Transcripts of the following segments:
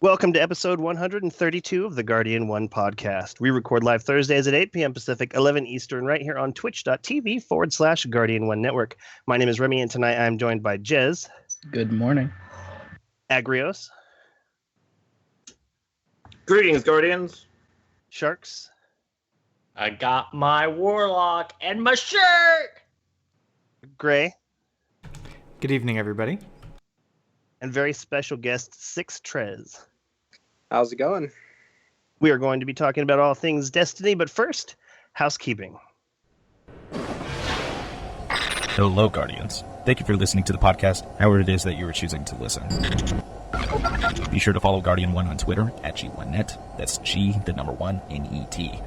Welcome to episode 132 of the Guardian 1 podcast. We record live Thursdays at 8 p.m. Pacific, 11 Eastern, right here on twitch.tv/Guardian 1 Network. My name is Remy, and tonight I'm joined by Jez. Good morning. Agrios. Greetings, Guardians. Sharks. I got my warlock and my shirt! Gray. Good evening, everybody. And very special guest, CXXXII. How's it going? We are going to be talking about all things Destiny, but first, housekeeping. Hello, Guardians. Thank you for listening to the podcast, however it is that you are choosing to listen. Be sure to follow Guardian 1 on Twitter at G1net. That's G1NET.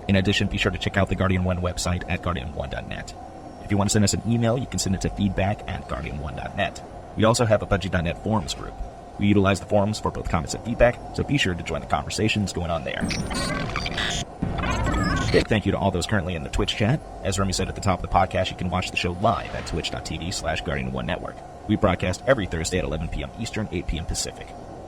In addition, be sure to check out the Guardian 1 website at guardian1.net. If you want to send us an email, you can send it to feedback@guardian1.net. We also have a Budgie.net forums group. We utilize the forums for both comments and feedback, so be sure to join the conversations going on there. Big thank you to all those currently in the Twitch chat. As Remy said at the top of the podcast, you can watch the show live at twitch.tv/Guardian1 Network. We broadcast every Thursday at 11 p.m. Eastern, 8 p.m. Pacific.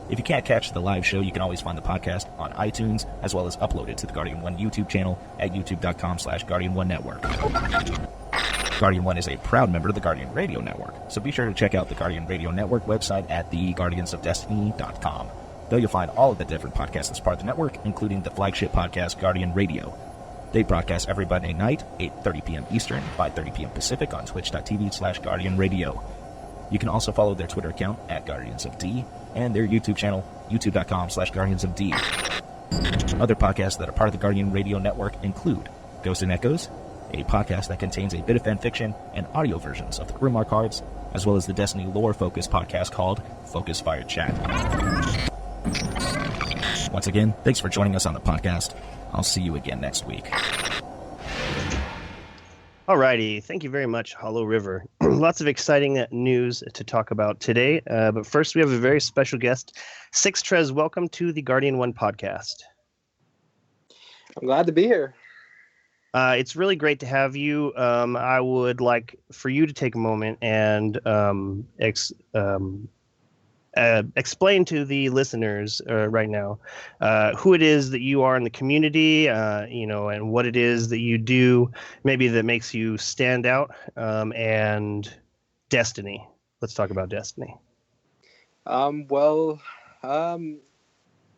If you can't catch the live show, you can always find the podcast on iTunes, as well as upload it to the Guardian 1 YouTube channel at youtube.com/Guardian1 Network. Guardian 1 is a proud member of the Guardian Radio Network, so be sure to check out the Guardian Radio Network website at theguardiansofdestiny.com. There you'll find all of the different podcasts as part of the network, including the flagship podcast Guardian Radio. They broadcast every Monday night, 8:30 p.m. Eastern, 5:30 p.m. Pacific on twitch.tv/Guardian Radio. You can also follow their Twitter account at Guardians of D and their YouTube channel, youtube.com/Guardians of D. Other podcasts that are part of the Guardian Radio Network include Ghosts and Echoes, a podcast that contains a bit of fan fiction and audio versions of the Grimoire cards, as well as the Destiny lore-focused podcast called Focus Fire Chat. Once again, thanks for joining us on the podcast. I'll see you again next week. Alrighty, thank you very much, Hollow River. Lots of exciting news to talk about today, but first we have a very special guest. CXXXII, welcome to the Guardian 1 podcast. I'm glad to be here. It's really great to have you. I would like for you to take a moment and explain to the listeners right now who it is that you are in the community, and what it is that you do, maybe that makes you stand out, and Destiny. Let's talk about Destiny.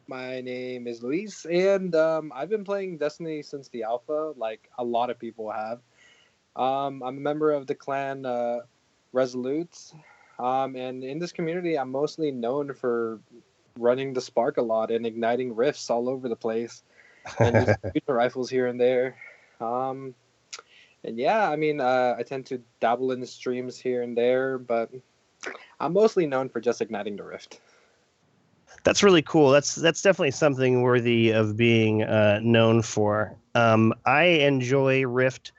My name is Luis, and I've been playing Destiny since the alpha, like a lot of people have. I'm a member of the clan Rezolute, and in this community, I'm mostly known for running the Spark a lot and igniting rifts all over the place, and just shooting rifles here and there. I tend to dabble in the streams here and there, but I'm mostly known for just igniting the rift. That's really cool. That's definitely something worthy of being known for. I enjoy Rift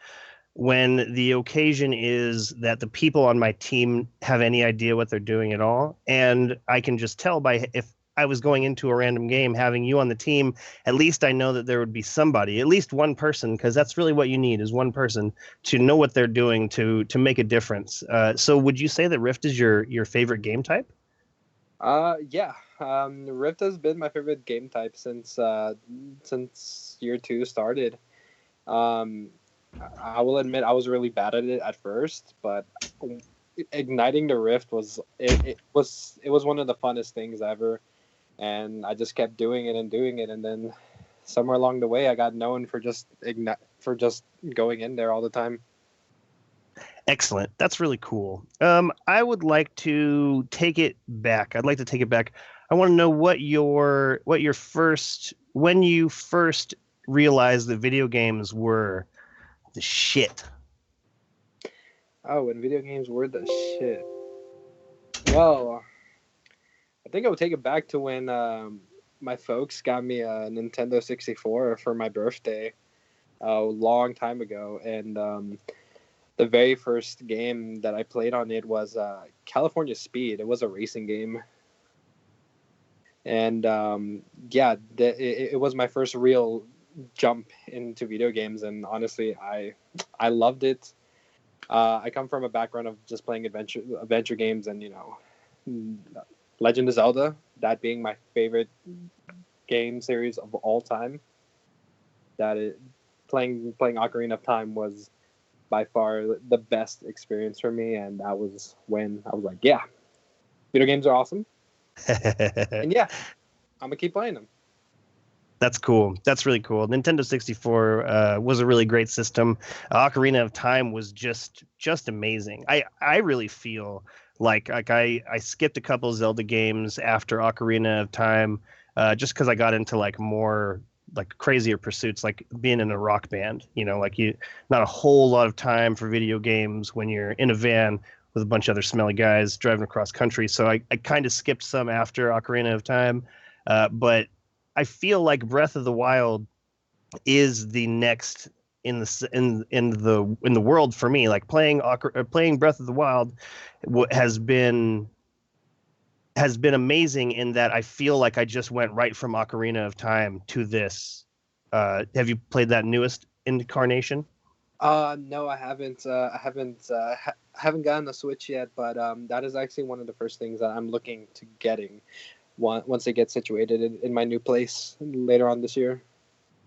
when the occasion is that the people on my team have any idea what they're doing at all, and I can just tell by if I was going into a random game, having you on the team, at least I know that there would be somebody, at least one person, because that's really what you need is one person to know what they're doing to make a difference. So would you say that Rift is your favorite game type? Yeah. Rift has been my favorite game type since year 2 started. I will admit I was really bad at it at first, but igniting the Rift was one of the funnest things ever, and I just kept doing it, and then somewhere along the way I got known for just going in there all the time. Excellent. That's really cool. I would like to take it back. I'd like to take it back. I want to know when you first realized that video games were the shit. Oh, when video games were the shit. Well, I think I would take it back to when my folks got me a Nintendo 64 for my birthday a long time ago, and the very first game that I played on it was California Speed. It was a racing game. And it was my first real jump into video games, and honestly, I loved it. I come from a background of just playing adventure games, and Legend of Zelda, that being my favorite game series of all time. Playing Ocarina of Time was by far the best experience for me, and that was when I was like, yeah, video games are awesome, and yeah, I'm gonna keep playing them. That's cool. That's really cool. Nintendo 64 was a really great system. Ocarina of Time was just amazing. I really feel like I skipped a couple Zelda games after Ocarina of Time, just because I got into like more like crazier pursuits, like being in a rock band. Like not a whole lot of time for video games when you're in a van with a bunch of other smelly guys driving across country. So I kind of skipped some after Ocarina of Time, but I feel like Breath of the Wild is the next in the world for me. Like playing Breath of the Wild has been amazing in that I feel like I just went right from Ocarina of Time to this. Have you played that newest incarnation? No, I haven't. I haven't gotten the Switch yet, but that is actually one of the first things that I'm looking to getting once I get situated in my new place later on this year.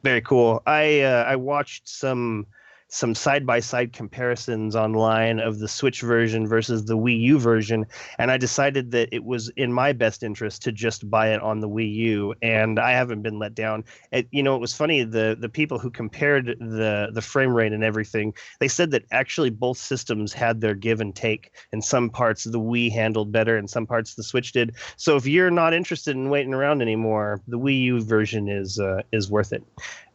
Very cool. I watched some side-by-side comparisons online of the Switch version versus the Wii U version, and I decided that it was in my best interest to just buy it on the Wii U, and I haven't been let down. It was funny, the people who compared the frame rate and everything, they said that actually both systems had their give and take. In some parts the Wii handled better, and some parts the Switch did. So if you're not interested in waiting around anymore, the Wii U version is worth it.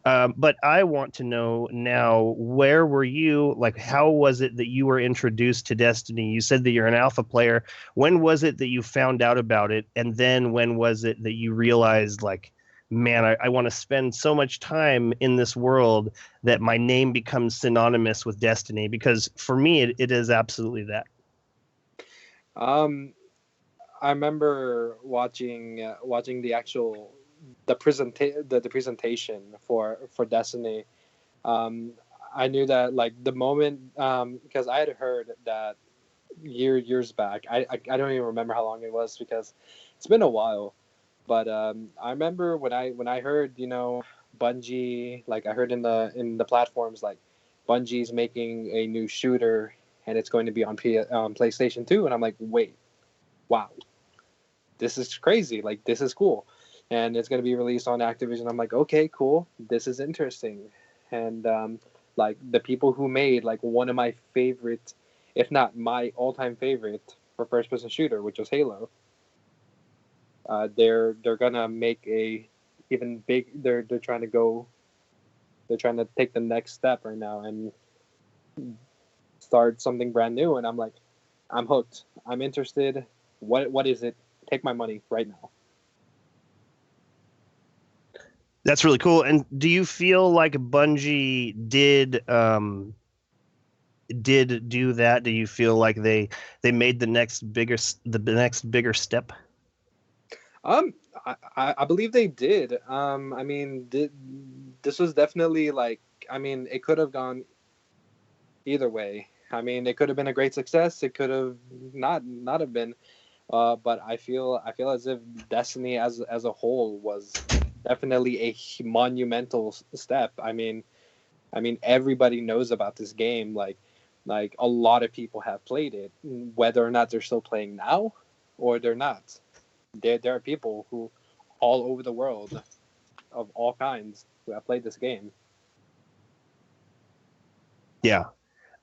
But I want to know now, where were you? Like, how was it that you were introduced to Destiny? You said that you're an alpha player. When was it that you found out about it? And then when was it that you realized, like, man, I want to spend so much time in this world that my name becomes synonymous with Destiny? Because for me, it is absolutely that. I remember watching the presentation for Destiny. I knew that, like, the moment, because I had heard that years back. I don't even remember how long it was because it's been a while. But I remember when I heard, Bungie, like I heard in the platforms, like Bungie's making a new shooter and it's going to be on PlayStation 2, and I'm like, wait, wow, this is crazy. Like, this is cool. And it's going to be released on Activision. I'm like, okay, cool. This is interesting. And like the people who made like one of my favorite, if not my all-time favorite for first-person shooter, which was Halo, they're gonna make a even big. They're trying to take the next step right now and start something brand new. And I'm like, I'm hooked. I'm interested. What is it? Take my money right now. That's really cool. And do you feel like Bungie did do that? Do you feel like they made the next bigger step? I believe they did. I mean, this was definitely like, I mean, it could have gone either way. I mean, it could have been a great success. It could have not have been. But I feel as if Destiny as a whole was definitely a monumental step. I mean, everybody knows about this game. Like a lot of people have played it, whether or not they're still playing now, or they're not. There are people who, all over the world, of all kinds, who have played this game. Yeah,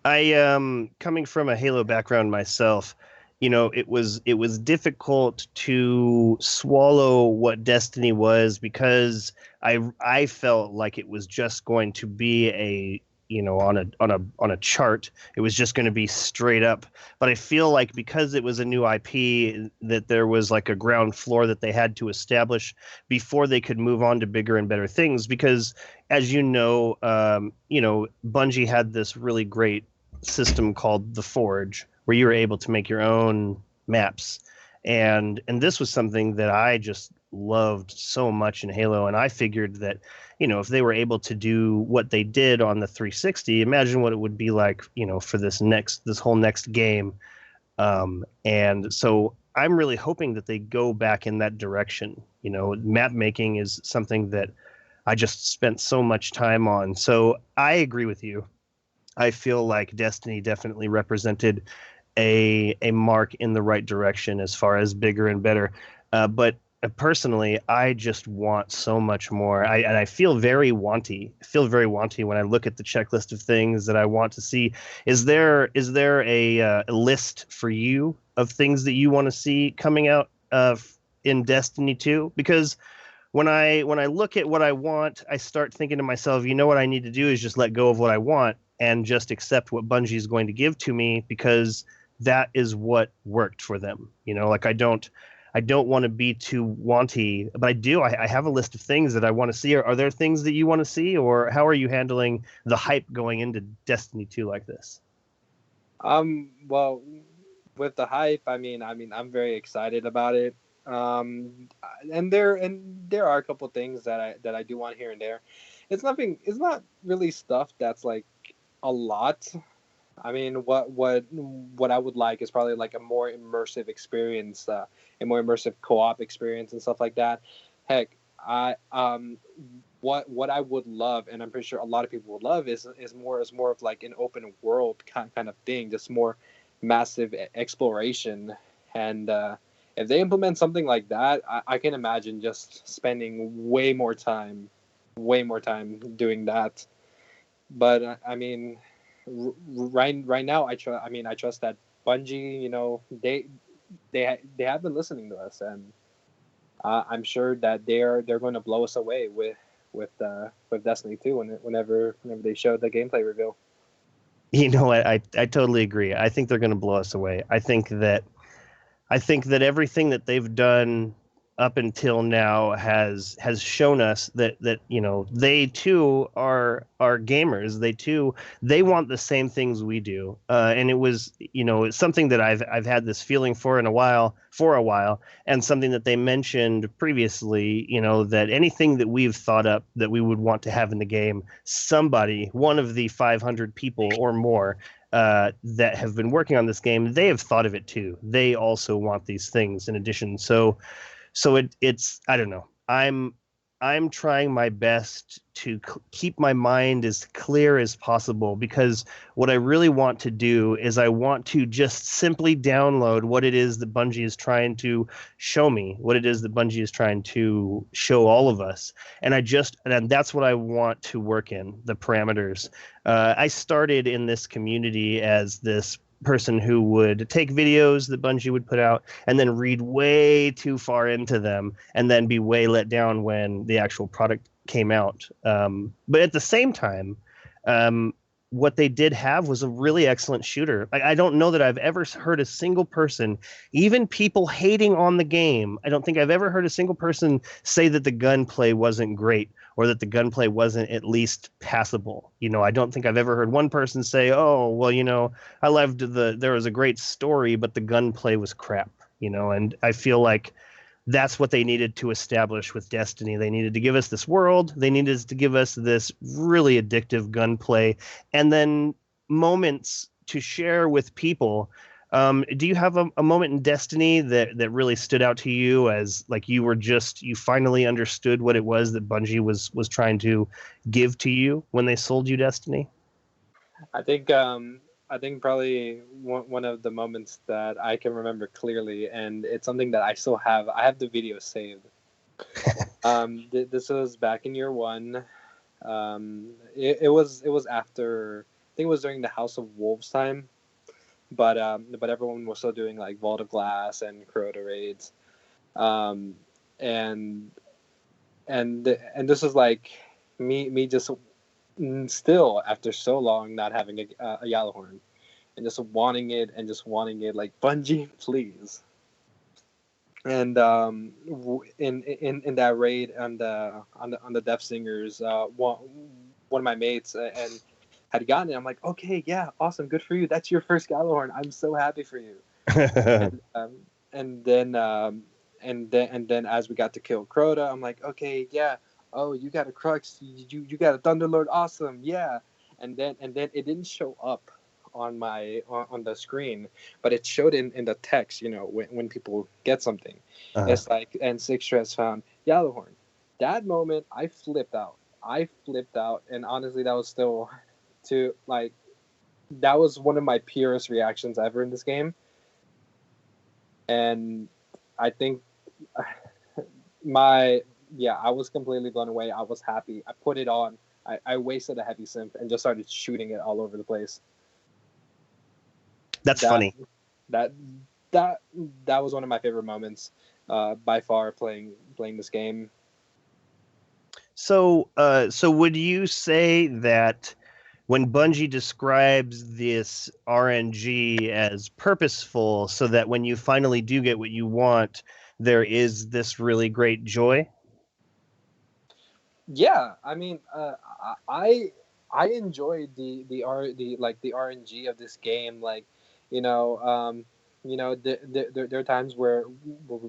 I coming from a Halo background myself, it was difficult to swallow what Destiny was, because I felt like it was just going to be a, on a chart. It was just going to be straight up. But I feel like because it was a new IP, that there was like a ground floor that they had to establish before they could move on to bigger and better things. Because as Bungie had this really great system called the Forge, where you were able to make your own maps. And this was something that I just loved so much in Halo. And I figured that, if they were able to do what they did on the 360, imagine what it would be like, for this whole next game. And so I'm really hoping that they go back in that direction. You know, map making is something that I just spent so much time on. So I agree with you. I feel like Destiny definitely represented a mark in the right direction as far as bigger and better. But personally, I just want so much more. I feel very wanty. I feel very wanty when I look at the checklist of things that I want to see. Is there a list for you of things that you want to see coming out in Destiny 2? Because when I look at what I want, I start thinking to myself, you know what I need to do is just let go of what I want and just accept what Bungie is going to give to me, because that is what worked for them. You know, like I don't want to be too wanty, but I do. I have a list of things that I want to see. Are there things that you want to see, or how are you handling the hype going into Destiny 2 like this? Well, with the hype, I mean, I'm very excited about it. And there are a couple things that I do want here and there. It's not really stuff that's like a lot. I mean, what I would like is probably like a more immersive experience, a more immersive co-op experience and stuff like that. Heck, what I would love, and I'm pretty sure a lot of people would love, is more of like an open world kind of thing, just more massive exploration. And if they implement something like that, I can imagine just spending way more time doing that. But I mean, right now, I trust that Bungie, you know, they have been listening to us, and I'm sure that they're going to blow us away with Destiny 2 whenever they show the gameplay reveal. You know what? I totally agree. I think they're going to blow us away. I think that everything that they've done up until now has shown us that you know, they too are gamers. They want the same things we do. And it was, you know, it's something that I've had this feeling for a while, and something that they mentioned previously, you know, that anything that we've thought up that we would want to have in the game, one of the 500 people or more that have been working on this game, they have thought of it too. They also want these things in addition. So it's I don't know. I'm trying my best to keep my mind as clear as possible, because what I really want to do is I want to just simply download what it is that Bungie is trying to show me, what it is that Bungie is trying to show all of us. And that's what I want to work in, the parameters. I started in this community as this person who would take videos that Bungie would put out and then read way too far into them and then be way let down when the actual product came out. But at the same time, what they did have was a really excellent shooter. I don't know that I've ever heard a single person, even people hating on the game, I don't think I've ever heard a single person say that the gunplay wasn't great or that the gunplay wasn't at least passable. You know, I don't think I've ever heard one person say, oh, well, you know, I loved there was a great story, but the gunplay was crap, you know. And I feel like that's what they needed to establish with Destiny. They needed to give us this world. They needed to give us this really addictive gunplay, and then moments to share with people. Do you have a moment in Destiny that really stood out to you as like you finally understood what it was that Bungie was trying to give to you when they sold you Destiny? I think probably one of the moments that I can remember clearly, and it's something that I still have. I have the video saved. This was back in year one. It was after, I think it was during the House of Wolves time, but everyone was still doing like Vault of Glass and Crota raids, and this was like me just still after so long not having a Yellowhorn, and just wanting it like, Bungie, please. And in that raid on the Death Singers, one of my mates and had gotten it. I'm like, okay, yeah, awesome, good for you. That's your first Gallowhorn. I'm so happy for you. and then as we got to kill Crota, I'm like, okay, yeah. Oh, you got a Crux. You got a Thunderlord. Awesome, yeah. And then it didn't show up on the screen, but it showed in the text, when people get something. It's like, and CXXIII found Yellowhorn. That moment, I flipped out. And honestly, that was still that was one of my purest reactions ever in this game. And I think I was completely blown away. I was happy. I put it on. I wasted a heavy simp and just started shooting it all over the place. That's funny. That was one of my favorite moments, by far, playing this game. So would you say that when Bungie describes this RNG as purposeful, so that when you finally do get what you want, there is this really great joy? Yeah, I mean, I enjoyed the RNG of this game. There are times where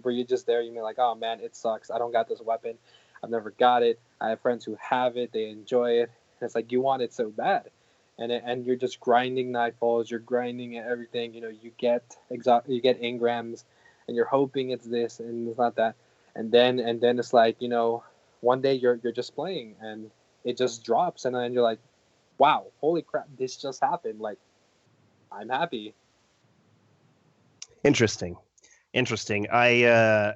you're just there, you're like, oh man, it sucks. I don't got this weapon. I've never got it. I have friends who have it. They enjoy it. And it's like you want it so bad, and you're just grinding nightfalls. You're grinding everything. You get engrams, and you're hoping it's this and it's not that. And then it's like, one day you're just playing and it just drops, and then you're like, wow, holy crap, this just happened. Like, I'm happy. Interesting. I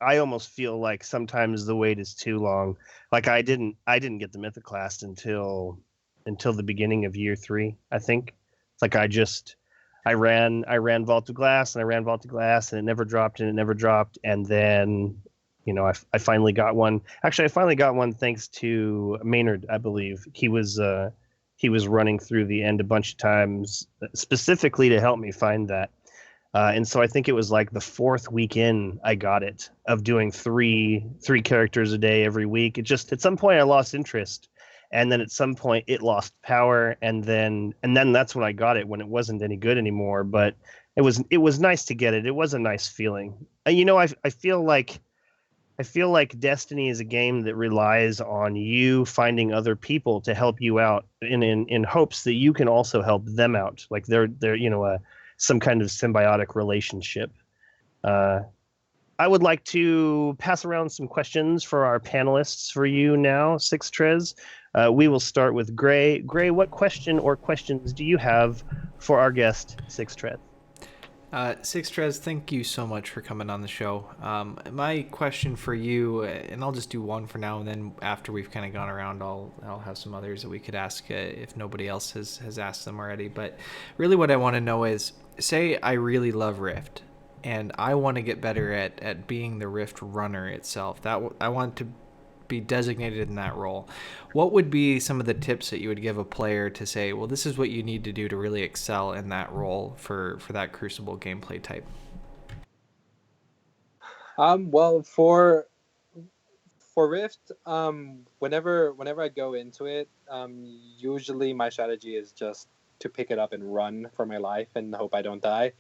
almost feel like sometimes the wait is too long. Like I didn't get the Mythoclast until the beginning of year 3, I think. It's like I ran Vault of Glass, and I ran Vault of Glass, and it never dropped, and then I finally got one. Actually, I finally got one thanks to Maynard, I believe. He was running through the end a bunch of times specifically to help me find that. And so I think it was like the 4th weekend I got it, of doing three characters a day every week. It just, at some point I lost interest, and then at some point it lost power, and then that's when I got it, when it wasn't any good anymore. But it was nice to get it. It was a nice feeling. I feel like Destiny is a game that relies on you finding other people to help you out in hopes that you can also help them out. Like they're some kind of symbiotic relationship. I would like to pass around some questions for our panelists for you now, CXXIII. We will start with Gray. Gray, what question or questions do you have for our guest, CXXIII? CXXIII, thank you so much for coming on the show. My question for you, and I'll just do one for now, and then after we've kind of gone around, I'll have some others that we could ask if nobody else has asked them already. But really what I want to know is, say I really love Rift, and I want to get better at being the Rift runner itself. I want to be designated in that role. What would be some of the tips that you would give a player to say, well, this is what you need to do to really excel in that role for that Crucible gameplay type? Well, for Rift, whenever I go into it, usually my strategy is just to pick it up and run for my life and hope I don't die.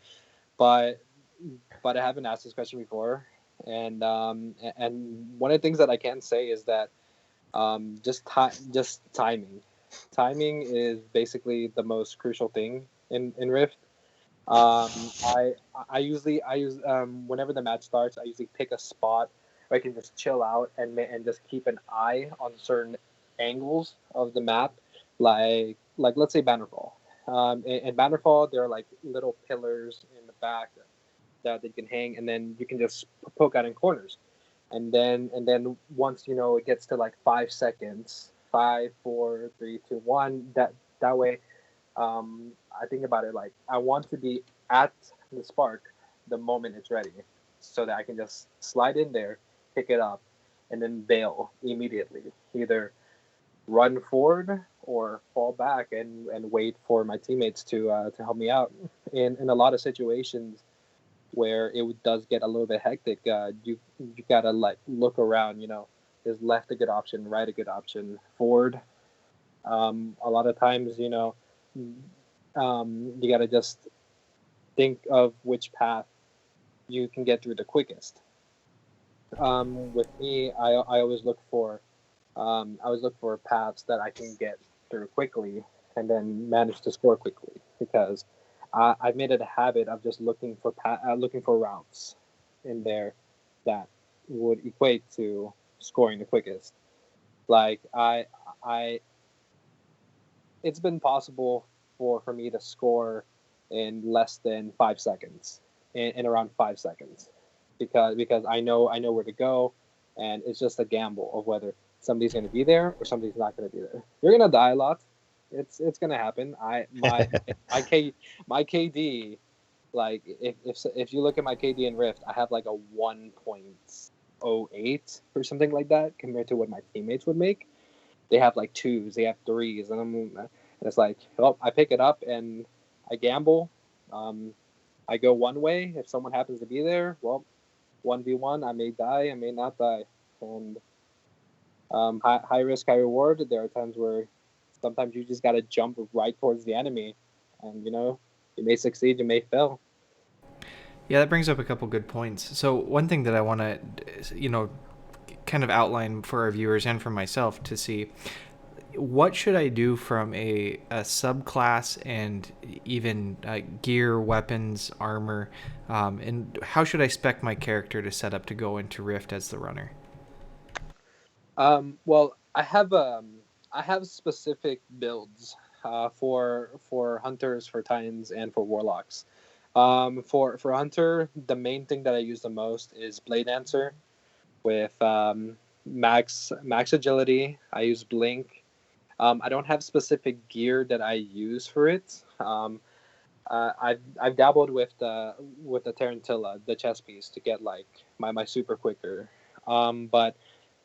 But I haven't asked this question before, and one of the things that I can say is that just timing. Timing is basically the most crucial thing in Rift. I use whenever the match starts, I usually pick a spot where I can just chill out and just keep an eye on certain angles of the map, like let's say Bannerfall. In Bannerfall, there are like little pillars in the back that they can hang, and then you can just poke out in corners. And then once it gets to like 5 seconds, 5, 4, 3, 2, 1. That way, I think about it like I want to be at the spark the moment it's ready, so that I can just slide in there, pick it up, and then bail immediately. Either run forward or fall back and wait for my teammates to help me out. In a lot of situations where it does get a little bit hectic, you gotta like look around. Is left a good option, right a good option, forward. A lot of times, you gotta just think of which path you can get through the quickest. With me, I always look for paths that I can get through quickly, and then manage to score quickly, because I've made it a habit of just looking for routes in there that would equate to scoring the quickest. Like it's been possible for me to score in less than 5 seconds, in around 5 seconds, because I know where to go, and it's just a gamble of whether somebody's going to be there or somebody's not going to be there. You're going to die a lot. It's going to happen. My KD, like if you look at my KD in Rift, I have like a 1.08 or something like that compared to what my teammates would make. They have like 2s, they have 3s, and it's like, well, I pick it up and I gamble. I go one way. If someone happens to be there, well, 1v1, I may die, I may not die. And high risk, high reward. There are times where sometimes you just got to jump right towards the enemy, and you may succeed, you may fail. Yeah, that brings up a couple good points. So one thing that I want to, kind of outline for our viewers and for myself to see, what should I do from a subclass and even gear, weapons, armor, and how should I spec my character to set up to go into Rift as the runner? Well, I have specific builds for hunters, for titans, and for warlocks. For hunter, the main thing that I use the most is blade dancer with max agility. I use blink. I don't have specific gear that I use for it. I've dabbled with the Tarantilla, the chest piece, to get like my super quicker. But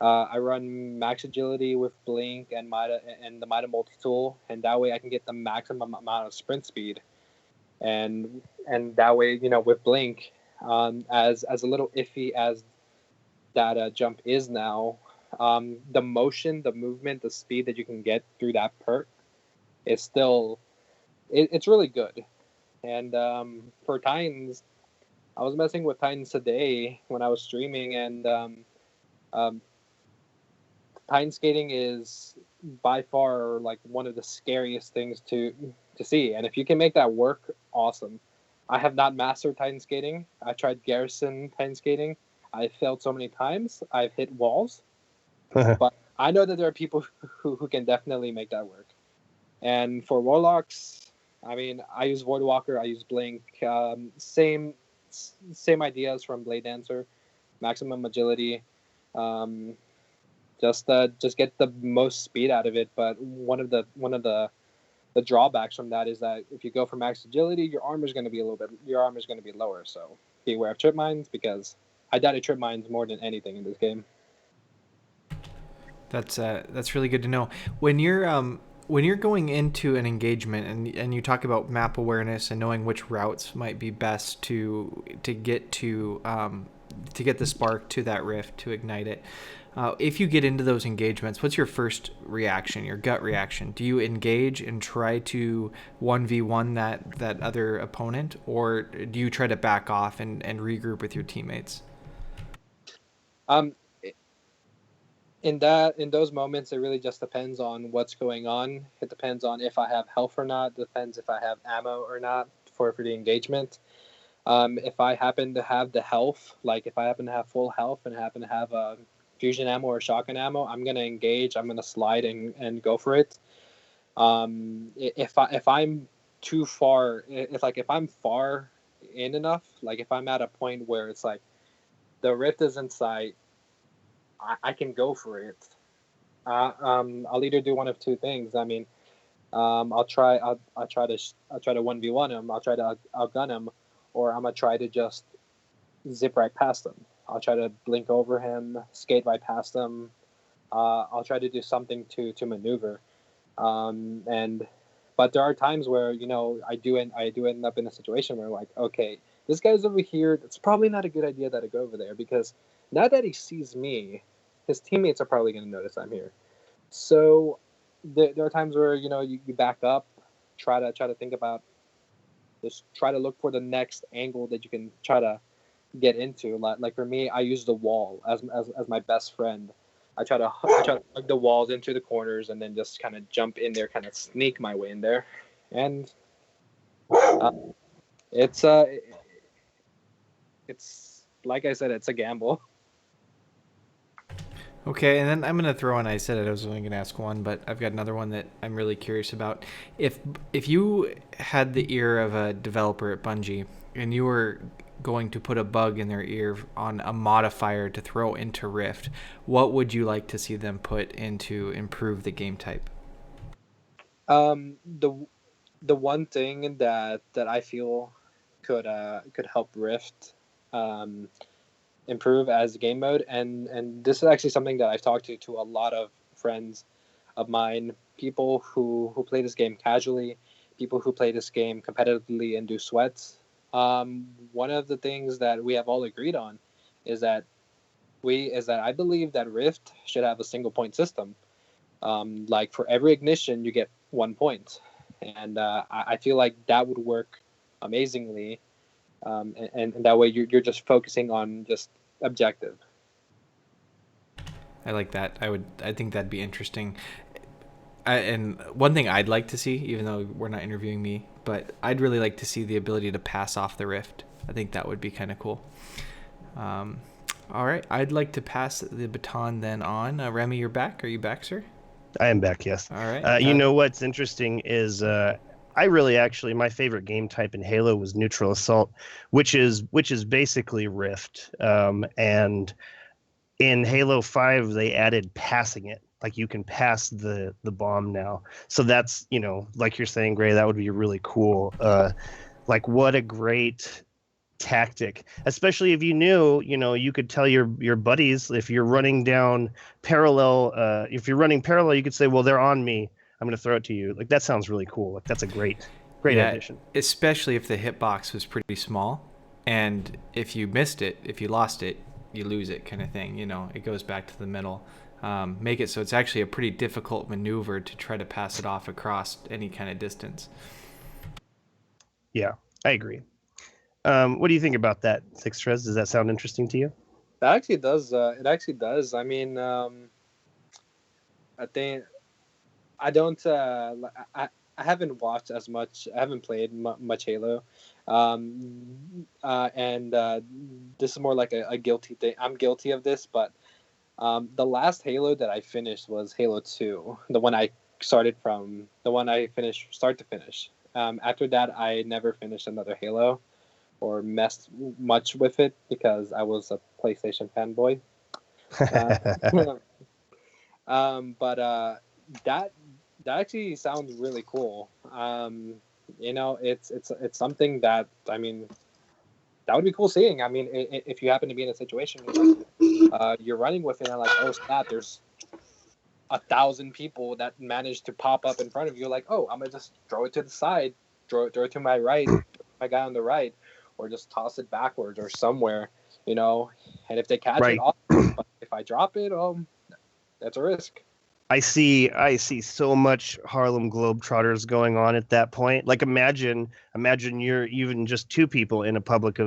I run max agility with blink and the Mida multi tool, and that way I can get the maximum amount of sprint speed. And that way, with blink, as a little iffy as that jump is now, the motion, the movement, the speed that you can get through that perk is still, it's really good. And for Titans, I was messing with Titans today when I was streaming, and Titan skating is by far like one of the scariest things to see. And if you can make that work, awesome. I have not mastered Titan skating. I tried Garrison Titan skating. I failed so many times. I've hit walls. But I know that there are people who can definitely make that work. And for Warlocks, I mean, I use Voidwalker, I use Blink. Same ideas from Blade Dancer. Maximum agility. Just get the most speed out of it. But one of the drawbacks from that is that if you go for max agility, your armor is going to be lower. So beware of trip mines, because I died of trip mines more than anything in this game. That's really good to know. When you're going into an engagement and you talk about map awareness and knowing which routes might be best to get the spark to that rift, to ignite it. If you get into those engagements, what's your first reaction, your gut reaction? Do you engage and try to 1v1 that other opponent, or do you try to back off and regroup with your teammates? In those moments, it really just depends on what's going on. It depends on if I have health or not. It depends if I have ammo or not for the engagement. If I happen to have the health, like if I happen to have full health and happen to have fusion ammo or shotgun ammo, I'm gonna engage. I'm gonna slide and go for it. If I'm too far, if I'm far in enough, like if I'm at a point where it's like the rift is in sight, I can go for it. I'll either do one of two things. I mean, I'll try to 1v1 him. I'll try to outgun him, or I'm gonna try to just zip right past him. I'll try to blink over him, skate right past him. I'll try to do something to maneuver. But there are times where I do end up in a situation where like, okay, this guy's over here. It's probably not a good idea that I go over there, because now that he sees me, his teammates are probably going to notice I'm here. So there are times where you back up, try to think about, just try to look for the next angle that you can try to get into. Like for me, I use the wall as my best friend. I try to hug the walls into the corners and then just kind of jump in there, kind of sneak my way in there, and it's like I said, it's a gamble. Okay, and then I'm gonna throw in. I said I was only gonna ask one, but I've got another one that I'm really curious about. If you had the ear of a developer at Bungie and you were going to put a bug in their ear on a modifier to throw into Rift, what would you like to see them put in to improve the game type? The one thing that I feel could help Rift improve as a game mode, and this is actually something that I've talked to a lot of friends of mine, people who play this game casually, people who play this game competitively and do sweats. One of the things that we have all agreed on is that I believe that Rift should have a single point system. Like for every ignition, you get 1 point, and I feel like that would work amazingly. And that way you're just focusing on just objective. I like that. I think that'd be interesting. And one thing I'd like to see, even though we're not interviewing me, but I'd really like to see the ability to pass off the Rift. I think that would be kind of cool. All right, I'd like to pass the baton then on. Remy, you're back. Are you back, sir? I am back, yes. All right. You know what's interesting is I really actually my favorite game type in Halo was neutral assault, which is basically Rift. And in Halo 5 they added passing it. Like you can pass the bomb now. So that's, like you're saying, Gray, that would be really cool. Like what a great tactic, especially if you knew, you could tell your buddies if you're running down parallel, you could say, well, they're on me, I'm going to throw it to you. Like that sounds really cool. Like that's a great addition. Especially if the hitbox was pretty small, and if you missed it, if you lost it, you lose it, kind of thing. It goes back to the middle. Make it so it's actually a pretty difficult maneuver to try to pass it off across any kind of distance. Yeah, I agree. What do you think about that, CXXIII? Does that sound interesting to you? It actually does. I mean, I think I don't. I haven't watched as much. I haven't played much Halo, and this is more like a guilty thing. I'm guilty of this, but the last Halo that I finished was Halo 2, the one I finished start to finish. After that, I never finished another Halo or messed much with it because I was a PlayStation fanboy. But that actually sounds really cool. It's something that, I mean, that would be cool seeing. I mean, if you happen to be in a situation where you're running with it and like, oh snap, there's 1,000 people that managed to pop up in front of you, like, oh, I'm gonna just throw it to the side, throw it to my right, my guy on the right, or just toss it backwards or somewhere, and if they catch it, awesome. But if I drop it, that's a risk. I see so much Harlem Globetrotters going on at that point. Like imagine you're even just two people in a public,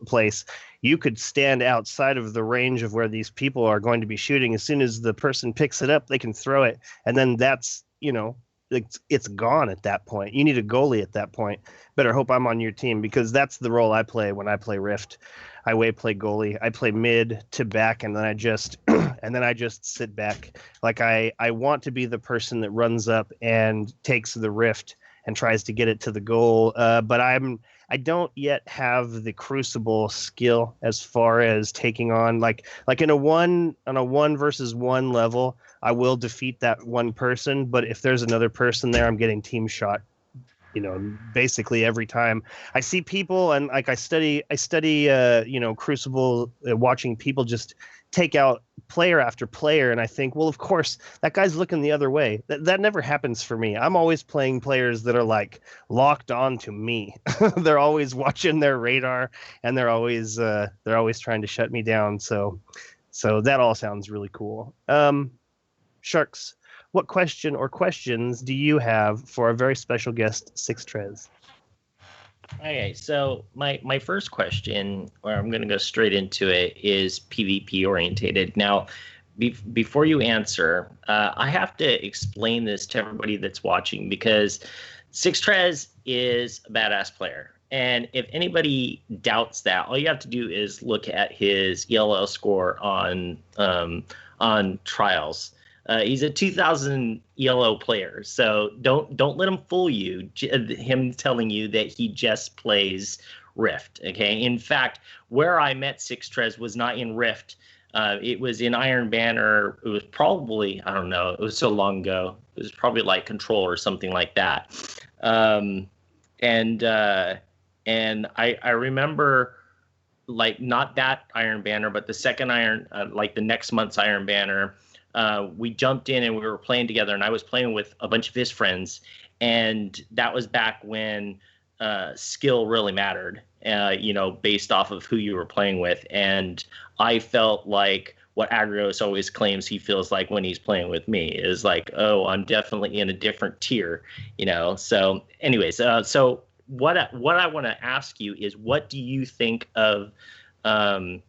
place. You could stand outside of the range of where these people are going to be shooting. As soon as the person picks it up, they can throw it, and then that's, it's gone at that point. You need a goalie at that point. Better hope I'm on your team, because that's the role I play when I play Rift. I play goalie. I play mid to back, and then I just sit back. Like I want to be the person that runs up and takes the Rift and tries to get it to the goal. But I don't yet have the Crucible skill as far as taking on like on a 1 versus 1 level. I will defeat that one person, but if there's another person there, I'm getting team shot. Basically every time I see people, and like I study Crucible, watching people just take out player after player, and I think, well, of course that guy's looking the other way. That never happens for me. I'm always playing players that are like locked on to me. They're always watching their radar, and they're always trying to shut me down. So that all sounds really cool. Sharks, what question or questions do you have for our very special guest, CXXIII? Okay, so my first question, or I'm going to go straight into it, is PvP orientated. Now, before you answer, I have to explain this to everybody that's watching, because CXXXIII is a badass player. And if anybody doubts that, all you have to do is look at his ELL score on trials. He's a 2000 ELO player, so don't let him fool you. Him telling you that he just plays Rift. Okay. In fact, where I met CXXXIII was not in Rift. It was in Iron Banner. It was probably, I don't know, it was so long ago. It was probably like Control or something like that. And I remember, like, not that Iron Banner, but the second like the next month's Iron Banner, we jumped in and we were playing together, and I was playing with a bunch of his friends, and that was back when skill really mattered, based off of who you were playing with. And I felt like what Agrios always claims he feels like when he's playing with me is like, oh, I'm definitely in a different tier, So anyways, so what I want to ask you is, what do you think of the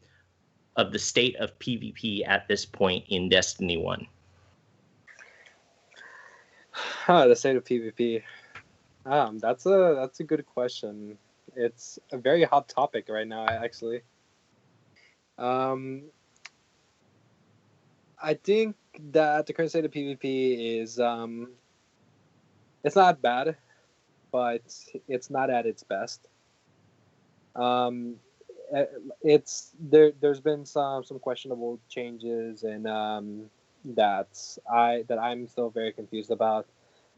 state of PvP at this point in Destiny 1? The state of PvP. That's a good question. It's a very hot topic right now, actually. I think that the current state of PvP is it's not bad, but it's not at its best. There's been some questionable changes, and that I'm still very confused about,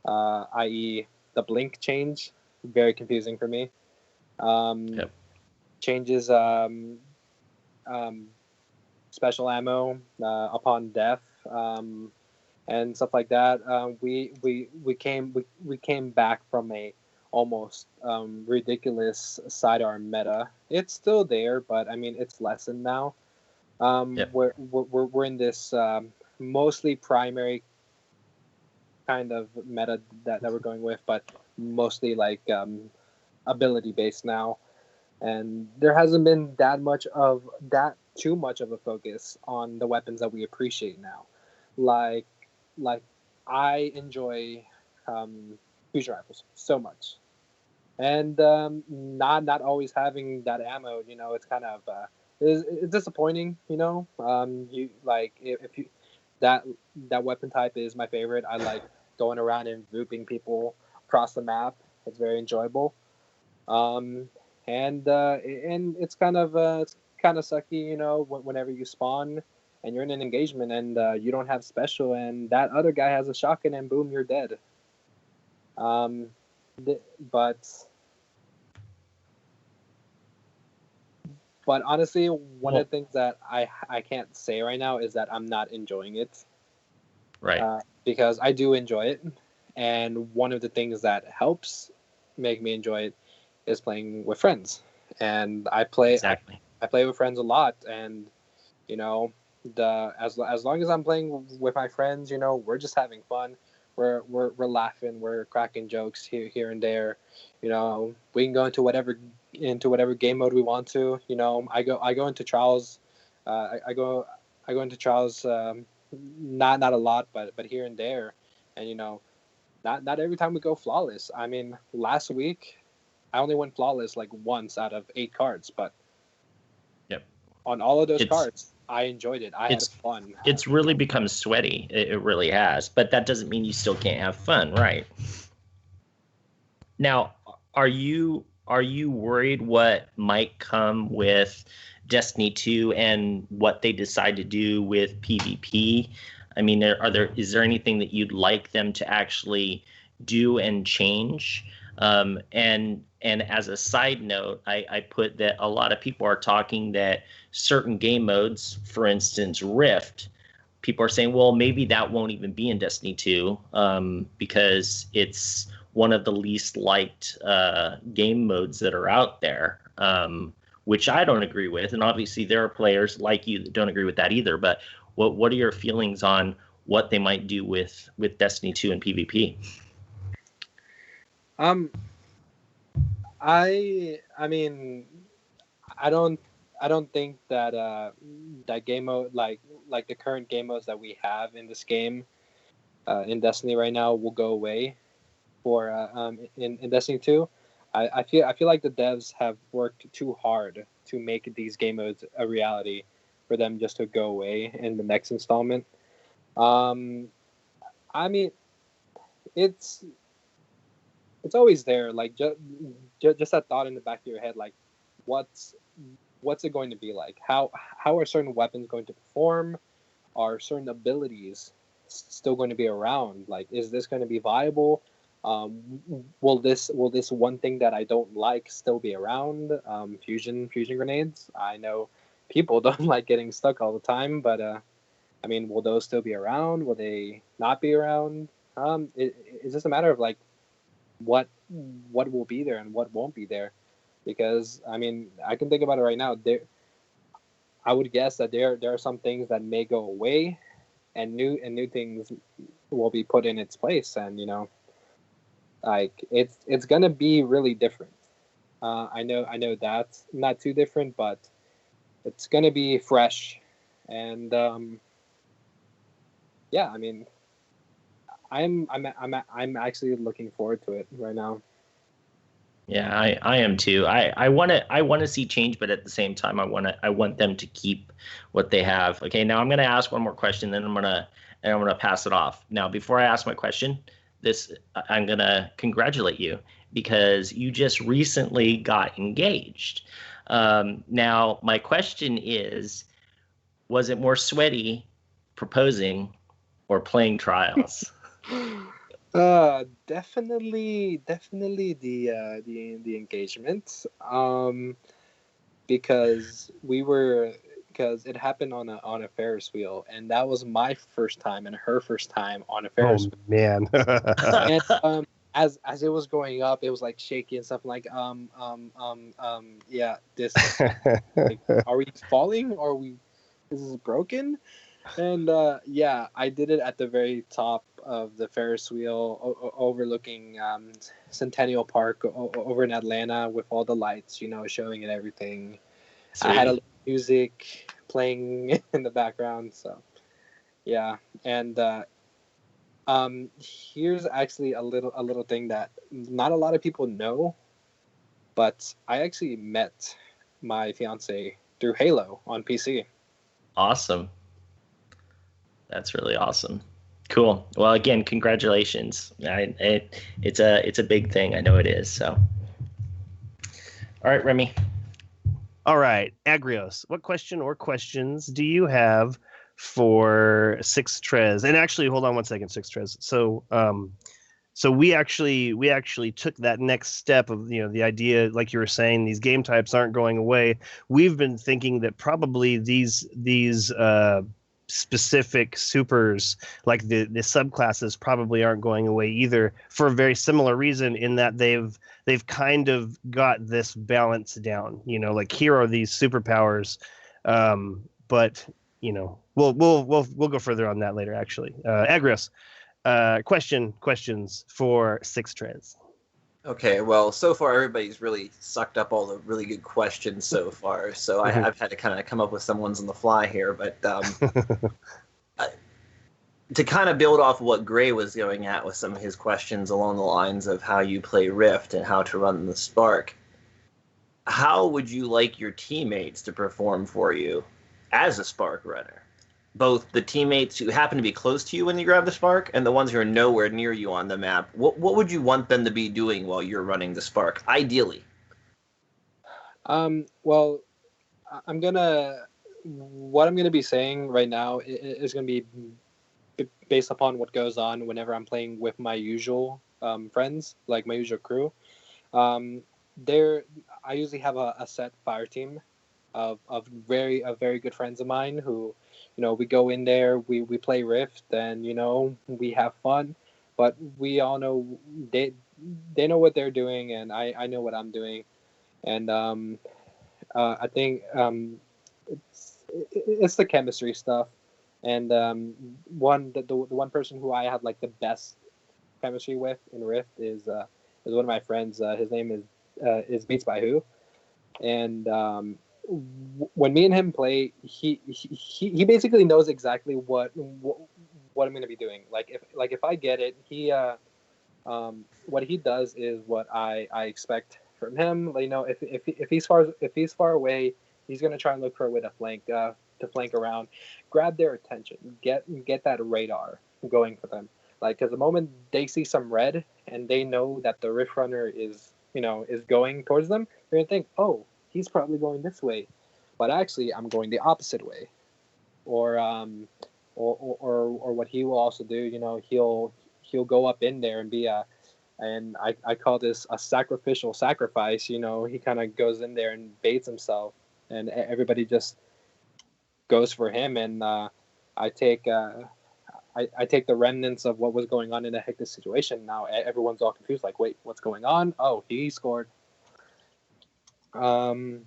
i.e. the blink change, very confusing for me. Yep. Changes special ammo upon death, and stuff like that. We came back from a almost ridiculous sidearm meta. It's still there, but I mean it's lessened now. Yep. We're in this mostly primary kind of meta that we're going with, but mostly like ability based now, and there hasn't been too much of a focus on the weapons that we appreciate now. Like I enjoy fusion rifles so much, and not always having that ammo, it's kind of it's disappointing. You like if you that weapon type is my favorite. I like going around and vooping people across the map. It's very enjoyable. And it's kind of sucky, whenever you spawn and you're in an engagement and you don't have special, and that other guy has a shotgun, and boom, you're dead. But honestly, one of the things that I can't say right now is that I'm not enjoying it. Right. Because I do enjoy it, and one of the things that helps make me enjoy it is playing with friends. And I play with friends a lot, and as long as I'm playing with my friends, we're just having fun. We're laughing, we're cracking jokes here and there. We can go into whatever game mode we want to. I go into trials. I go into trials. Not a lot, but here and there. And not every time we go flawless. I mean, last week I only went flawless like once out of 8 cards, but yep, on all of those cards, I enjoyed it. I had fun. It's really become sweaty. It really has. But that doesn't mean you still can't have fun, right? Now, are you worried what might come with Destiny 2 and what they decide to do with PvP? I mean, is there anything that you'd like them to actually do and change? And as a side note, I put that a lot of people are talking that certain game modes, for instance, Rift, people are saying, well, maybe that won't even be in Destiny 2 because it's one of the least liked game modes that are out there, which I don't agree with. And obviously there are players like you that don't agree with that either. But what are your feelings on what they might do with Destiny 2 and PvP? I mean, I don't I don't think that that game mode, like the current game modes that we have in this game, in Destiny right now, will go away for in Destiny 2. I feel like the devs have worked too hard to make these game modes a reality for them just to go away in the next installment. I mean, it's always there. Like just that thought in the back of your head, like what's it going to be like? How are certain weapons going to perform? Are certain abilities still going to be around? Like, is this going to be viable? Will this one thing that I don't like still be around? Fusion grenades. I know people don't like getting stuck all the time, but I mean, will those still be around? Will they not be around? It's just a matter of like what will be there and what won't be there, because I mean, I can think about it right now. I would guess that there are some things that may go away, and new things will be put in its place, and you know, like it's gonna be really different. I know that's not too different, but it's gonna be fresh, and yeah, I mean, I'm actually looking forward to it right now. Yeah, I am too. I want to see change, but at the same time, I want them to keep what they have. Okay, now I'm gonna ask one more question, then I'm gonna pass it off. Now, before I ask my question, I'm gonna congratulate you because you just recently got engaged. Now, my question is, was it more sweaty proposing or playing trials? Definitely the engagement. Because because it happened on a Ferris wheel, and that was my first time and her first time on a Ferris wheel. Man. And as it was going up, it was like shaky and stuff. Like yeah, this like, are we falling? Or is this broken? And yeah, I did it at the very top of the Ferris wheel, overlooking Centennial Park over in Atlanta, with all the lights, you know, showing and everything. Sweet. I had a little music playing in the background, so yeah. And here's actually a little thing that not a lot of people know, but I actually met my fiance through Halo on PC. Awesome. That's really awesome. Cool. Well, again, congratulations. It's a big thing. I know it is. So, all right, Remy. All right, Agrios, what question or questions do you have for CXXXII? And actually, hold on one second, CXXXII. So we actually took that next step of, you know, the idea, like you were saying, these game types aren't going away. We've been thinking that probably these specific supers, like the subclasses, probably aren't going away either, for a very similar reason, in that they've kind of got this balance down. You know, like here are these superpowers, but you know, we'll go further on that later. Actually, Agrios, questions for CXXXII. Okay, well, so far everybody's really sucked up all the really good questions so far, so I've had to kind of come up with some ones on the fly here, but to kind of build off what Gray was going at with some of his questions along the lines of how you play Rift and how to run the Spark, how would you like your teammates to perform for you as a Spark runner? Both the teammates who happen to be close to you when you grab the Spark and the ones who are nowhere near you on the map. What would you want them to be doing while you're running the Spark, ideally? Well, what I'm gonna be saying right now is gonna be based upon what goes on whenever I'm playing with my usual friends, like my usual crew. I usually have a set fire team of very good friends of mine who, you know, we go in there, we play Rift, and you know, we have fun, but we all know they know what they're doing, and I know what I'm doing, and I think it's the chemistry stuff, and the one person who I have like the best chemistry with in Rift is one of my friends. His name is Beats by Who, and when me and him play, he basically knows exactly what I'm gonna be doing. If I get it, what he does is what I expect from him. Like, if he's far away, he's gonna try and look for a way to flank around, grab their attention, get that radar going for them. Like, because the moment they see some red and they know that the Rift Runner is going towards them, they're gonna think, oh, he's probably going this way, but actually I'm going the opposite way. Or what he will also do, he'll go up in there and be and I call this a sacrificial sacrifice. He kind of goes in there and baits himself, and everybody just goes for him. And I take the remnants of what was going on in a hectic situation. Now everyone's all confused, like, wait, what's going on? Oh, he scored. One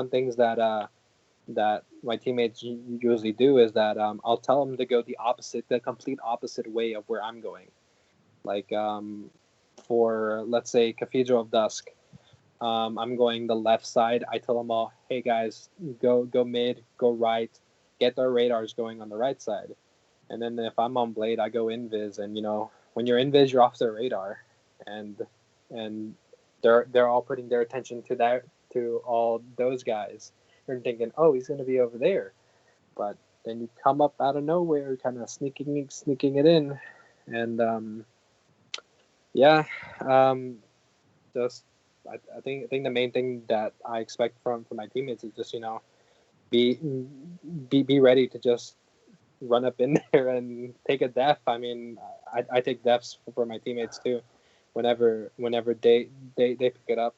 things that my teammates usually do is that I'll tell them to go the complete opposite way of where I'm going. Like, for, let's say, Cathedral of Dusk, I'm going the left side. I tell them all, hey guys, go mid, go right, get their radars going on the right side. And then if I'm on Blade, I go invis, and when you're invis, you're off their radar, and they're all putting their attention to all those guys. They're thinking, oh, he's going to be over there, but then you come up out of nowhere, kind of sneaking it in, and just I think the main thing that I expect from my teammates is just be ready to just run up in there and take a def. I mean, I take defs for my teammates too, whenever they pick it up.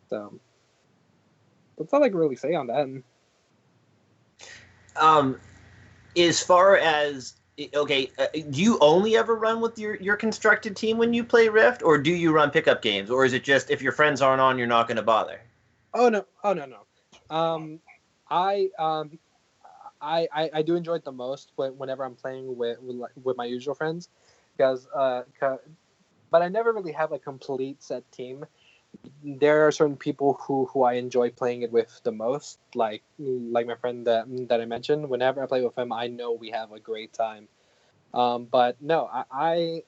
So that's all I can really say on that. As far as do you only ever run with your constructed team when you play Rift, or do you run pickup games, or is it just if your friends aren't on, you're not going to bother? Oh no. I do enjoy it the most whenever I'm playing with my usual friends, because but I never really have a complete set team. There are certain people who I enjoy playing it with the most, like my friend that I mentioned. Whenever I play with him, I know we have a great time. But no, I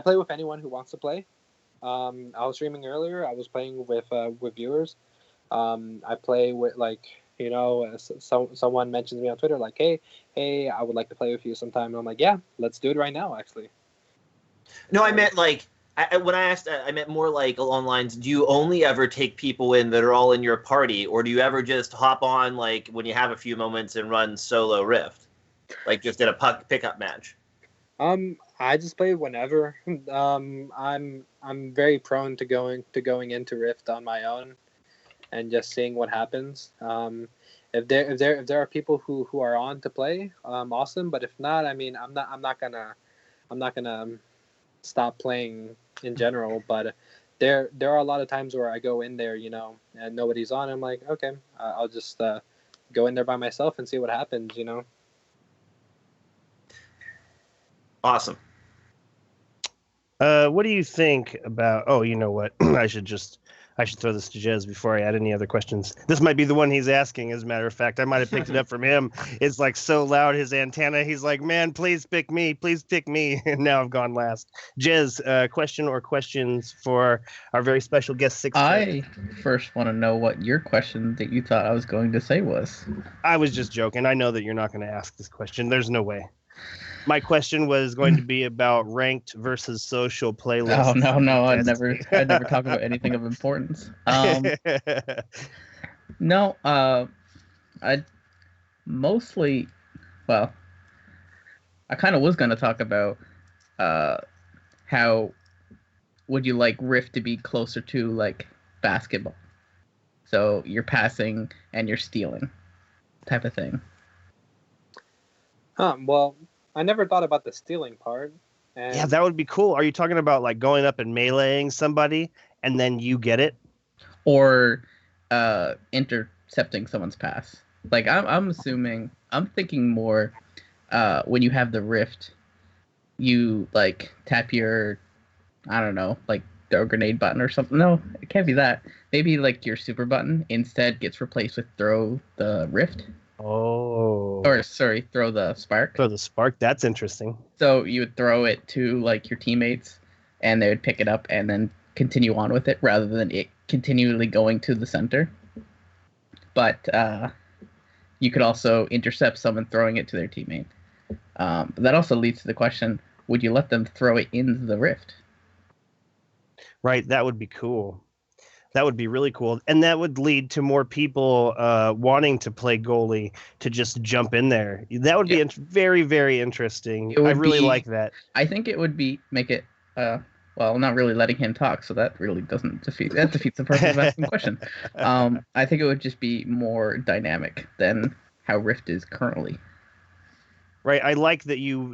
play with anyone who wants to play. I was streaming earlier. I was playing with viewers. I play with, like, someone mentions me on Twitter, like, hey, I would like to play with you sometime. And I'm like, yeah, let's do it right now, actually. No, I meant like. When I asked, I meant more like along lines, do you only ever take people in that are all in your party, or do you ever just hop on, like, when you have a few moments and run solo Rift? Like, just in a pickup match? I just play whenever. I'm very prone to going into Rift on my own and just seeing what happens. If there are people who are on to play, awesome. But if not, I mean, I'm not gonna stop playing in general. But there are a lot of times where I go in there, and nobody's on. I'm like, okay, I'll just go in there by myself and see what happens. Awesome. What do you think about? Oh, you know what? I should throw this to Jez before I add any other questions. This might be the one he's asking, as a matter of fact. I might have picked it up from him. It's like so loud, his antenna. He's like, man, please pick me. Please pick me. And now I've gone last. Jez, question or questions for our very special guest, Six? I first want to know what your question that you thought I was going to say was. I was just joking. I know that you're not going to ask this question. There's no way. My question was going to be about ranked versus social playlists. Oh no! I'd never talk about anything of importance. No, I mostly, well, I kind of was going to talk about how would you like Rift to be closer to like basketball, so you're passing and you're stealing, type of thing. Well, I never thought about the stealing part. And yeah, that would be cool. Are you talking about like going up and meleeing somebody and then you get it? Or intercepting someone's pass? Like, I'm thinking more when you have the Rift, you like tap your, I don't know, like throw a grenade button or something. No, it can't be that. Maybe like your super button instead gets replaced with throw the rift. Oh. Or sorry, throw the spark. Throw the spark. That's interesting. So you would throw it to like your teammates, and they would pick it up and then continue on with it rather than it continually going to the center. But you could also intercept someone throwing it to their teammate. That also leads to the question: would you let them throw it into the rift? Right, that would be cool. That would be really cool, and that would lead to more people wanting to play goalie to just jump in there. That would be very, very interesting. I really like that. I think it would make it well, not really letting him talk, so that really defeats the purpose of asking the question. I think it would just be more dynamic than how Rift is currently. Right, I like that you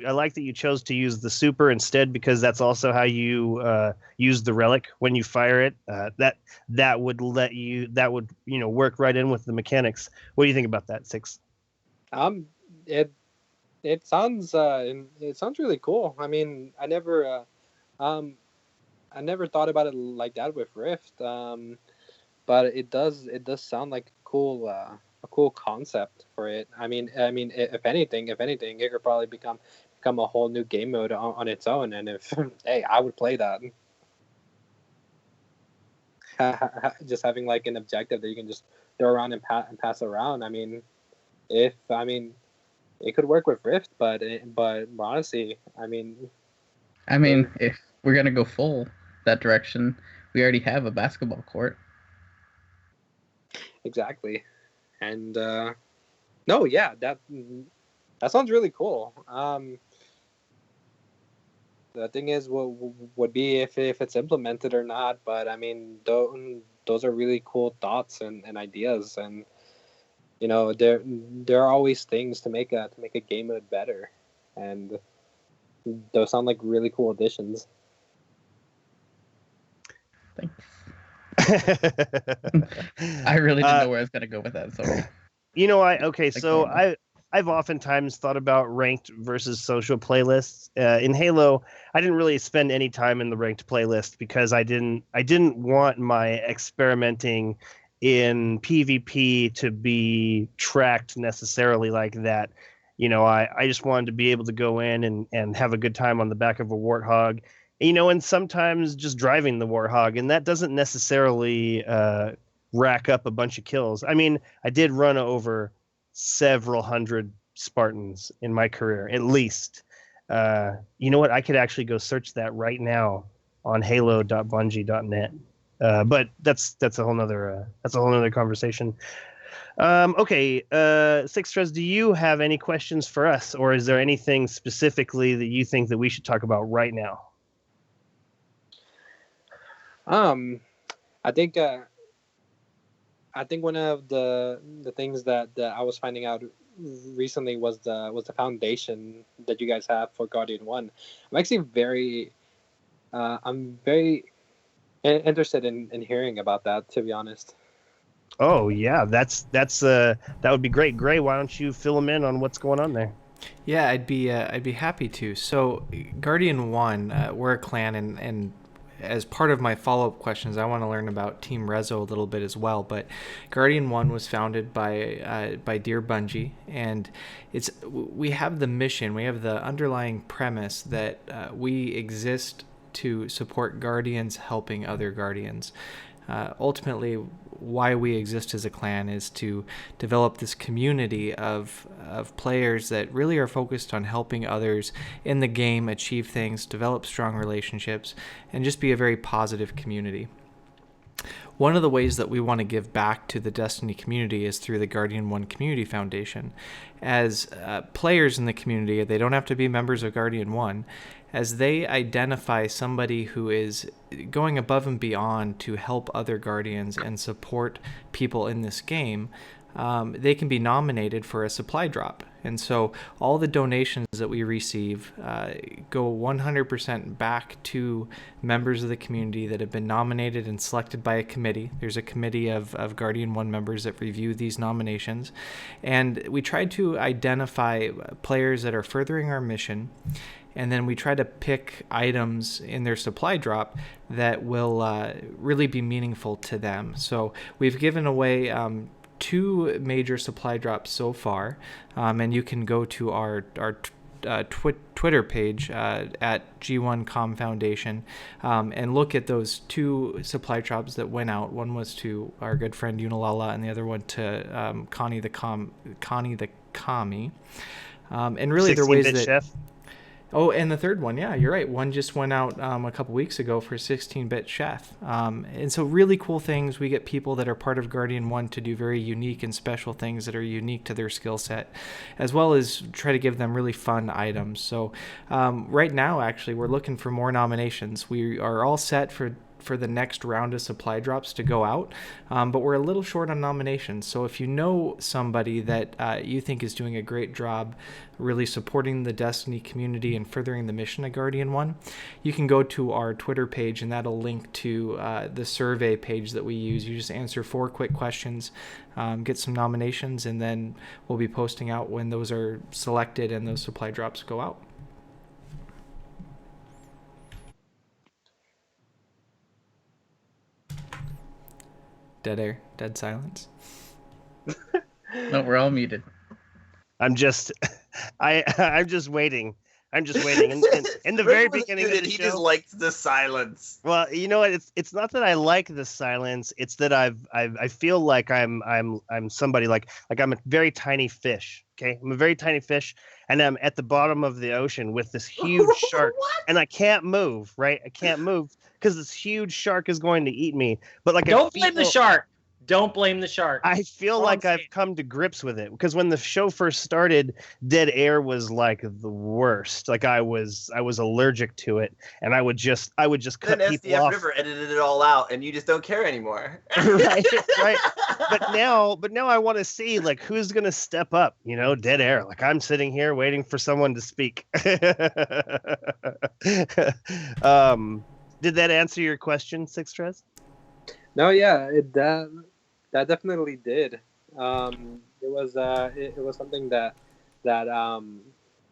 chose to use the super instead, because that's also how you use the relic when you fire it. That would work right in with the mechanics. What do you think about that, Six? It sounds really cool. I mean, I never thought about it like that with Rift. But it does sound like a cool concept for it. I mean, if anything, it could probably become a whole new game mode on its own. And if hey, I would play that. Just having like an objective that you can just throw around and pass around. I mean, it could work with Rift, but honestly, I mean, if we're gonna go full that direction, we already have a basketball court. Exactly. And no, yeah, that sounds really cool. The thing is, would be if it's implemented or not. But I mean, those are really cool thoughts and ideas, and you know, there are always things to make a game mode better, and those sound like really cool additions. Thanks. I really didn't know where I was gonna go with that. So, you know, I've oftentimes thought about ranked versus social playlists. In Halo, I didn't really spend any time in the ranked playlist because I didn't want my experimenting in PvP to be tracked necessarily like that. You know, I just wanted to be able to go in and have a good time on the back of a warthog. You know, and sometimes just driving the warthog, and that doesn't necessarily rack up a bunch of kills. I mean, I did run over several hundred Spartans in my career, at least. You know what? I could actually go search that right now on halo.bungie.net. But that's a whole nother conversation. Okay, CXXXIII, do you have any questions for us, or is there anything specifically that you think that we should talk about right now? I think one of the things that I was finding out recently was the foundation that you guys have for Guardian 1. I'm actually I'm very interested in hearing about that, to be honest. Oh yeah, that would be great. Gray, why don't you fill them in on what's going on there? Yeah, I'd be happy to. So Guardian 1, we're a clan, and as part of my follow-up questions, I want to learn about Team Rezo a little bit as well. But Guardian 1 was founded by Dear Bungie, and we have the mission, we have the underlying premise that we exist to support Guardians helping other Guardians. Ultimately, why we exist as a clan is to develop this community of players that really are focused on helping others in the game achieve things, develop strong relationships, and just be a very positive community. One of the ways that we want to give back to the Destiny community is through the Guardian 1 Community Foundation. As players in the community, they don't have to be members of Guardian 1, as they identify somebody who is going above and beyond to help other Guardians and support people in this game, they can be nominated for a supply drop. And so all the donations that we receive go 100% back to members of the community that have been nominated and selected by a committee. There's a committee of Guardian 1 members that review these nominations. And we try to identify players that are furthering our mission and then we try to pick items in their supply drop that will really be meaningful to them. So we've given away 2 major supply drops so far, and you can go to our Twitter page at G1Com Foundation and look at those 2 supply drops that went out. One was to our good friend Unalala, and the other one to Connie the Commie. And really, there are ways that. Chef. Oh, and the third one, yeah, you're right. One just went out a couple weeks ago for 16-bit chef. And so really cool things. We get people that are part of Guardian 1 to do very unique and special things that are unique to their skill set, as well as try to give them really fun items. So right now, actually, we're looking for more nominations. We are all set for the next round of supply drops to go out, but we're a little short on nominations. So if you know somebody that you think is doing a great job really supporting the Destiny community and furthering the mission of Guardian 1, you can go to our Twitter page, and that'll link to the survey page that we use. You just answer 4 quick questions, get some nominations, and then we'll be posting out when those are selected and those supply drops go out. Dead air, dead silence. No, we're all muted. I'm just waiting. I'm just waiting. In the very beginning of the he show, just liked the silence. Well, you know what? It's not that I like the silence. It's that I feel like I'm somebody like I'm a very tiny fish. Okay, I'm a very tiny fish, and I'm at the bottom of the ocean with this huge shark, and I can't move. Right, I can't move because this huge shark is going to eat me. But like, Don't blame the shark. Don't blame the shark. I feel like I've come to grips with it, because when the show first started, dead air was like the worst. Like I was allergic to it, and I would just cut then people SDF off. River edited it all out, and you just don't care anymore. right. But now I want to see like who's gonna step up. You know, dead air. Like I'm sitting here waiting for someone to speak. Did that answer your question, CXXXII? No, yeah, that definitely did. It was something that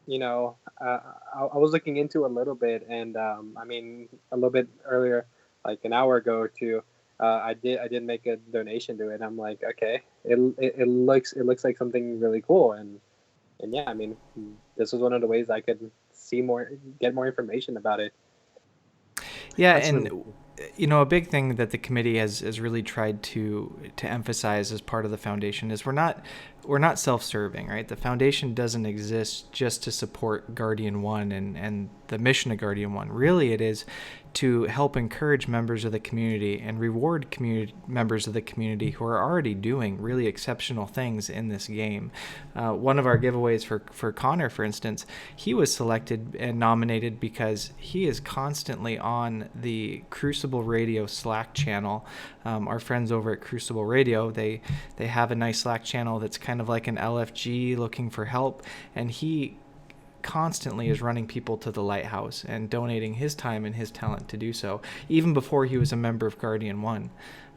you know, I was looking into a little bit, and I mean a little bit earlier, like an hour ago or two, I did make a donation to it. I'm like, okay, it looks like something really cool, and yeah, I mean, this was one of the ways I could get more information about it. Yeah, That's and really cool. You know, a big thing that the committee has really tried to emphasize as part of the foundation is we're not self-serving, right? The foundation doesn't exist just to support Guardian 1 and the mission of Guardian 1. Really, it is to help encourage members of the community and reward members of the community who are already doing really exceptional things in this game. One of our giveaways for Connor, for instance, he was selected and nominated because he is constantly on the Crucible Radio Slack channel. Our friends over at Crucible Radio, they have a nice Slack channel that's kind of like an LFG looking for help, and he constantly is running people to the lighthouse and donating his time and his talent to do so, even before he was a member of Guardian 1.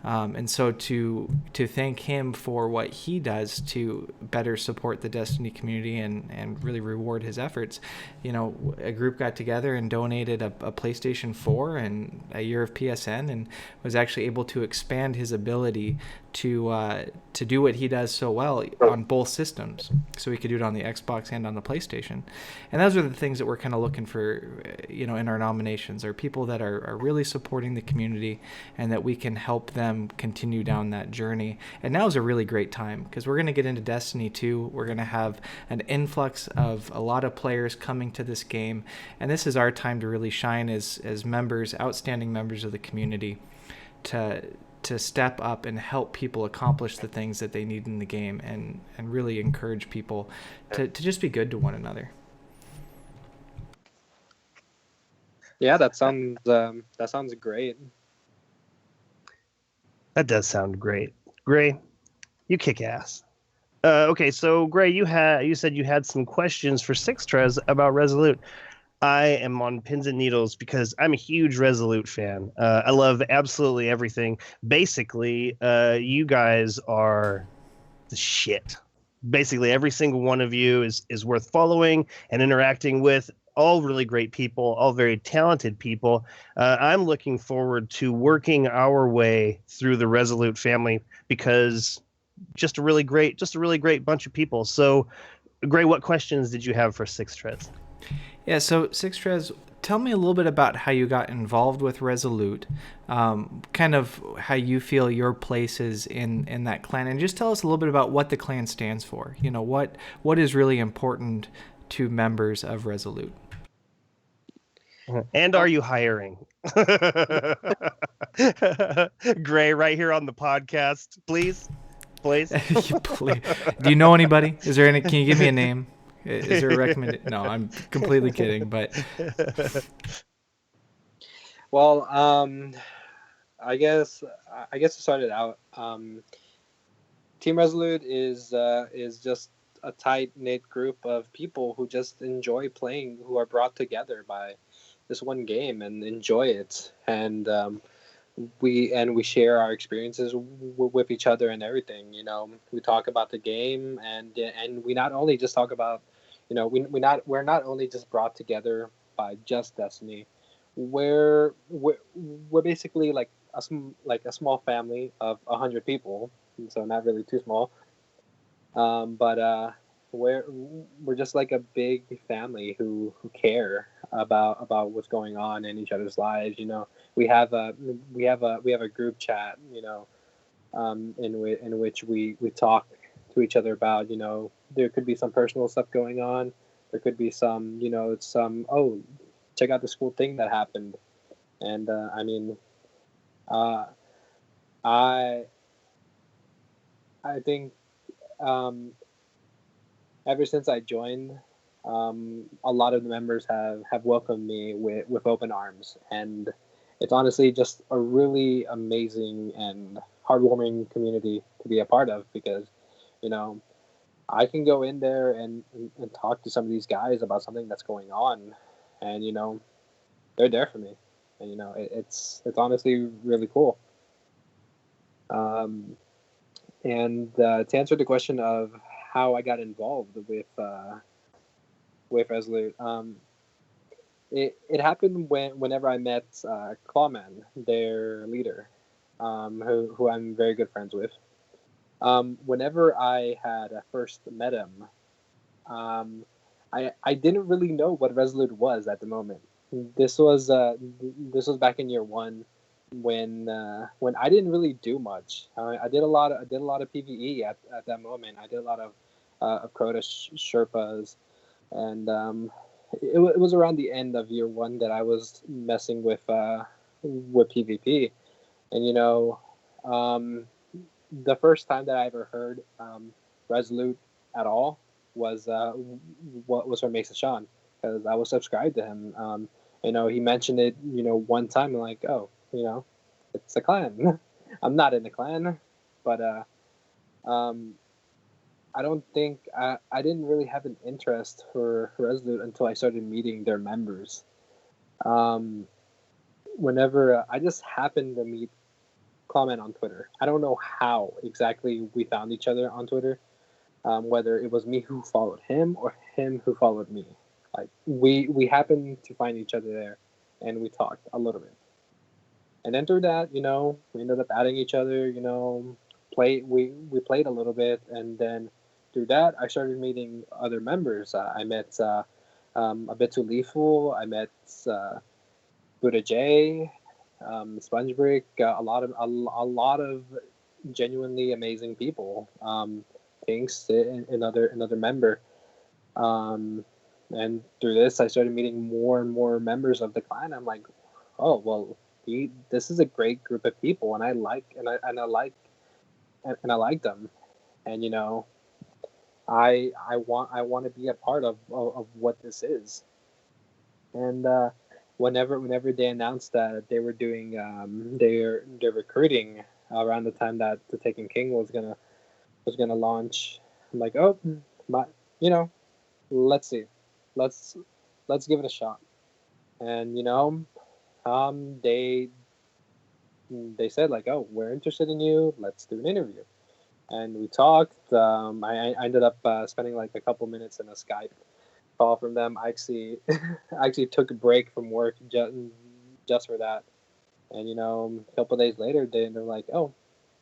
And so to thank him for what he does to better support the Destiny community and really reward his efforts, you know, a group got together and donated a PlayStation 4 and a year of PSN, and was actually able to expand his ability to do what he does so well on both systems, so he could do it on the Xbox and on the PlayStation. And those are the things that we're kind of looking for, you know, in our nominations, are people that are really supporting the community and that we can help them continue down that journey. And now is a really great time, because we're going to get into Destiny 2. We're going to have an influx of a lot of players coming to this game, and this is our time to really shine as members, outstanding members of the community, to step up and help people accomplish the things that they need in the game, and really encourage people to just be good to one another. Yeah, that sounds great. That does sound great. Gray, you kick ass. Okay, so Gray, you said you had some questions for CXXXII about Rezolute. I am on pins and needles because I'm a huge Rezolute fan. I love absolutely everything. Basically, you guys are the shit. Basically, every single one of you is worth following and interacting with. all really great people, all very talented people. I'm looking forward to working our way through the Resolute family because just a really great bunch of people. So, Gray, what questions did you have for Six Treads? Yeah, so Six Treads, tell me a little bit about how you got involved with Resolute, kind of how you feel your place is in that clan, and just tell us a little bit about what the clan stands for. You know, what is really important to members of Resolute. And are you hiring? Gray, right here on the podcast, please. Please. Do you know anybody? Is there any? Can you give me a name? Is there a recommendation? No, I'm completely kidding. But well, I guess to start it out, Team Resolute is just a tight knit group of people who just enjoy playing, who are brought together by this one game and enjoy it, and we share our experiences with each other and everything. You know, we talk about the game, and we not only just talk about, you know, we're not only just brought together by just Destiny. We're basically like a small family of 100 people, so not really too small. But we're just like a big family who care about what's going on in each other's lives. You know, we have a group chat, you know, in which we talk to each other about, you know, there could be some personal stuff going on, there could be some, you know, oh, check out this cool thing that happened. And I mean, I think ever since I joined, a lot of the members have welcomed me with open arms, and it's honestly just a really amazing and heartwarming community to be a part of, because, you know, I can go in there and talk to some of these guys about something that's going on, and, you know, they're there for me, and, you know, it's honestly really cool. And to answer the question of how I got involved with Resolute, it happened whenever I met Clawman, their leader, who I'm very good friends with. Whenever I had first met him, I didn't really know what Resolute was at the moment. This was back in year one, when I didn't really do much. I did a lot of PvE at that moment. I did a lot of Crota Sherpas, and it was around the end of year one that I was messing with PvP, and, you know, the first time that I ever heard Resolute at all was from Mesa Sean, because I was subscribed to him. You know, he mentioned it, you know, one time, and like, oh, you know, it's a clan. I'm not in the clan, but I don't think I didn't really have an interest for Resolute until I started meeting their members. Whenever I just happened to meet Clawman on Twitter. I don't know how exactly we found each other on Twitter, whether it was me who followed him or him who followed me. Like, we happened to find each other there, and we talked a little bit. And then through that, you know, we ended up adding each other, you know, we played a little bit, and then through that, I started meeting other members. I met a bit too lethal. I met Buddha J, SpongeBrick, a lot of genuinely amazing people. Pinks, another member. And through this, I started meeting more and more members of the clan. I'm like, oh well, this is a great group of people, and I like them, and, you know, I want to be a part of what this is. And whenever they announced that they were doing their recruiting around the time that The Taken King was gonna launch, I'm like, oh, you know, let's see, let's give it a shot. And, you know, they said, like, oh, we're interested in you, let's do an interview. And we talked. I ended up spending like a couple minutes in a Skype call from them. I actually I actually took a break from work just for that. And a couple of days later, they're like, "Oh,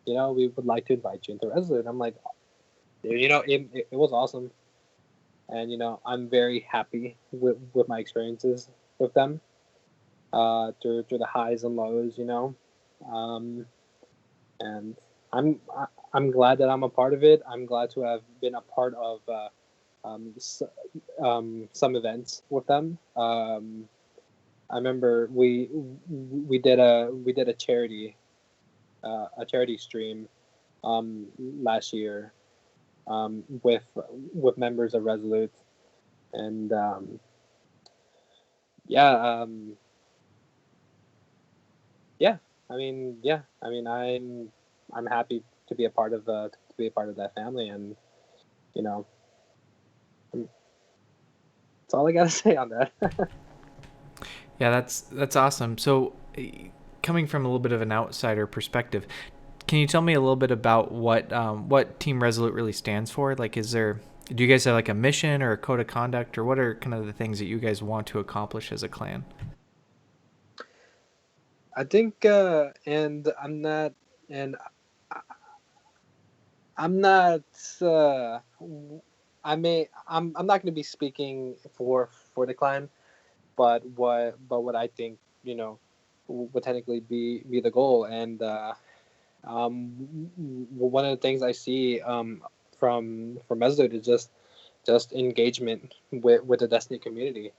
we would like to invite you into Resolute." I'm like, dude, it was awesome, and I'm very happy with my experiences with them, through the highs and lows, and I'm glad that I'm a part of it. I'm glad to have been a part of some events with them. I remember we did a charity stream last year, with members of Resolute, and yeah, yeah. I'm happy to be a part of that family, and that's all I gotta say on that. Yeah, that's awesome. So, coming from a little bit of an outsider perspective, can you tell me a little bit about what Team Resolute really stands for? Like, do you guys have like a mission or a code of conduct, or what are kind of the things that you guys want to accomplish as a clan? I think, and I'm not. I'm not going to be speaking for the clan, but what I think would technically be the goal, and one of the things I see from Resolute is just engagement with the Destiny community.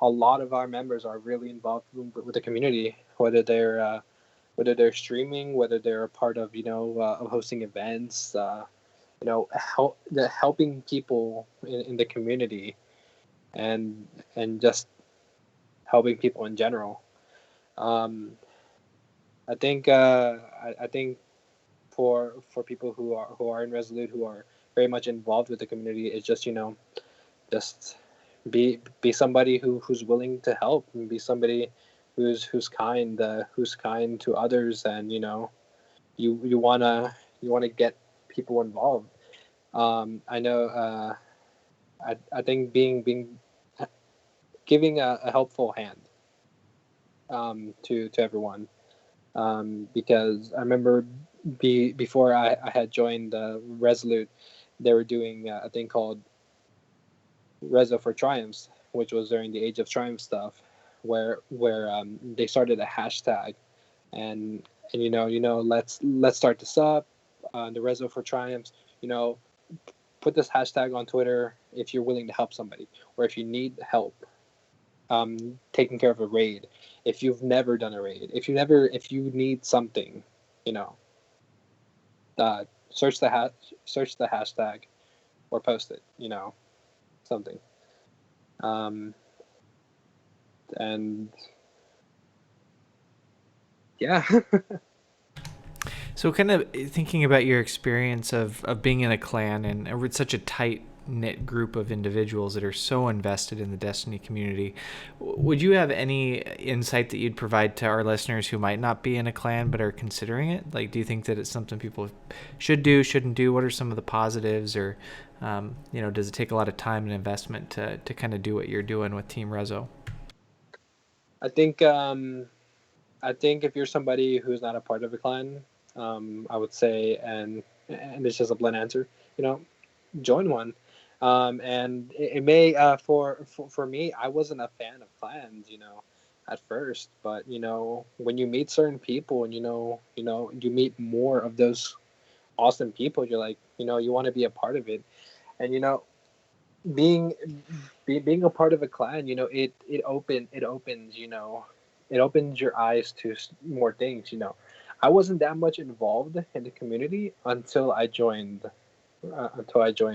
A lot of our members are really involved with the community, whether they're streaming, whether they're a part of of hosting events, helping people in the community, and just helping people in general. Um, I think for people who are in Resolute, who are very much involved with the community, it's just be somebody who's willing to help, and be somebody who's kind to others, and you wanna get people involved. I know. I think being giving a helpful hand, to everyone, because I remember before I had joined Resolute, they were doing a thing called Rezo for Triumphs, which was during the Age of Triumph stuff, where they started a hashtag, and let's start this up, the Rezo for Triumphs. Put this hashtag on Twitter if you're willing to help somebody, or if you need help taking care of a raid, if you've never done a raid, if you need something, you know, search the hashtag, or post it, something. And yeah. So, kind of thinking about your experience of being in a clan and with such a tight knit group of individuals that are so invested in the Destiny community, would you have any insight that you'd provide to our listeners who might not be in a clan but are considering it? Like, do you think that it's something people should do, shouldn't do? What are some of the positives, or does it take a lot of time and investment to kind of do what you're doing with Team Rezo? I think if you're somebody who's not a part of a clan, I would say, and it's just a blunt answer, join one. And it may, for me, I wasn't a fan of clans, at first, but when you meet certain people, and you meet more of those awesome people, you're like, you want to be a part of it. And being being a part of a clan, it opens your eyes to more things. I wasn't that much involved in the community until I joined Rezo.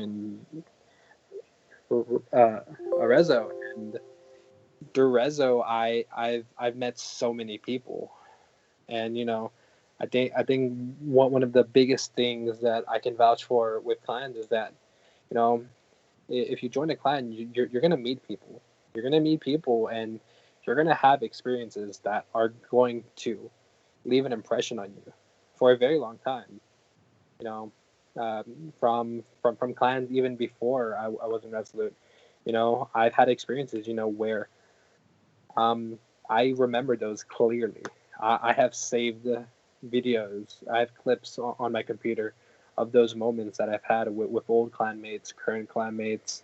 And through Rezo, I've met so many people, and I think one of the biggest things that I can vouch for with clans is that, if you join a clan, you're gonna meet people. You're gonna meet people, and you're gonna have experiences that are going to leave an impression on you for a very long time. You know, from clans even before I was in Resolute. You know, I've had experiences, you know, where I remember those clearly. I have saved videos, I have clips on my computer of those moments that I've had with old clanmates, current clanmates,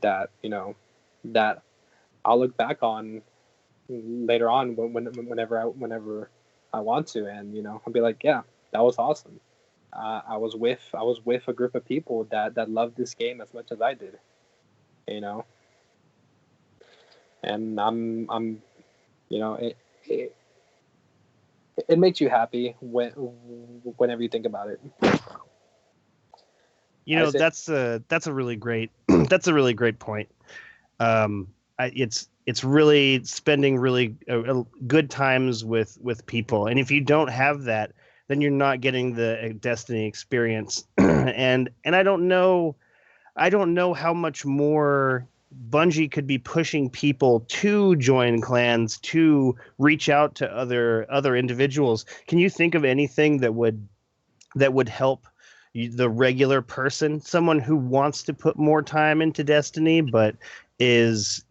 that, you know, that I'll look back on later on whenever I want to, and you know, I'll be like, yeah, that was awesome. I was with a group of people that loved this game as much as I did, you know, and I'm you know, it makes you happy whenever you think about it. You know, that's a really great that's a really great point. It's really spending really good times with people, and if you don't have that, then you're not getting the Destiny experience. and I don't know how much more Bungie could be pushing people to join clans, to reach out to other individuals. Can you think of anything that would help the regular person, someone who wants to put more time into Destiny but is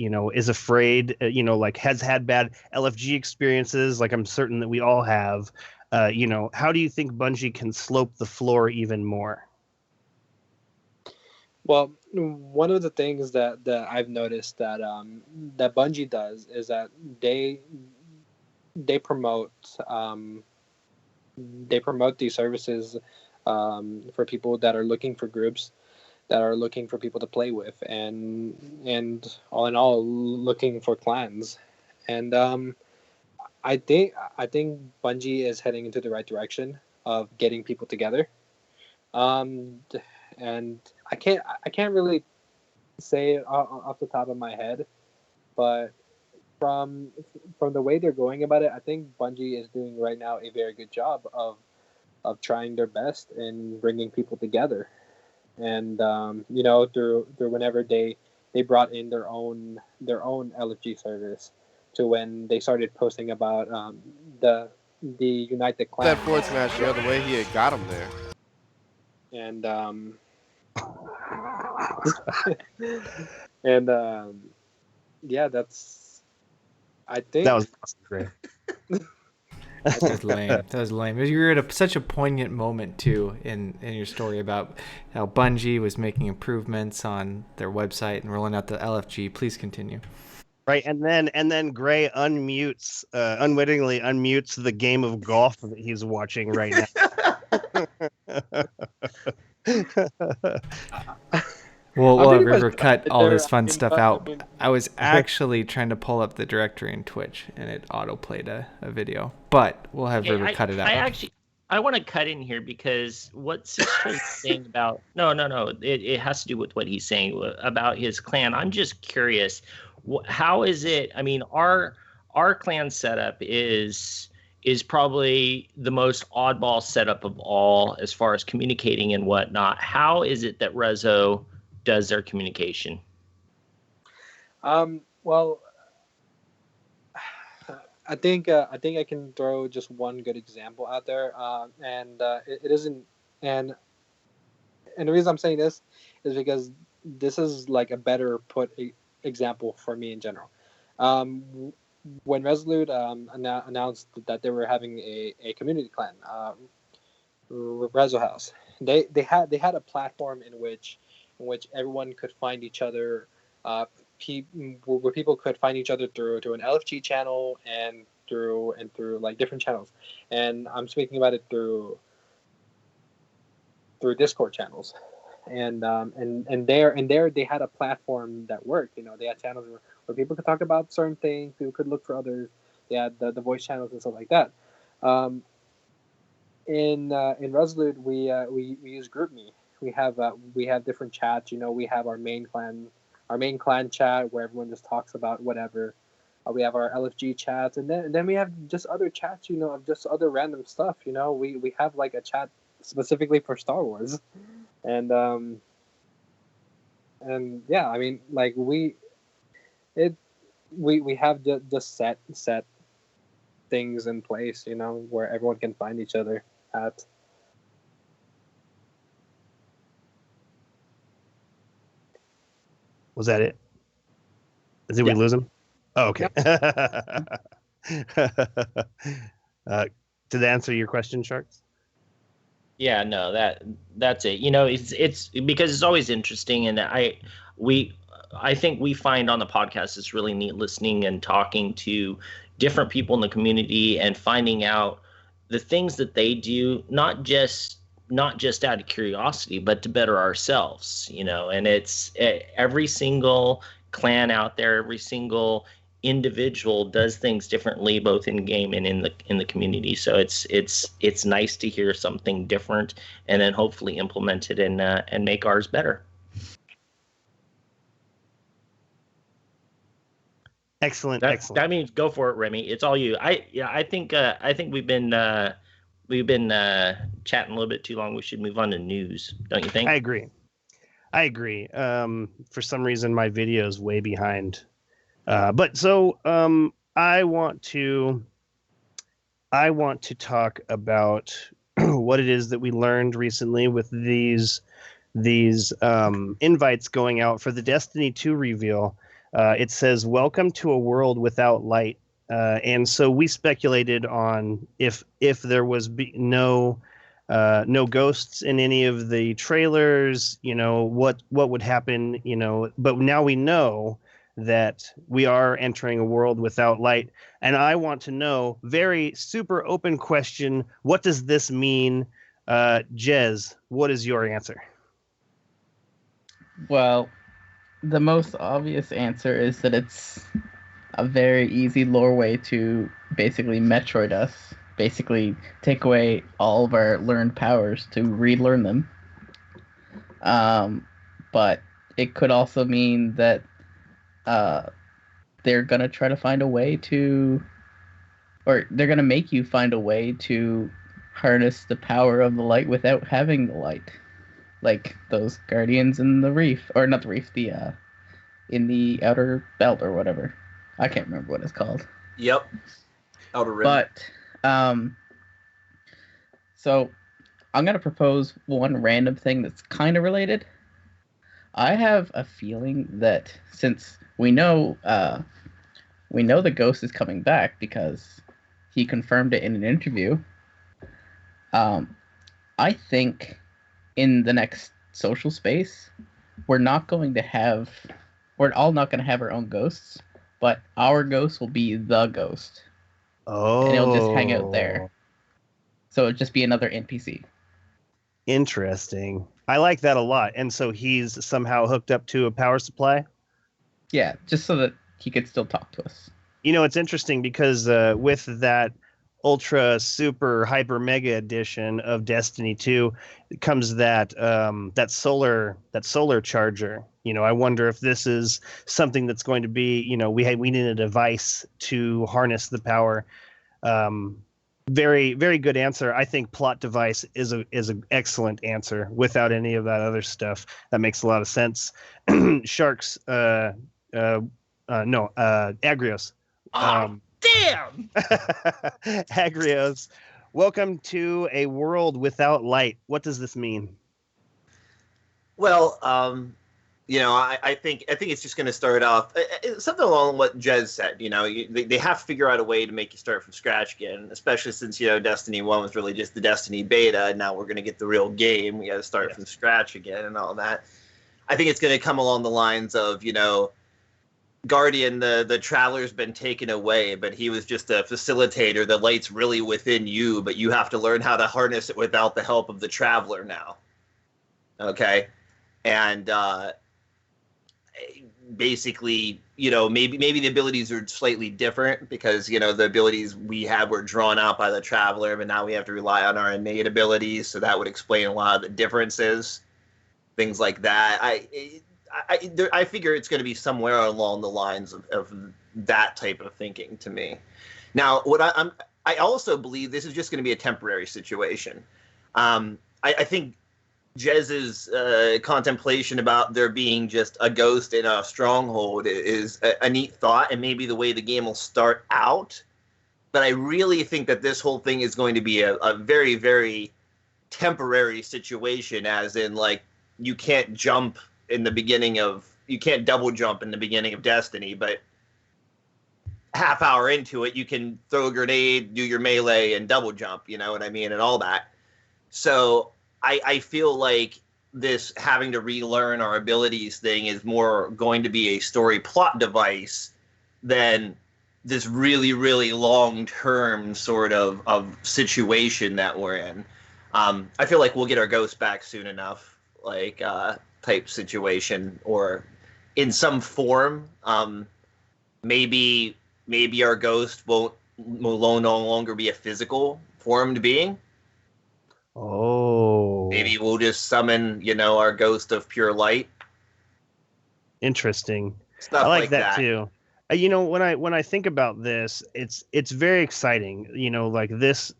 afraid, like has had bad LFG experiences, like I'm certain that we all have? How do you think Bungie can slope the floor even more? Well, one of the things that I've noticed that that Bungie does is that they promote these services for people that are looking for groups, that are looking for people to play with, and all in all, looking for clans. And I think Bungie is heading into the right direction of getting people together. And I can't really say it off the top of my head, but from the way they're going about it, I think Bungie is doing right now a very good job of trying their best in bringing people together. And you know, through whenever they brought in their own LFG service, to when they started posting about the United Clan. That forward smash the other way, he had got him there. And and yeah, that's, I think That was great. That was lame. That was lame. You were at such a poignant moment too in your story about how Bungie was making improvements on their website and rolling out the LFG. Please continue. Right, and then Gray unwittingly unmutes the game of golf that he's watching right now. We'll have River cut all this fun stuff out. I was actually trying to pull up the directory in Twitch, and it auto-played a video. But we'll have River cut it out. I want to cut in here because what CXXXII is saying about... No. It has to do with what he's saying about his clan. I'm just curious. How is it... I mean, our clan setup is probably the most oddball setup of all as far as communicating and whatnot. How is it that Rezo does their communication? Well, I think I can throw just one good example out there, and it isn't. And the reason I'm saying this is because this is like a better put example for me in general. When Rezolute announced that they were having a community clan, Rezo House, they had a platform in which everyone could find each other, where people could find each other through an LFG channel and through like different channels, and I'm speaking about it through Discord channels, and there they had a platform that worked. You know, they had channels where people could talk about certain things, people could look for others. They had the voice channels and stuff like that. In Resolute, we use GroupMe. We have different chats. You know, we have our main clan chat where everyone just talks about whatever. We have our LFG chats, and then we have just other chats. You know, of just other random stuff. You know, we have like a chat specifically for Star Wars, and yeah, I mean, like we have the set things in place. You know, where everyone can find each other at. Was that it? Did we lose him? Oh, okay. Did that answer your question, Sharks? Yeah, no, that's it. You know, it's because it's always interesting, and I think we find on the podcast it's really neat listening and talking to different people in the community and finding out the things that they do, not just out of curiosity, but to better ourselves, you know. And it's every single clan out there, every single individual does things differently, both in game and in the community. So it's nice to hear something different and then hopefully implement it and make ours better. Excellent. That means go for it, Remy. It's all you. I think we've been chatting a little bit too long. We should move on to news, don't you think? I agree. For some reason my video is way behind. But I want to talk about what it is that we learned recently with these invites going out for the Destiny 2 reveal. It says, "Welcome to a world without light," and so we speculated on if there was no ghosts in any of the trailers, you know, what would happen, you know. But now we know that we are entering a world without light, and I want to know, very super open question, what does this mean? Jez, what is your answer? Well, the most obvious answer is that it's a very easy lore way to basically Metroid us, basically take away all of our learned powers to relearn them. But it could also mean that they're going to try to find a way to, or they're going to make you find a way to harness the power of the light without having the light. Like those guardians in the reef, or not the reef, in the outer belt or whatever. I can't remember what it's called. Yep. Outer rim. But, so I'm going to propose one random thing that's kind of related. I have a feeling that since we know the ghost is coming back because he confirmed it in an interview, I think in the next social space, we're all not going to have our own ghosts, but our ghost will be the ghost. Oh. And it'll just hang out there. So it'll just be another NPC. Interesting. I like that a lot. And so he's somehow hooked up to a power supply? Yeah, just so that he could still talk to us. You know, it's interesting because with that ultra super hyper mega edition of Destiny 2 comes that solar charger. You know, I wonder if this is something that's going to be, you know, we need a device to harness the power. Very, very good answer. I think plot device is an excellent answer without any of that other stuff. That makes a lot of sense. Sharks, Agrios. Damn! Agrios, welcome to a world without light. What does this mean? Well, you know, I think it's just going to start off something along what Jez said. You know, they have to figure out a way to make you start from scratch again, especially since, you know, Destiny 1 was really just the Destiny beta, and now we're going to get the real game. We got to start from scratch again and all that. I think it's going to come along the lines of, you know, Guardian, the Traveler's been taken away, but he was just a facilitator. The light's really within you, but you have to learn how to harness it without the help of the Traveler now. Okay? And basically, you know, maybe the abilities are slightly different because, you know, the abilities we had were drawn out by the Traveler, but now we have to rely on our innate abilities, so that would explain a lot of the differences, things like that. I figure it's going to be somewhere along the lines of that type of thinking to me. Now, I also believe this is just going to be a temporary situation. I think Jez's contemplation about there being just a ghost in a stronghold is a neat thought, and maybe the way the game will start out. But I really think that this whole thing is going to be a very, very temporary situation, as in, like, you can't jump in the beginning of double jump in the beginning of Destiny, but half hour into it, you can throw a grenade, do your melee, and double jump. You know what I mean, and all that. So I feel like this having to relearn our abilities thing is more going to be a story plot device than this really, really long-term sort of situation that we're in. I feel like we'll get our ghost back soon enough, like type situation, or in some form. Maybe our ghost will no longer be a physical formed being. Oh. Maybe we'll just summon, our ghost of pure light. Interesting. Stuff I like like that too. When I think about this, it's very exciting. Like this,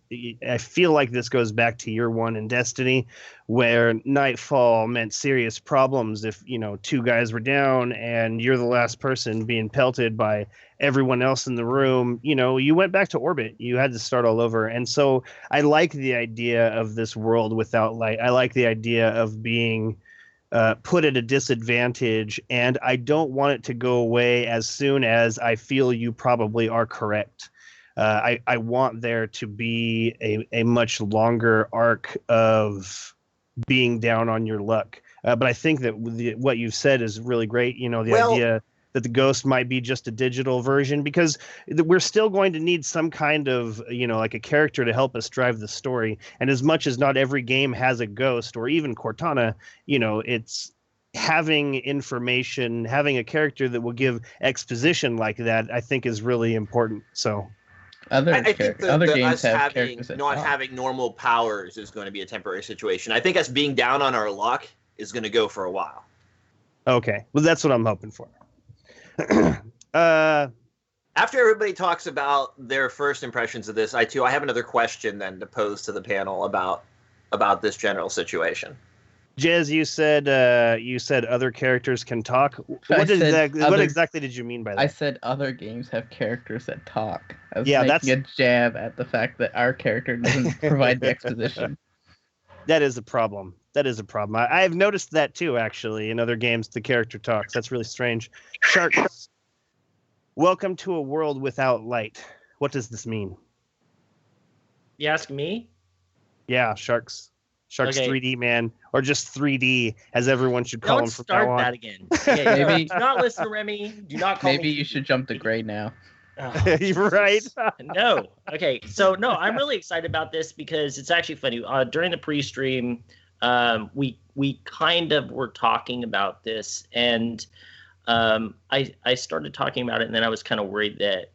I feel like this goes back to year one in Destiny, where Nightfall meant serious problems if two guys were down and you're the last person being pelted by everyone else in the room. You went back to orbit. You had to start all over. And so I like the idea of this world without light. I like the idea of being put at a disadvantage, and I don't want it to go away as soon as I feel you probably are correct. I want there to be a much longer arc of being down on your luck. But I think that what you've said is really great. Idea that the ghost might be just a digital version, because we're still going to need some kind of, like a character to help us drive the story. And as much as not every game has a ghost, or even Cortana, it's having information, having a character that will give exposition like that, I think is really important. So I think other games us have having normal powers is going to be a temporary situation. I think us being down on our luck is going to go for a while. Okay. Well, that's what I'm hoping for. After everybody talks about their first impressions of this, I have another question then to pose to the panel about this general situation. Jez, you said other characters can talk. What exactly did you mean by that? I said other games have characters that talk. I was making a jab at the fact that our character doesn't provide the exposition. That is a problem. I have noticed that too, actually. In other games, the character talks. That's really strange. Sharks, welcome to a world without light. What does this mean? You ask me? Yeah, Sharks. Okay. 3D, man. Or just 3D, as everyone should call him from now on. Don't start that again. Okay, maybe do not listen to Remy. Do not call me. Maybe you should jump to Gray now. Oh, You're right. No. Okay. So no, I'm really excited about this because it's actually funny. During the pre-stream, we kind of were talking about this, and I started talking about it, and then I was kind of worried that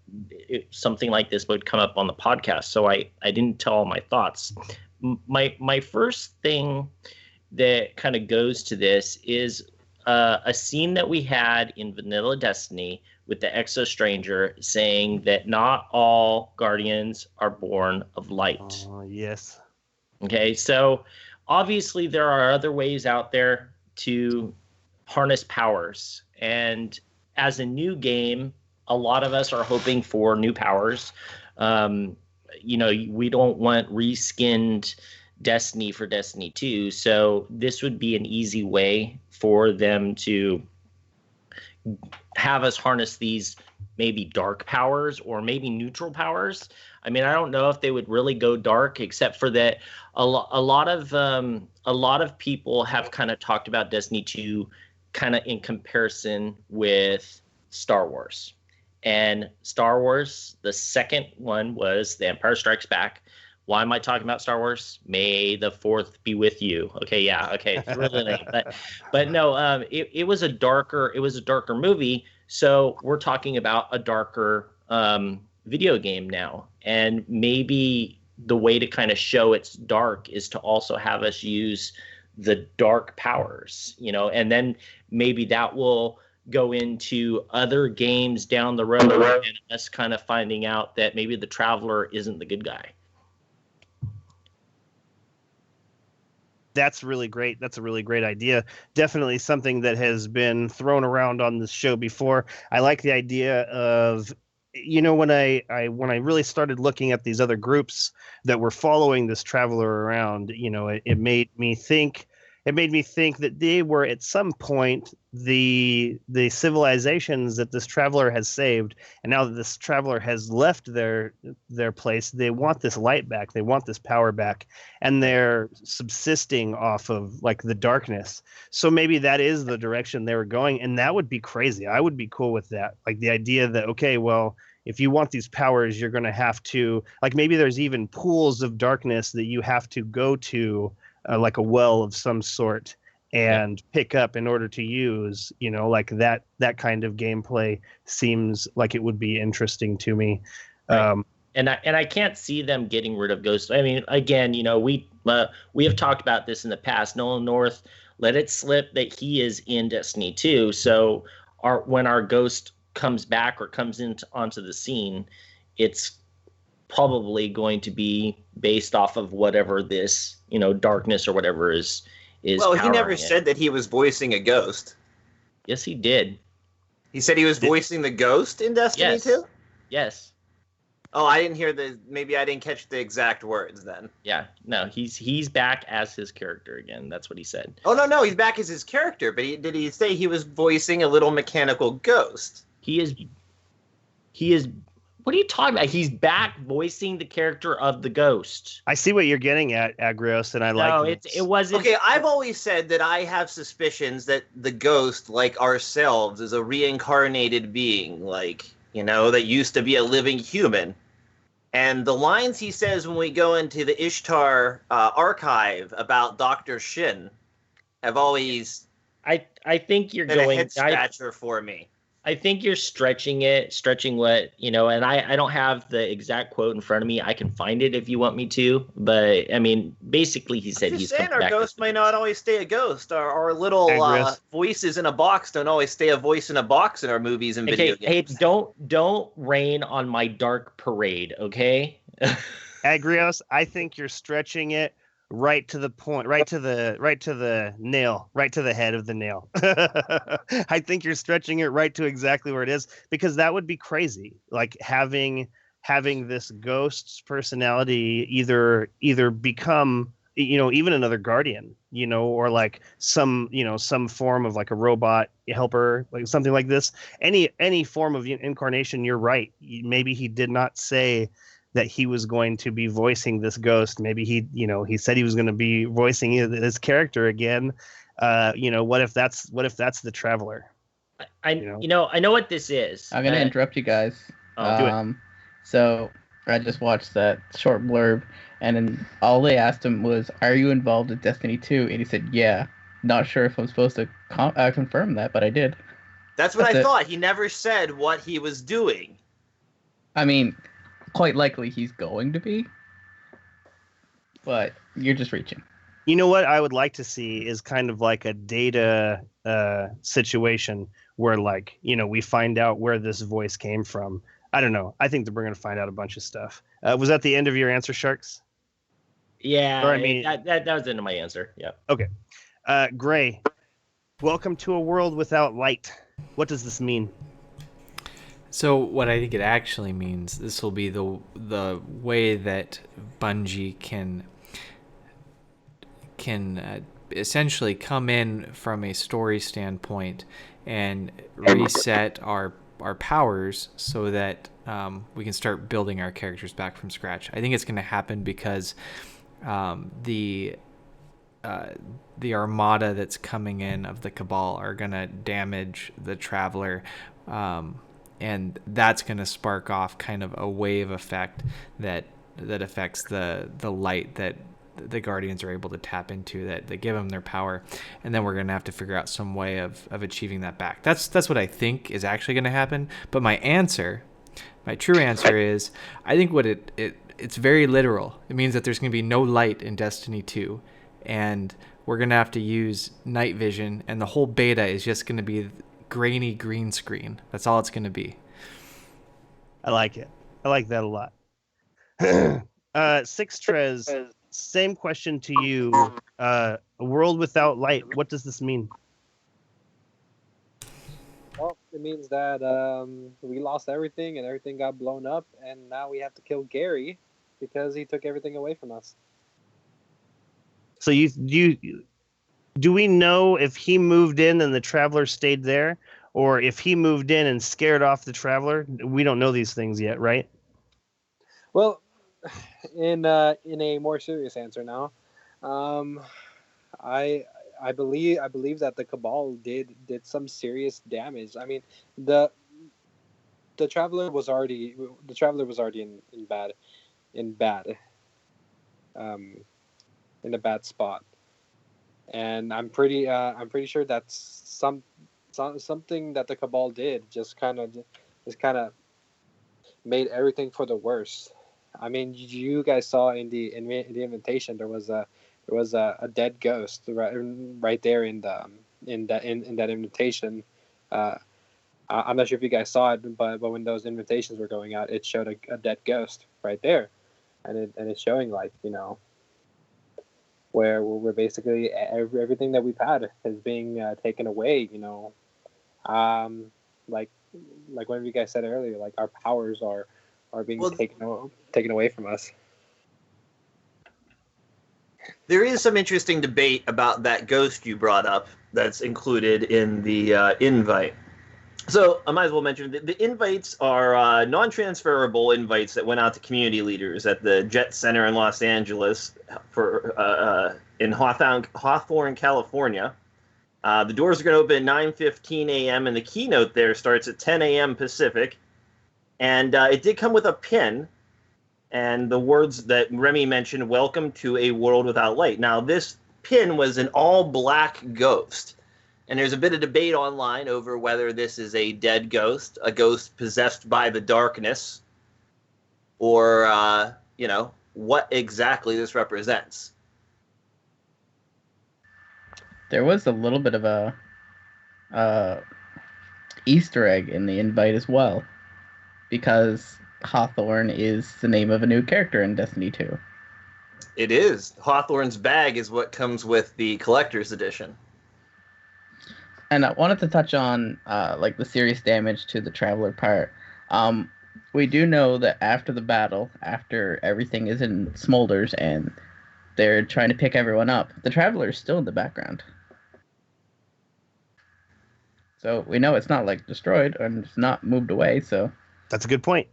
something like this would come up on the podcast, so I didn't tell all my thoughts. My first thing that kind of goes to this is a scene that we had in Vanilla Destiny with the Exo Stranger saying that not all Guardians are born of light. Oh, yes. Okay, so obviously there are other ways out there to harness powers. And as a new game, a lot of us are hoping for new powers. We don't want reskinned Destiny for Destiny 2. So this would be an easy way for them to have us harness these maybe dark powers or maybe neutral powers. I mean, I don't know if they would really go dark, except for that a lot of people have kind of talked about Destiny 2 kind of in comparison with Star Wars. And Star Wars, the second one was The Empire Strikes Back. Why am I talking about Star Wars? May the 4th be with you. Okay, yeah, okay, it's really lame. But no, it was a darker movie. So we're talking about a darker video game now, and maybe the way to kind of show it's dark is to also have us use the dark powers, and then maybe that will go into other games down the road and us kind of finding out that maybe the Traveler isn't the good guy. That's really great. That's a really great idea. Definitely something that has been thrown around on this show before. I like the idea of, when I really started looking at these other groups that were following this Traveler around, it made me think, it made me think that they were at some point the civilizations that this traveler has saved, and now that this traveler has left their place, they want this light back, they want this power back, and they're subsisting off of like the darkness. So maybe that is the direction they were going, and that would be crazy. I would be cool with that. Like the idea that, okay, well, if you want these powers, you're going to have to, like, maybe there's even pools of darkness that you have to go to, like a well of some sort, and pick up in order to use, like that kind of gameplay seems like it would be interesting to me. Right. And I can't see them getting rid of Ghost. I mean, again, we have talked about this in the past. Nolan North let it slip that he is in Destiny 2. So when our Ghost comes back or comes onto the scene, it's probably going to be based off of whatever this, darkness or whatever is. Well, he never said that he was voicing a ghost. Yes, he did. He said he was voicing the ghost in Destiny 2? Yes. Oh, I didn't hear maybe I didn't catch the exact words then. Yeah, no, he's back as his character again. That's what he said. Oh, no, he's back as his character, but did he say he was voicing a little mechanical ghost? He is. What are you talking about? He's back voicing the character of the Ghost. I see what you're getting at, Agrios, and I like it. It wasn't. Okay, I've always said that I have suspicions that the Ghost, like ourselves, is a reincarnated being, like, that used to be a living human. And the lines he says when we go into the Ishtar archive about Dr. Shin have always I think you're been going a head scratcher for me. I think you're stretching what, and I don't have the exact quote in front of me. I can find it if you want me to, but I mean, basically he said he's saying our ghost may not always stay a ghost. Our little voices in a box don't always stay a voice in a box in our movies and video games. Hey, don't rain on my dark parade, okay? Agrios, I think you're stretching it right to the point, right to the nail, right to the head of the nail. I think you're stretching it right to exactly where it is, because that would be crazy. Like having this ghost's personality either become, even another guardian, or like some form of like a robot helper, like something like this. Any form of incarnation. You're right. Maybe he did not say that he was going to be voicing this ghost. Maybe he said he was going to be voicing his character again. What if that's the traveler? I know what this is. I'm gonna interrupt you guys. Do it. So I just watched that short blurb, and then all they asked him was, "Are you involved in Destiny 2?" And he said, "Yeah." Not sure if I'm supposed to confirm that, but I did. That's what I thought. He never said what he was doing. I mean, quite likely he's going to be, but you're just reaching. You know what I would like to see is kind of like a data situation where, like, we find out where this voice came from. I don't know. I think that we're going to find out a bunch of stuff. Was that the end of your answer, Sharks? Yeah, or, I mean, that was the end of my answer. Yeah. Okay. Gray, welcome to a world without light. What does this mean? So what I think it actually means, this will be the way that Bungie can essentially come in from a story standpoint and reset our powers so that we can start building our characters back from scratch. I think it's going to happen because the armada that's coming in of the Cabal are going to damage the Traveler, and that's going to spark off kind of a wave effect that affects the light that the Guardians are able to tap into, that they give them their power, and then we're going to have to figure out some way of achieving that back. That's what I think is actually going to happen. But my true answer is, I think what it's very literal. It means that there's going to be no light in Destiny 2, and we're going to have to use night vision, and the whole beta is just going to be grainy green screen. That's all it's going to be. I like it. I like that a lot. CXXXIII, same question to you. A world without light, what does this mean? Well, it means that we lost everything and everything got blown up, and now we have to kill Gary because he took everything away from us. So you Do we know if he moved in and the Traveler stayed there, or if he moved in and scared off the Traveler? We don't know these things yet, right? Well, in a more serious answer now, I believe that the Cabal did some serious damage. I mean, the Traveler was already in bad in bad in a bad spot, and I'm pretty sure that's something that the Cabal did just kind of made everything for the worse. I mean, you guys saw in the invitation there was a dead ghost right there in that invitation. I'm not sure if you guys saw it, but when those invitations were going out, it showed a dead ghost right there, and it's showing, like, where basically everything that we've had is being taken away. Like one of you guys said earlier, like our powers are being taken away from us. There is some interesting debate about that ghost you brought up that's included in the invite. So I might as well mention the invites are non-transferable invites that went out to community leaders at the Jet Center in Los Angeles in Hawthorne, California. The doors are going to open at 9:15 a.m. and the keynote there starts at 10 a.m. Pacific. And it did come with a pin and the words that Remy mentioned, "Welcome to a world without light." Now, this pin was an all-black ghost. And there's a bit of debate online over whether this is a dead ghost, a ghost possessed by the darkness, or, what exactly this represents. There was a little bit of a Easter egg in the invite as well, because Hawthorne is the name of a new character in Destiny 2. It is. Hawthorne's bag is what comes with the collector's edition. And I wanted to touch on the serious damage to the Traveler part. We do know that after the battle, after everything is in smolders and they're trying to pick everyone up, the Traveler is still in the background. So we know it's not destroyed and it's not moved away. So that's a good point.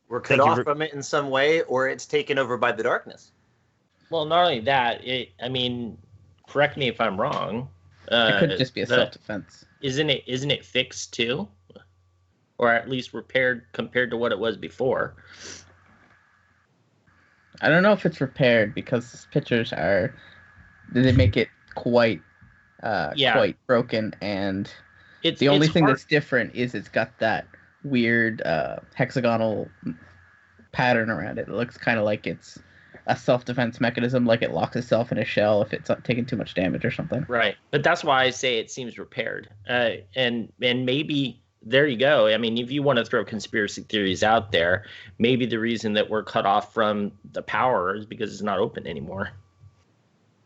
We're cut off from it in some way, or it's taken over by the darkness. Well, not only that, correct me if I'm wrong. It could just be a self-defense. Isn't it fixed too? Or at least repaired compared to what it was before? I don't know if it's repaired because pictures they make it quite broken, and the only thing that's different is it's got that weird hexagonal pattern around it. It looks kind of like it's a self-defense mechanism, like it locks itself in a shell if it's taking too much damage or something. Right. But that's why I say it seems repaired. And maybe there you go. I mean, if you want to throw conspiracy theories out there, maybe the reason that we're cut off from the power is because it's not open anymore.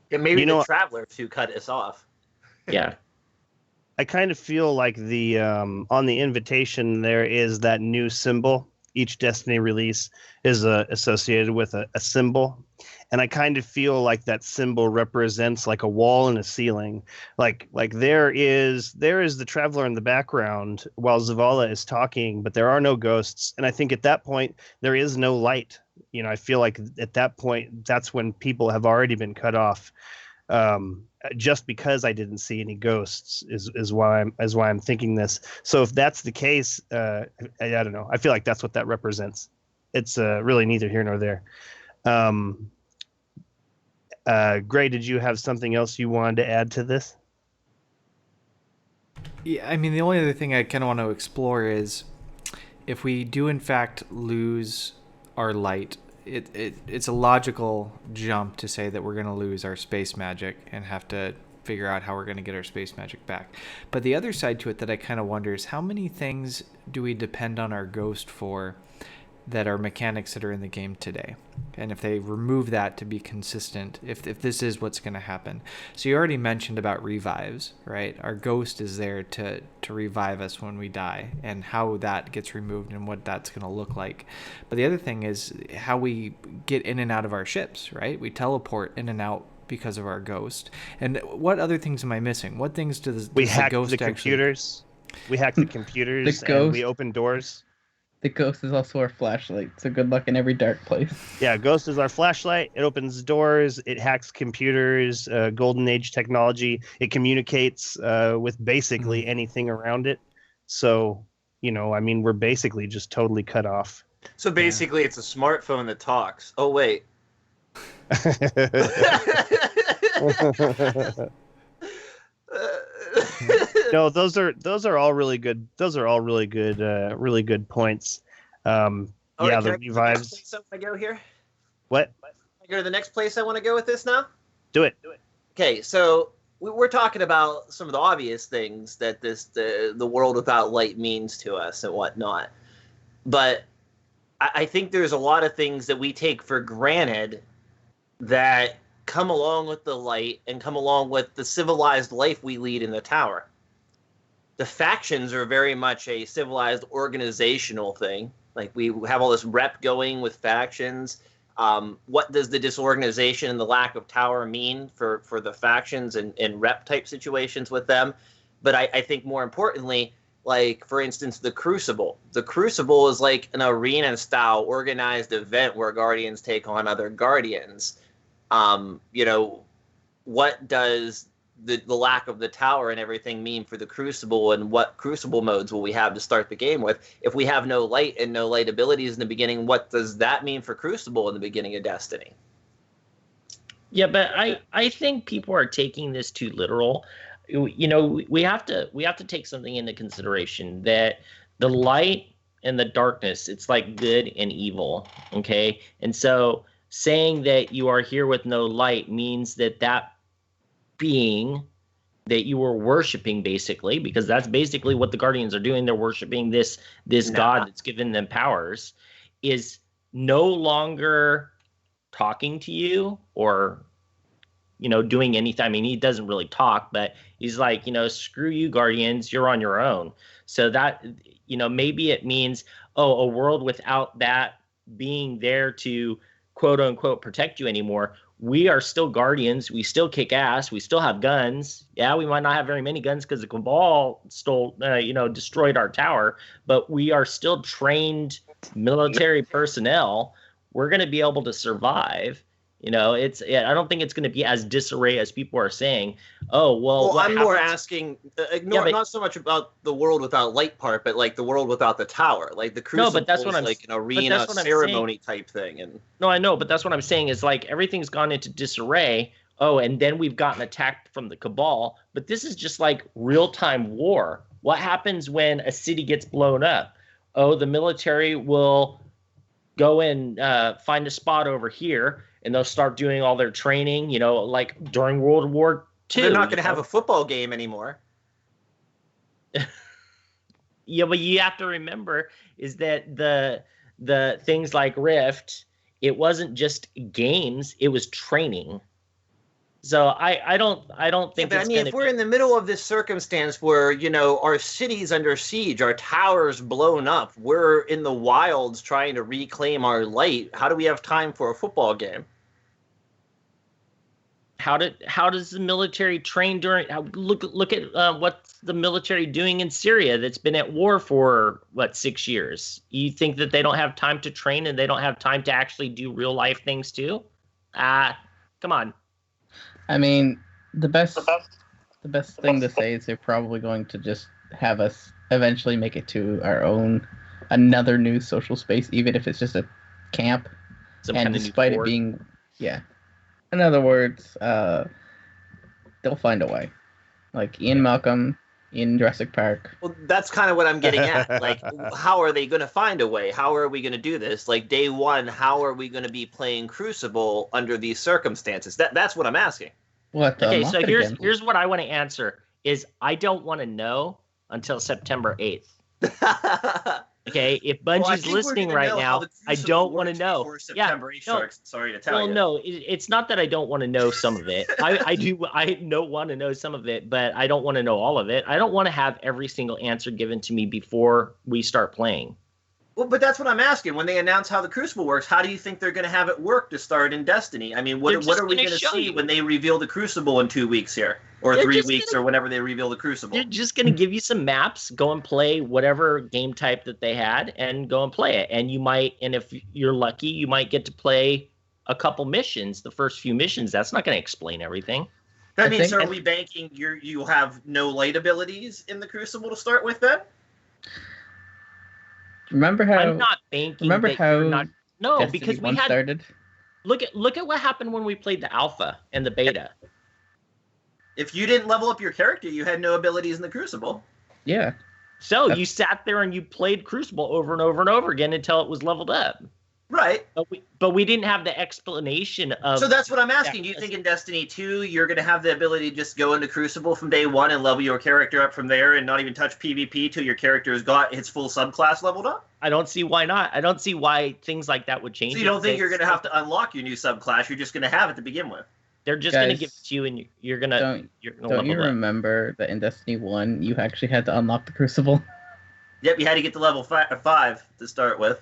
Yeah, maybe the Travelers who cut us off. Yeah. I kind of feel like the on the invitation there is that new symbol. Each Destiny release is associated with a symbol. And I kind of feel like that symbol represents like a wall and a ceiling. Like there is the Traveler in the background while Zavala is talking, but there are no ghosts. And I think at that point, there is no light. I feel like at that point, that's when people have already been cut off. Just because I didn't see any ghosts is why I'm thinking this. So if that's the case, I don't know. I feel like that's what that represents. It's really neither here nor there. Gray, did you have something else you wanted to add to this? Yeah, I mean, the only other thing I kind of want to explore is if we do in fact lose our light, it's a logical jump to say that we're going to lose our space magic and have to figure out how we're going to get our space magic back. But the other side to it that I kind of wonder is how many things do we depend on our ghost for that are mechanics that are in the game today? And if they remove that to be consistent, if this is what's going to happen. So you already mentioned about revives, right? Our ghost is there to revive us when we die, and how that gets removed and what that's going to look like. But the other thing is how we get in and out of our ships, right? We teleport in and out because of our ghost. And what other things am I missing? What things does We the hacked ghost the computers. We hacked the computers and we opened doors. The ghost is also our flashlight, so good luck in every dark place. Yeah, Ghost is our flashlight. It opens doors. It hacks computers, golden age technology. It communicates with basically anything around it. So, I mean, we're basically just totally cut off. So basically, it's a smartphone that talks. Oh, wait. No, those are all really good. Those are all really good points. Yeah, the revives. Next place I want to go here? What? I go to the next place I want to go with this now? Do it. Okay, so we're talking about some of the obvious things that the world without light means to us and whatnot. But I think there's a lot of things that we take for granted that come along with the light and come along with the civilized life we lead in the tower. The factions are very much a civilized organizational thing. Like, we have all this rep going with factions. What does the disorganization and the lack of tower mean for the factions and rep type situations with them? But I think more importantly, like, for instance, the Crucible. The Crucible is like an arena-style organized event where Guardians take on other Guardians. What does the lack of the tower and everything mean for the Crucible, and what Crucible modes will we have to start the game with? If we have no light and no light abilities in the beginning, what does that mean for Crucible in the beginning of Destiny? Yeah, but I think people are taking this too literal. We have to take something into consideration, that the light and the darkness, it's like good and evil, okay? And so saying that you are here with no light means that being that you were worshiping, basically, because that's basically what the Guardians are doing. They're worshiping this god that's given them powers, is no longer talking to you or doing anything. I mean, he doesn't really talk, but he's like, screw you, Guardians, you're on your own. So that, maybe it means, a world without that being there to quote unquote protect you anymore. We are still Guardians. We still kick ass. We still have guns. Yeah, we might not have very many guns because the Cabal destroyed our tower, but we are still trained military personnel. We're going to be able to survive. I don't think it's going to be as disarray as people are saying. I'm more asking, not so much about the world without light part, but like the world without the tower. Like the Crucible is like an arena ceremony type thing. And no, I know, but that's what I'm saying is, like, everything's gone into disarray. And then we've gotten attacked from the Cabal. But this is just like real-time war. What happens when a city gets blown up? The military will go and find a spot over here, and they'll start doing all their training, like during World War II. They're not going to have a football game anymore. Yeah, but you have to remember is that the things like Rift, it wasn't just games, it was training. So I don't think. Yeah, but if we're in the middle of this circumstance where our city's under siege, our towers blown up, we're in the wilds trying to reclaim our light, how do we have time for a football game? How does the military train during? Look at what's the military doing in Syria that's been at war for 6 years? You think that they don't have time to train and they don't have time to actually do real life things too? Come on. I mean, the best thing to say is they're probably going to just have us eventually make it to our own another new social space, even if it's just a camp. And despite it being, in other words, they'll find a way. Like Ian Malcolm in Jurassic Park. Well, that's kind of what I'm getting at. Like, how are they going to find a way? How are we going to do this? Like, day one, how are we going to be playing Crucible under these circumstances? That's what I'm asking. Okay, so here's what I want to answer is I don't want to know until September 8th. Okay, if Bungie's listening right now, I don't want to know. Sorry to tell you. No, it's not that I don't want to know some of it. I do. I don't want to know some of it, but I don't want to know all of it. I don't want to have every single answer given to me before we start playing. Well, but that's what I'm asking. When they announce how the Crucible works, how do you think they're going to have it work to start in Destiny? I mean, what are we going to see when they reveal the Crucible in 2 weeks here? Or 3 weeks, or whenever they reveal the Crucible? They're just going to give you some maps, go and play whatever game type that they had, and go and play it. And if you're lucky, you might get to play a couple missions, the first few missions. That's not going to explain everything. That means, are we banking you'll have no light abilities in the Crucible to start with then? Remember how I'm not banking. Remember how no, Destiny because we 1 had started? look at what happened when we played the alpha and the beta. If you didn't level up your character, you had no abilities in the Crucible. Yeah. So you sat there and you played Crucible over and over and over again until it was leveled up. Right. But we didn't have the explanation of. So that's what I'm asking. Do you think in Destiny 2 you're going to have the ability to just go into Crucible from day one and level your character up from there and not even touch PvP till your character has got its full subclass leveled up? I don't see why not. I don't see why things like that would change. So you don't think you're going to have to unlock your new subclass? You're just going to have it to begin with? They're just going to give it to you, and you're going to level Don't you remember that in Destiny 1 you actually had to unlock the Crucible? Yep, you had to get to level 5 to start with.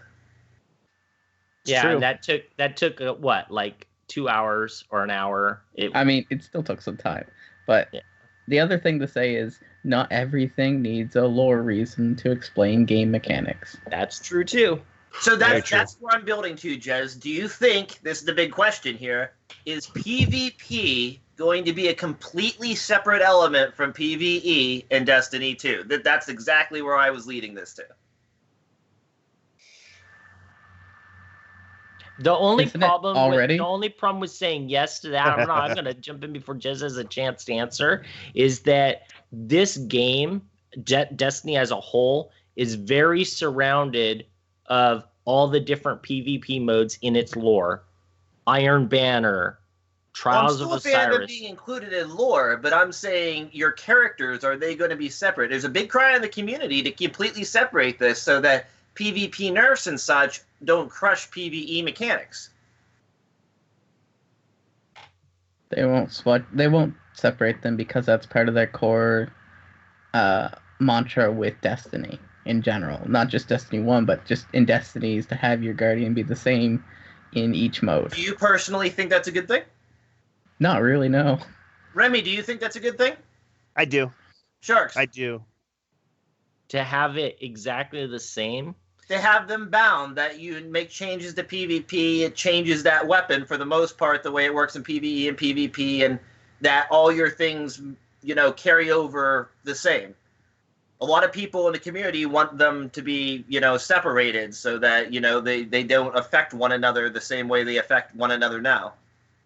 Yeah, and that took what, like 2 hours or an hour? I mean, it still took some time. But the other thing to say is not everything needs a lore reason to explain game mechanics. That's true, too. So that's where I'm building to, Jez. Do you think, this is the big question here, is PvP going to be a completely separate element from PvE in Destiny 2? That's exactly where I was leading this to. The only problem with saying yes to that, I'm going to jump in before Jez has a chance to answer, is that this game, Destiny as a whole, is very surrounded of all the different PvP modes in its lore. Iron Banner, Trials of Osiris. I'm still a fan of being included in lore, but I'm saying your characters, are they going to be separate? There's a big cry in the community to completely separate this so that PvP nerfs and such don't crush PvE mechanics. They won't separate them because that's part of their core mantra with Destiny in general. Not just Destiny 1, but just in Destinies to have your Guardian be the same in each mode. Do you personally think that's a good thing? Not really, no. Remy, do you think that's a good thing? I do. Sharks? I do. To have it exactly the same? To have them bound, that you make changes to PvP, it changes that weapon for the most part, the way it works in PvE and PvP, and that all your things, carry over the same. A lot of people in the community want them to be, separated so that, they don't affect one another the same way they affect one another now.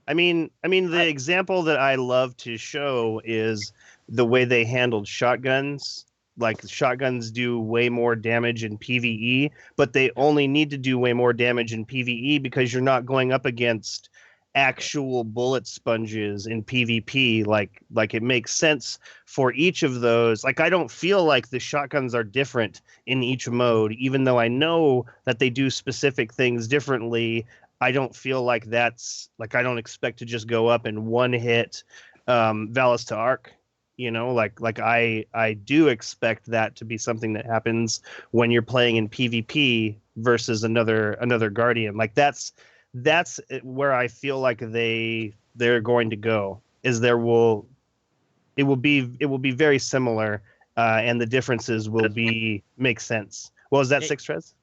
I mean, the example that I love to show is the way they handled shotguns. Like, shotguns do way more damage in PvE, but they only need to do way more damage in PvE because you're not going up against actual bullet sponges in PvP. Like it makes sense for each of those. Like, I don't feel like the shotguns are different in each mode, even though I know that they do specific things differently. I don't feel like that's like, I don't expect to just go up and one hit Valis to Arc. I do expect that to be something that happens when you're playing in PvP versus another Guardian. Like that's where I feel like they're going to go. Is it will be very similar, and the differences will make sense. Well, is that Six Trez?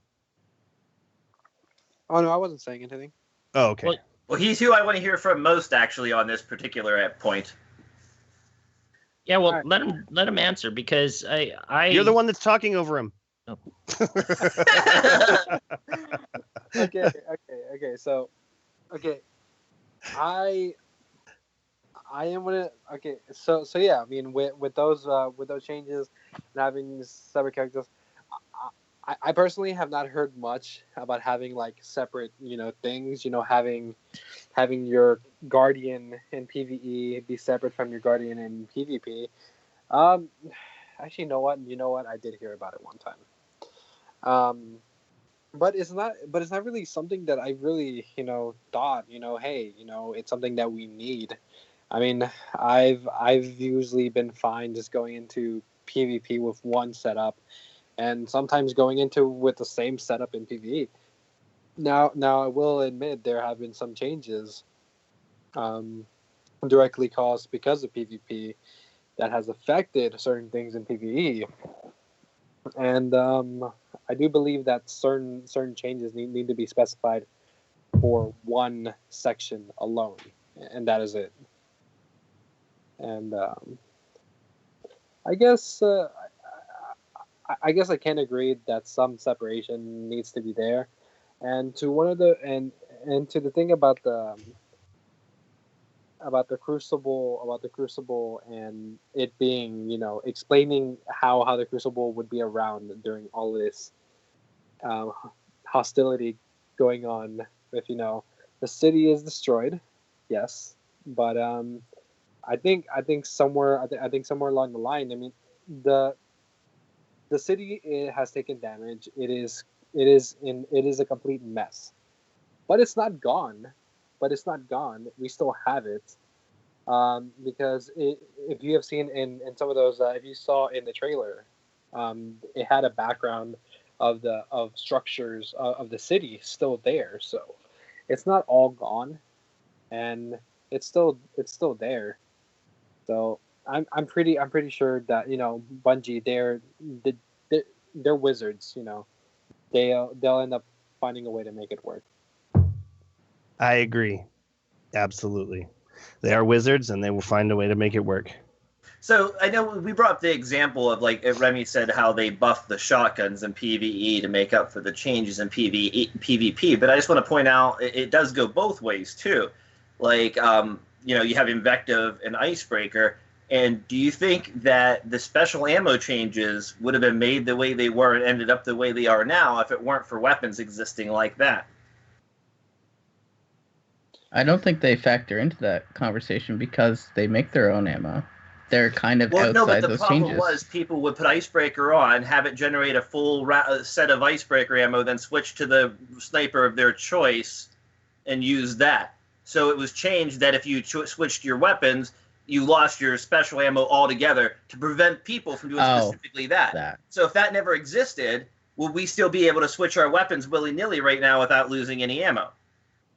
Oh no, I wasn't saying anything. Oh, okay. Well, he's who I want to hear from most actually on this particular point. Yeah, well, let him answer because I You're the one that's talking over him. Oh. Okay. So, I am gonna. Okay, so yeah. I mean, with those changes and having separate characters, I personally have not heard much about having like separate things. Having your Guardian in PvE be separate from your Guardian in PvP. Actually, you know what? I did hear about it one time. But it's not really something that I really, thought, hey, it's something that we need. I mean, I've usually been fine just going into PvP with one setup and sometimes going into with the same setup in PvE. Now I will admit there have been some changes directly caused because of PvP that has affected certain things in PvE. And I do believe that certain changes need to be specified for one section alone, and that is it. And I guess I can agree that some separation needs to be there. And to one of the and to the thing about the crucible and it being, explaining how the crucible would be around during all of this hostility going on. If the city is destroyed, yes, but I think somewhere along the line, I mean, the city has taken damage. It is a complete mess, but it's not gone. We still have it, because if you have seen in some of those, if you saw in the trailer, it had a background of structures of the city still there. So it's not all gone, and it's still there. So I'm pretty sure that Bungie, they're wizards. They'll end up finding a way to make it work. I agree. Absolutely. They are wizards, and they will find a way to make it work. So I know we brought up the example of, like Remy said, how they buffed the shotguns in PvE to make up for the changes in PvP. But I just want to point out it does go both ways too. Like, you have Invective and Icebreaker. And do you think that the special ammo changes would have been made the way they were and ended up the way they are now if it weren't for weapons existing like that? I don't think they factor into that conversation because they make their own ammo. They're kind of outside those changes. No, but the problem was people would put Icebreaker on, have it generate a full set of Icebreaker ammo, then switch to the sniper of their choice and use that. So it was changed that if you switched your weapons, you lost your special ammo altogether to prevent people from doing specifically that. So if that never existed, would we still be able to switch our weapons willy-nilly right now without losing any ammo?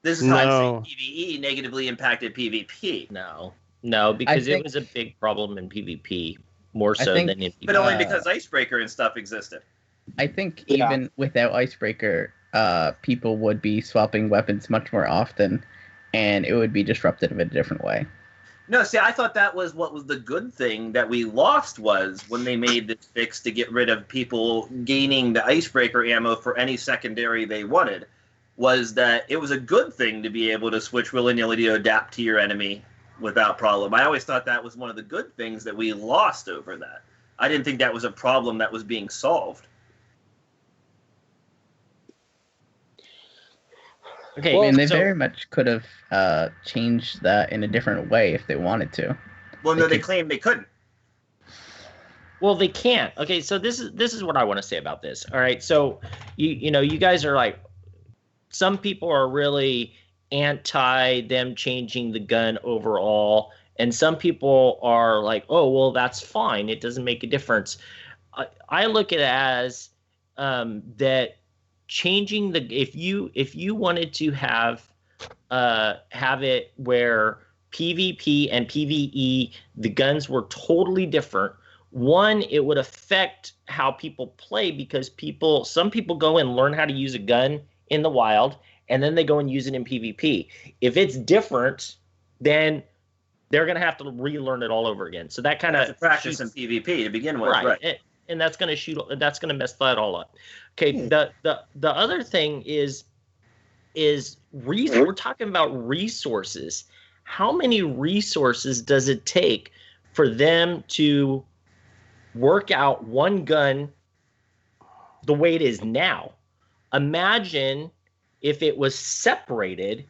This is how I'm saying PvE negatively impacted PvP. No, because it was a big problem in PvP, more so than in PvP. But only because Icebreaker and stuff existed. I think even without Icebreaker, people would be swapping weapons much more often, and it would be disruptive in a different way. No, see, I thought that was what was the good thing that we lost was when they made this fix to get rid of people gaining the Icebreaker ammo for any secondary they wanted, was that it was a good thing to be able to switch willy-nilly to adapt to your enemy without problem. I always thought that was one of the good things that we lost over that. I didn't think that was a problem that was being solved. Okay, well, they very much could have changed that in a different way if they wanted to. Well, no, they claimed they couldn't. Well, they can't. Okay, so this is what I want to say about this. All right, so you guys are like, some people are really anti them changing the gun overall, and some people are like, oh, well, that's fine. It doesn't make a difference. I look at it as that changing if you wanted to have it where PvP and PvE, the guns were totally different. One, it would affect how people play because some people go and learn how to use a gun in the wild, and then they go and use it in PvP. If it's different, then they're going to have to relearn it all over again. So that kind of practice in PvP to begin with, right? And that's going to mess that all up. Okay, the other thing is we're talking about resources. How many resources does it take for them to work out one gun the way it is now? Imagine if it was separated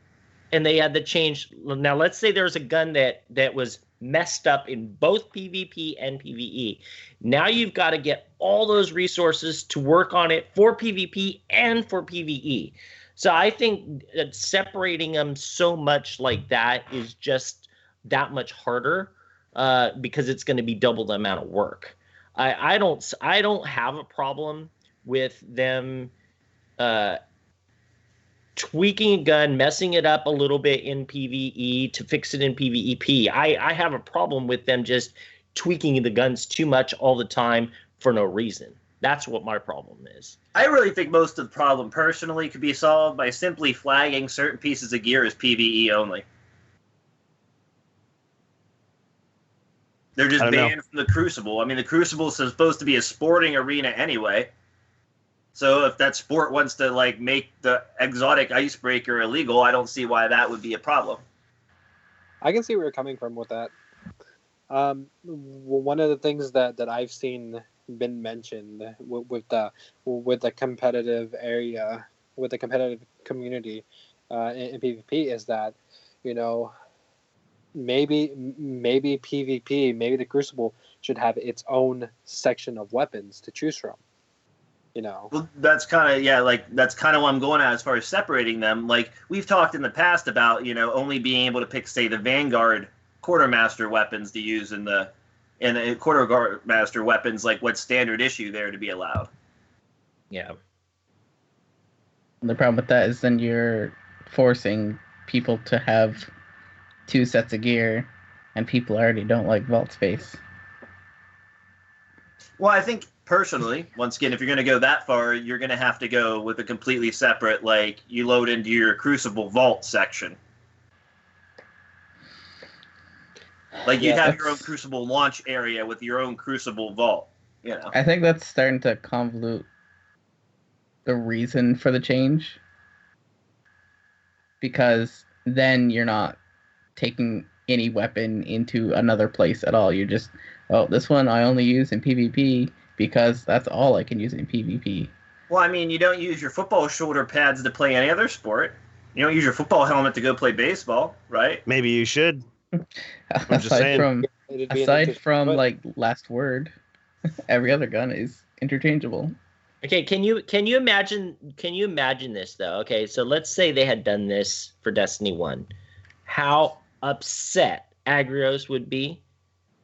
and they had to change. Now, let's say there's a gun that was messed up in both PvP and PvE. Now you've got to get all those resources to work on it for PvP and for PvE. So I think that separating them so much like that is just that much harder because it's going to be double the amount of work. I don't have a problem with them tweaking a gun, messing it up a little bit in PvE to fix it in PvEP. I have a problem with them just tweaking the guns too much all the time for no reason. That's what my problem is. I really think most of the problem personally could be solved by simply flagging certain pieces of gear as PvE only. They're just banned from the Crucible. I mean, the Crucible is supposed to be a sporting arena anyway. So if that sport wants to like make the exotic icebreaker illegal, I don't see why that would be a problem. I can see where you're coming from with that. One of the things that I've seen been mentioned with the competitive area, with the competitive community in PvP is that, you know, maybe PvP, maybe the Crucible should have its own section of weapons to choose from. You know, well, that's kind of what I'm going at as far as separating them. Like we've talked in the past about, you know, only being able to pick, say, the Vanguard quartermaster weapons to use in the quartermaster weapons, like what's standard issue there to be allowed. Yeah. The problem with that is then you're forcing people to have 2 sets of gear, and people already don't like vault space. Well, I think personally, once again, if you're going to go that far, you're going to have to go with a completely separate, like, you load into your Crucible vault section. Like, you'd have your own Crucible launch area with your own Crucible vault, you know. I think that's starting to convolute the reason for the change. Because then you're not taking any weapon into another place at all. You're just, oh, this one I only use in PvP because that's all I can use in PvP. Well, I mean, you don't use your football shoulder pads to play any other sport. You don't use your football helmet to go play baseball, right? Maybe you should. I'm just aside saying. from like Last Word, every other gun is interchangeable. Okay, can you imagine this though? Okay, so let's say they had done this for Destiny 1. How upset Agrios would be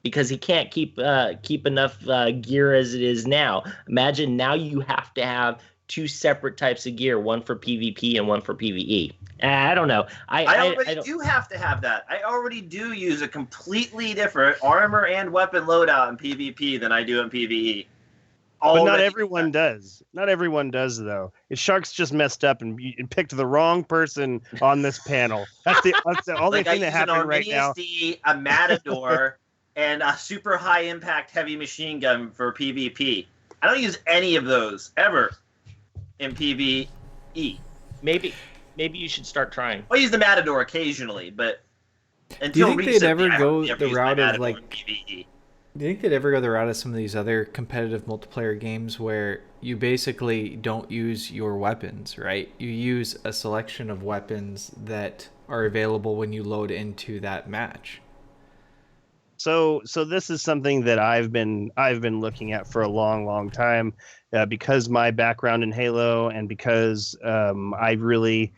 because he can't keep enough gear as it is now. Imagine now you have to have 2 separate types of gear, one for PvP and one for PvE. I don't know. I already do have to have that. I already do use a completely different armor and weapon loadout in PvP than I do in PvE. But not everyone does. Not everyone does, though. Sharks just messed up and picked the wrong person on this panel. That's the only thing that happened right now. A Matador, and a super high impact heavy machine gun for PvP. I don't use any of those ever in PvE. Maybe you should start trying. I use the Matador occasionally, but until do you think they'd ever recently, go the route of like? PvE. Do you think they'd ever go the route of some of these other competitive multiplayer games where you basically don't use your weapons, right? You use a selection of weapons that are available when you load into that match. So this is something that I've been looking at for a long time, because my background in Halo and because I really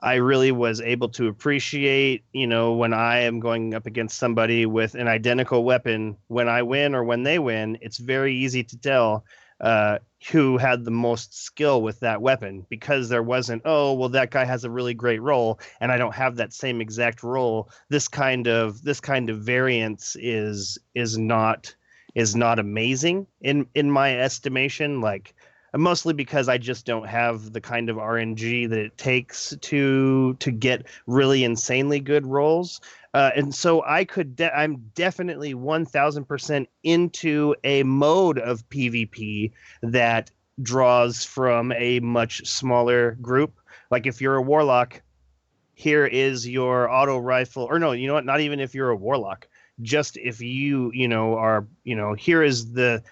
was able to appreciate, you know, when I am going up against somebody with an identical weapon, when I win or when they win, it's very easy to tell who had the most skill with that weapon, because there wasn't, oh, well, that guy has a really great role and I don't have that same exact role. This kind of variance is not amazing in my estimation. Like, mostly because I just don't have the kind of RNG that it takes to get really insanely good rolls. And so I'm definitely 1000% into a mode of PvP that draws from a much smaller group. Like if you're a warlock, here is your auto rifle, or no, you know what? Not even if you're a warlock. Just if you are, here is the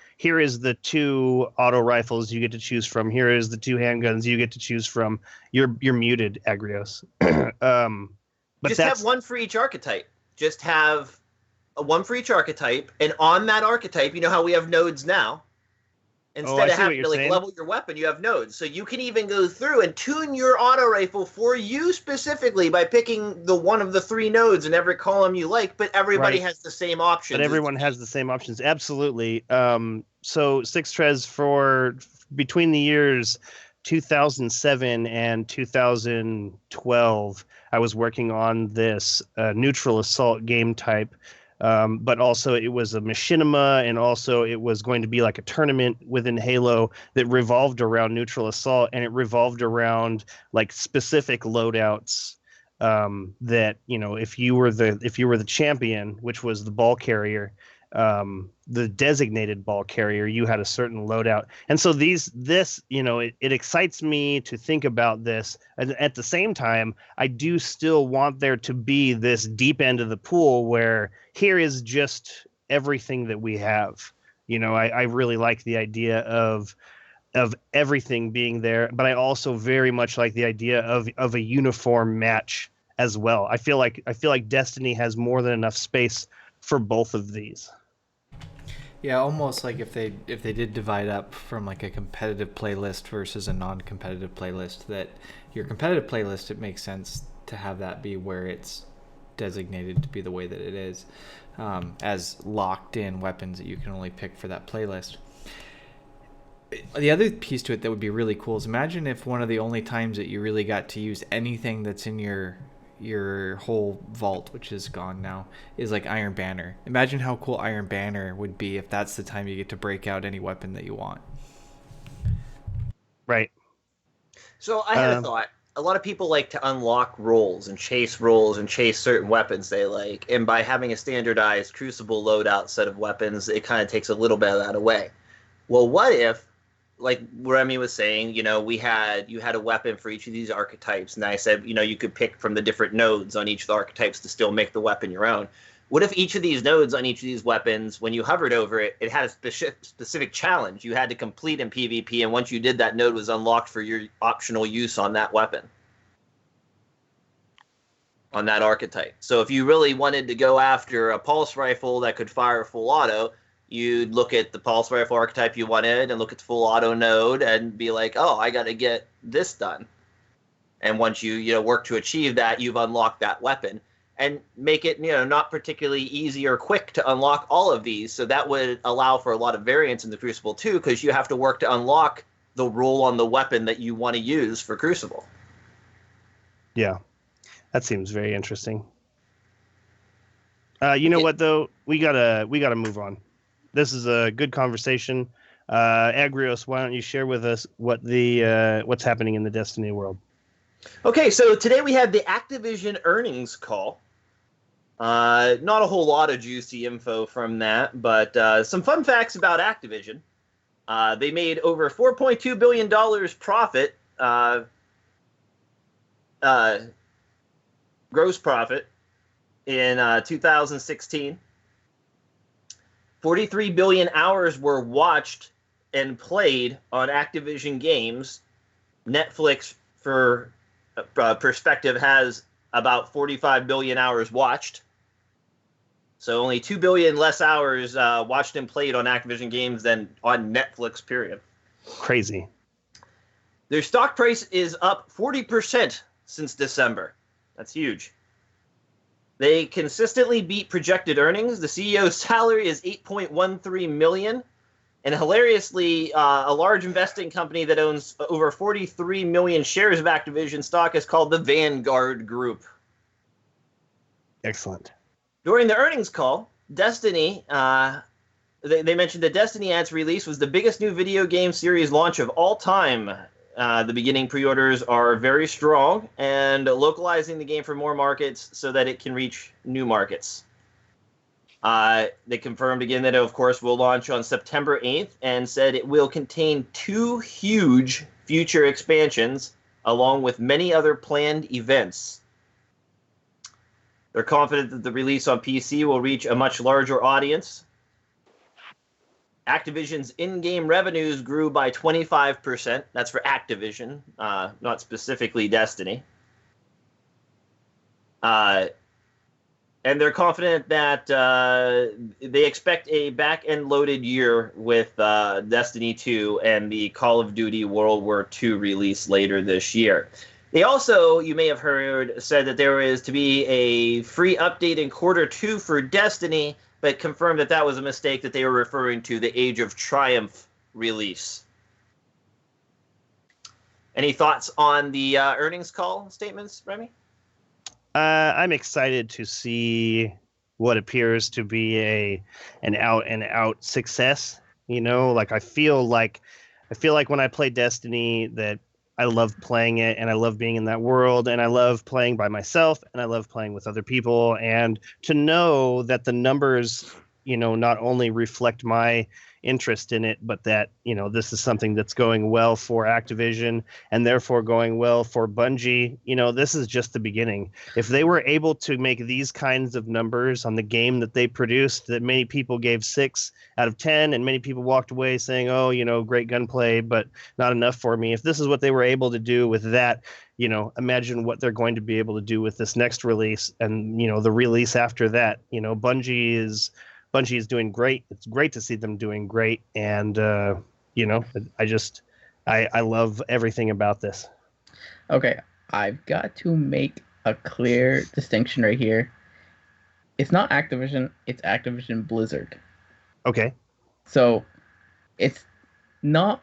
2 auto rifles you get to choose from. Here is the 2 handguns you get to choose from. You're muted, Agrios. But just have one for each archetype. Just have one for each archetype, and on that archetype, you know how we have nodes now. Instead I of see what having you're to like saying. level your weapon, you have nodes. So you can even go through and tune your auto rifle for you specifically by picking the one of the 3 nodes in every column you like, but everybody Right. has the same options. But everyone has the same options. Absolutely. So Six Trez for between the years 2007 and 2012, I was working on this neutral assault game type. But also it was a machinima, and also it was going to be like a tournament within Halo that revolved around neutral assault, and it revolved around like specific loadouts. That if you were the champion, which was the ball carrier, the designated ball carrier, you had a certain loadout. And so it excites me to think about this. And at the same time, I do still want there to be this deep end of the pool where here is just everything that we have. I really like the idea of everything being there, but I also very much like the idea of a uniform match as well. I feel like Destiny has more than enough space for both of these. Yeah, almost like if they did divide up from like a competitive playlist versus a non-competitive playlist, that your competitive playlist, it makes sense to have that be where it's designated to be the way that it is, as locked in weapons that you can only pick for that playlist. The other piece to it that would be really cool is imagine if one of the only times that you really got to use anything that's in your whole vault, which is gone now, is like Iron Banner. Imagine how cool Iron Banner would be if that's the time you get to break out any weapon that you want. Right. So I had a thought. A lot of people like to unlock roles and chase certain weapons they like. And by having a standardized Crucible loadout set of weapons, it kind of takes a little bit of that away. Well, what if, like Remy was saying, you had a weapon for each of these archetypes, and I said, you could pick from the different nodes on each of the archetypes to still make the weapon your own. What if each of these nodes on each of these weapons, when you hovered over it, it had a specific challenge you had to complete in PvP, and once you did, that node was unlocked for your optional use on that weapon, on that archetype. So if you really wanted to go after a pulse rifle that could fire full auto, you'd look at the pulse rifle archetype you wanted and look at the full auto node and be like, oh, I got to get this done. And once you work to achieve that, you've unlocked that weapon. And make it not particularly easy or quick to unlock all of these. So that would allow for a lot of variance in the Crucible too, because you have to work to unlock the role on the weapon that you want to use for Crucible. Yeah, that seems very interesting. What though? We gotta move on. This is a good conversation. Agrios, why don't you share with us what's happening in the Destiny world? Okay, so today we had the Activision earnings call. Not a whole lot of juicy info from that, but some fun facts about Activision. They made over $4.2 billion profit, gross profit, in 2016. 43 billion hours were watched and played on Activision games. Netflix, for perspective, has about 45 billion hours watched. So only 2 billion less hours watched and played on Activision games than on Netflix, period. Crazy. Their stock price is up 40% since December. That's huge. They consistently beat projected earnings. The CEO's salary is $8.13 million. And hilariously, a large investing company that owns over 43 million shares of Activision stock is called the Vanguard Group. Excellent. During the earnings call, Destiny, they mentioned that Destiny at its release was the biggest new video game series launch of all time. The beginning pre-orders are very strong, and localizing the game for more markets so that it can reach new markets. They confirmed again that, of course, will launch on September 8th, and said it will contain 2 huge future expansions, along with many other planned events. They're confident that the release on PC will reach a much larger audience. Activision's in-game revenues grew by 25%. That's for Activision, not specifically Destiny. And they're confident that they expect a back-end loaded year with Destiny 2 and the Call of Duty World War II release later this year. They also, you may have heard, said that there is to be a free update in Q2 for Destiny, but confirmed that that was a mistake, that they were referring to the Age of Triumph release. Any thoughts on the earnings call statements, Remy? I'm excited to see what appears to be an out and out success. Like I feel like when I play Destiny that I love playing it and I love being in that world and I love playing by myself and I love playing with other people, and to know that the numbers, not only reflect my interest in it, but that, this is something that's going well for Activision and therefore going well for Bungie. This is just the beginning. If they were able to make these kinds of numbers on the game that they produced, that many people gave 6 out of 10 and many people walked away saying, oh, great gunplay, but not enough for me. If this is what they were able to do with that, imagine what they're going to be able to do with this next release and, the release after that. Bungie is doing great. It's great to see them doing great. And, I love everything about this. Okay, I've got to make a clear distinction right here. It's not Activision, it's Activision Blizzard. Okay. So it's not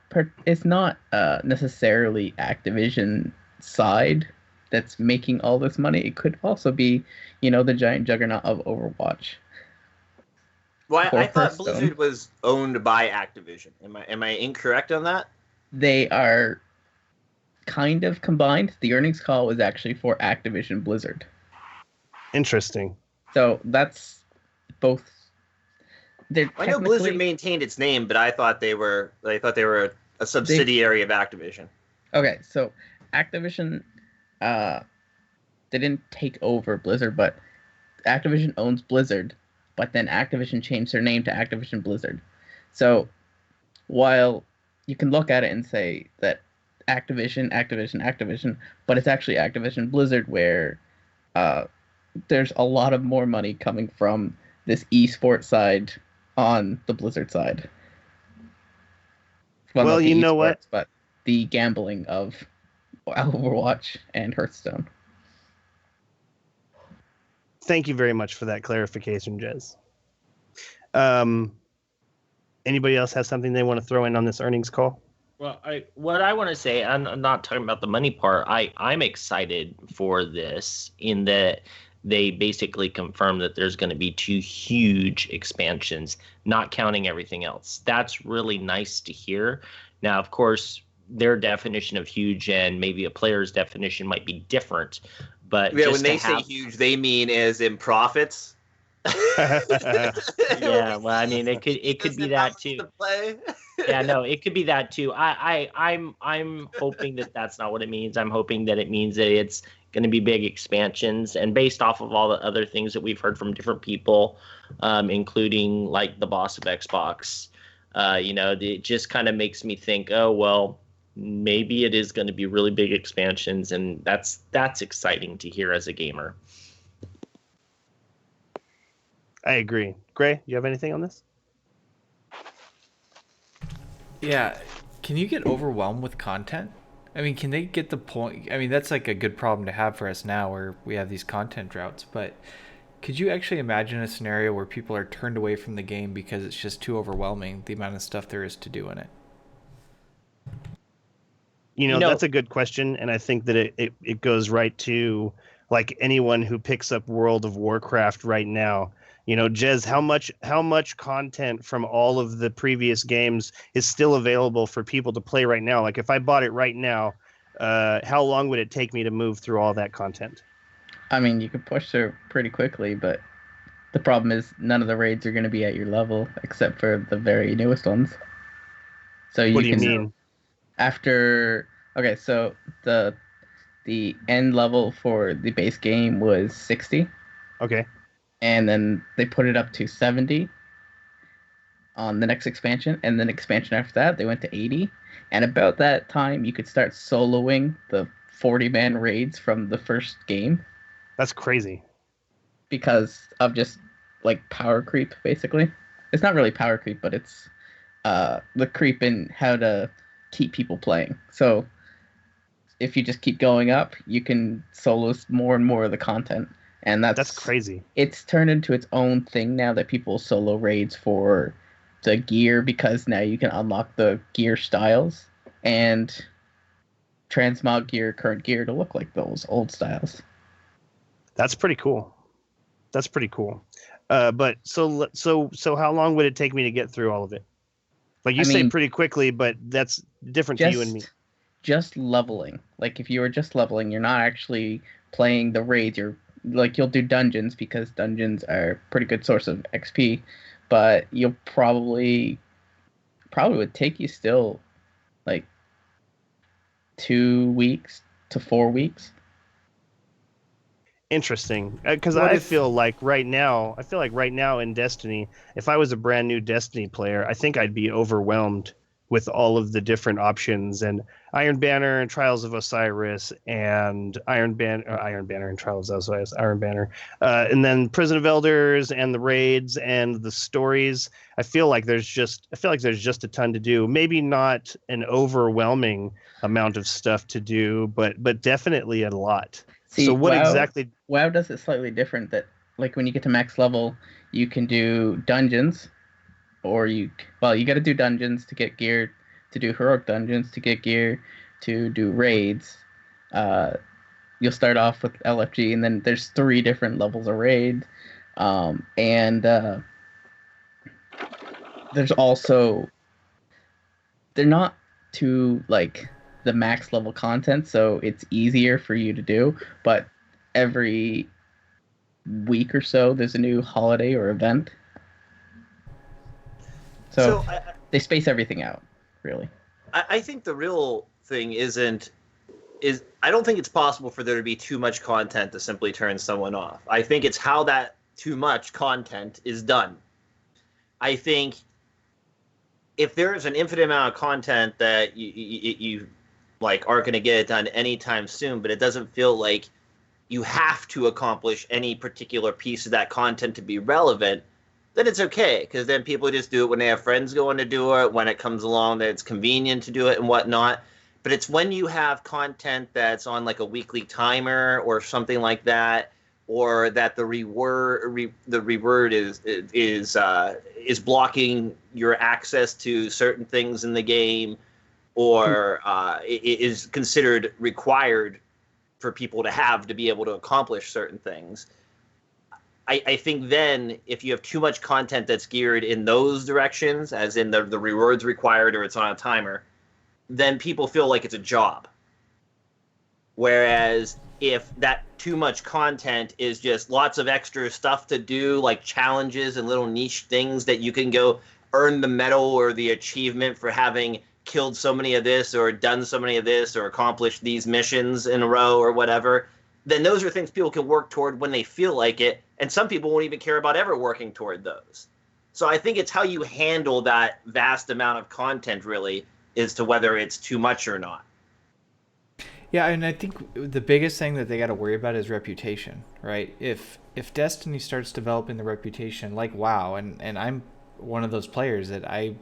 necessarily Activision side that's making all this money. It could also be, the giant juggernaut of Overwatch. Well, I thought Blizzard was owned by Activision. Am I incorrect on that? They are kind of combined. The earnings call was actually for Activision Blizzard. Interesting. So that's both. I know Blizzard maintained its name, but I thought they were a subsidiary of Activision. Okay, so Activision, they didn't take over Blizzard, but Activision owns Blizzard. But then Activision changed their name to Activision Blizzard. So while you can look at it and say that Activision, but it's actually Activision Blizzard, where there's a lot of more money coming from this esports side on the Blizzard side. Well, you know what? But the gambling of Overwatch and Hearthstone. Thank you very much for that clarification, Jez. Anybody else has something they want to throw in on this earnings call? Well, what I want to say, I'm not talking about the money part. I'm excited for this in that they basically confirmed that there's going to be 2 huge expansions, not counting everything else. That's really nice to hear. Now, of course, their definition of huge and maybe a player's definition might be different. But yeah, when they say huge, they mean as in profits. Yeah, well, I mean, it could be that too. Yeah, no, it could be that too. I'm hoping that that's not what it means. I'm hoping that it means that it's going to be big expansions, and based off of all the other things that we've heard from different people, including like the boss of Xbox, it just kind of makes me think, oh well, maybe it is going to be really big expansions, and that's exciting to hear as a gamer. I agree. Gray, you have anything on this? Yeah. Can you get overwhelmed with content? I mean, can they get the point? I mean, that's like a good problem to have for us now where we have these content droughts, but could you actually imagine a scenario where people are turned away from the game because it's just too overwhelming, the amount of stuff there is to do in it? That's a good question, and I think that it goes right to like anyone who picks up World of Warcraft right now. Jez, how much content from all of the previous games is still available for people to play right now? Like if I bought it right now, how long would it take me to move through all that content? I mean, you could push through pretty quickly, but the problem is none of the raids are going to be at your level except for the very newest ones. So what do you mean? Okay, so the end level for the base game was 60. Okay. And then they put it up to 70 on the next expansion, and then expansion after that they went to 80. And about that time you could start soloing the 40-man raids from the first game. That's crazy. because of just like power creep, basically. It's not really power creep, but it's the creep in how to keep people playing. So if you just keep going up, you can solo more and more of the content, and That's crazy. It's turned into its own thing now that people solo raids for the gear, because now you can unlock the gear styles and transmog your current gear to look like those old styles. That's pretty cool. But so how long would it take me to get through all of it? Like you say pretty quickly, but that's different to you and me. Just leveling. Like if you were just leveling, you're not actually playing the raids. You'll do dungeons, because dungeons are a pretty good source of XP, but you'll probably would take you still like 2 weeks to 4 weeks. Interesting, because I feel like right now in Destiny, if I was a brand new Destiny player, I think I'd be overwhelmed with all of the different options, and Iron Banner and Trials of Osiris, and Iron Banner and Trials of Osiris, Iron Banner, and then Prison of Elders and the raids and the stories. I feel like there's just a ton to do. Maybe not an overwhelming amount of stuff to do, but definitely a lot. See, so what exactly? WoW does it slightly different. That like when you get to max level, you can do dungeons, or you got to do dungeons to get gear, to do heroic dungeons to get gear, to do raids. You'll start off with LFG, and then there's 3 different levels of raid, and there's also, they're not too like the max level content, so it's easier for you to do, but every week or so there's a new holiday or event, so they space everything out, really. I think the real thing is I don't think it's possible for there to be too much content to simply turn someone off. I think it's how that too much content is done. I think if there is an infinite amount of content that you like aren't going to get it done anytime soon, but it doesn't feel like you have to accomplish any particular piece of that content to be relevant, then it's okay, because then people just do it when they have friends going to do it, when it comes along that it's convenient to do it and whatnot. But it's when you have content that's on like a weekly timer or something like that, or that the reward is blocking your access to certain things in the game, or it is considered required for people to have to be able to accomplish certain things. I think then if you have too much content that's geared in those directions, as in the rewards required or it's on a timer, then people feel like it's a job. Whereas if that too much content is just lots of extra stuff to do, like challenges and little niche things that you can go earn the medal or the achievement for having killed so many of this or done so many of this or accomplished these missions in a row or whatever, then those are things people can work toward when they feel like it. And some people won't even care about ever working toward those. So I think it's how you handle that vast amount of content really as to whether it's too much or not. Yeah, and I think the biggest thing that they got to worry about is reputation, right? If Destiny starts developing the reputation like WoW, and I'm one of those players that I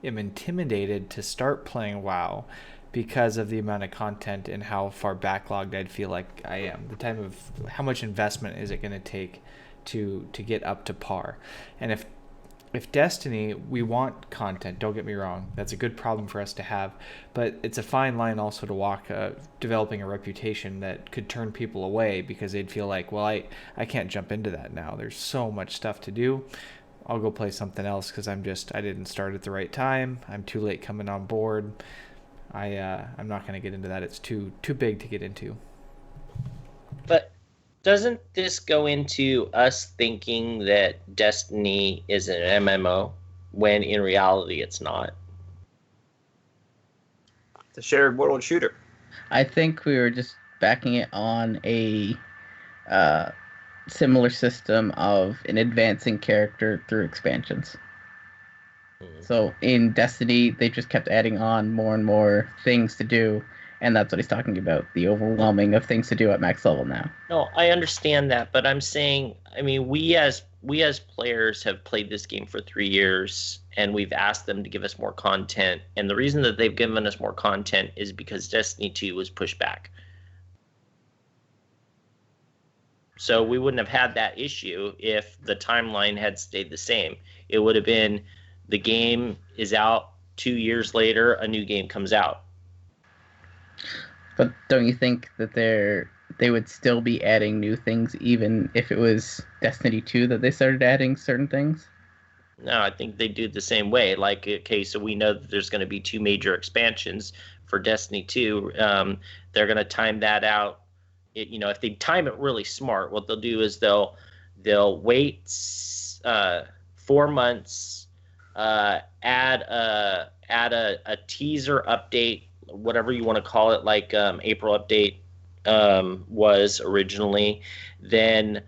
am intimidated to start playing WoW because of the amount of content and how far backlogged I'd feel like I am. The time of how much investment is it going to take to get up to par? And if Destiny, we want content, don't get me wrong, that's a good problem for us to have, but it's a fine line also to walk, developing a reputation that could turn people away because they'd feel like, well, I can't jump into that now. There's so much stuff to do. I'll go play something else because I didn't start at the right time. I'm too late coming on board. I'm not going to get into that. It's too big to get into. But doesn't this go into us thinking that Destiny is an MMO when in reality it's not? It's a shared world shooter. I think we were just backing it on a similar system of an advancing character through expansions. So in Destiny, they just kept adding on more and more things to do, And that's what he's talking about, the overwhelming of things to do at max level now. No, I understand that, but I'm saying, I mean, we as players have played this game for 3 years, and we've asked them to give us more content. And the reason that they've given us more content is because Destiny 2 was pushed back. So we wouldn't have had that issue if the timeline had stayed the same. It would have been the game is out 2 years later, a new game comes out. But don't you think that they would still be adding new things even if it was Destiny 2 that they started adding certain things? No, I think they do it the same way. Like, okay, so we know that there's going to be 2 major expansions for Destiny 2. They're going to time that out. If they time it really smart, what they'll do is they'll wait 4 months, add a teaser update, whatever you want to call it, like April update was originally. Then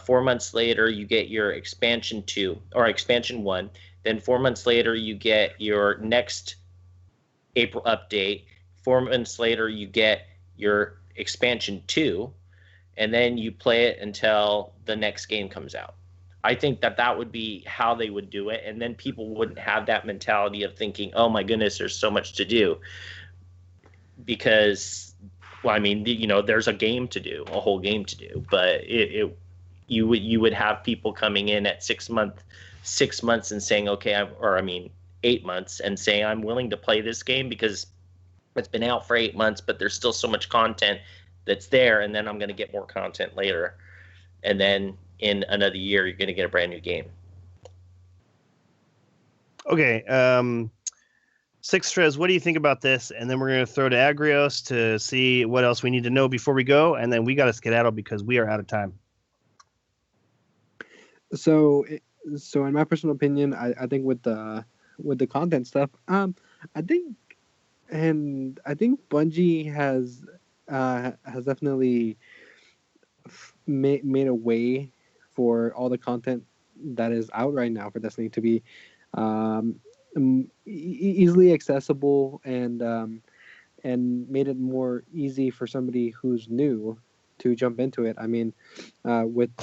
4 months later, you get your expansion 2 or expansion 1. Then 4 months later, you get your next April update. 4 months later, you get your expansion 2, and then you play it until the next game comes out. I think that would be how they would do it, and then people wouldn't have that mentality of thinking, oh my goodness, there's so much to do. Because, well, I mean, there's a game to do, a whole game to do, but you would have people coming in at 6 months and saying, okay, 8 months, and saying, I'm willing to play this game because it's been out for 8 months, but there's still so much content that's there, and then I'm going to get more content later. And then in another year, you're going to get a brand new game. Okay. CXXXII, what do you think about this? And then we're going to throw to Agrios to see what else we need to know before we go. And then we got to skedaddle because we are out of time. So in my personal opinion, I think with the content stuff, I think Bungie has definitely made a way for all the content that is out right now for Destiny to be easily accessible and made it more easy for somebody who's new to jump into it. I mean, with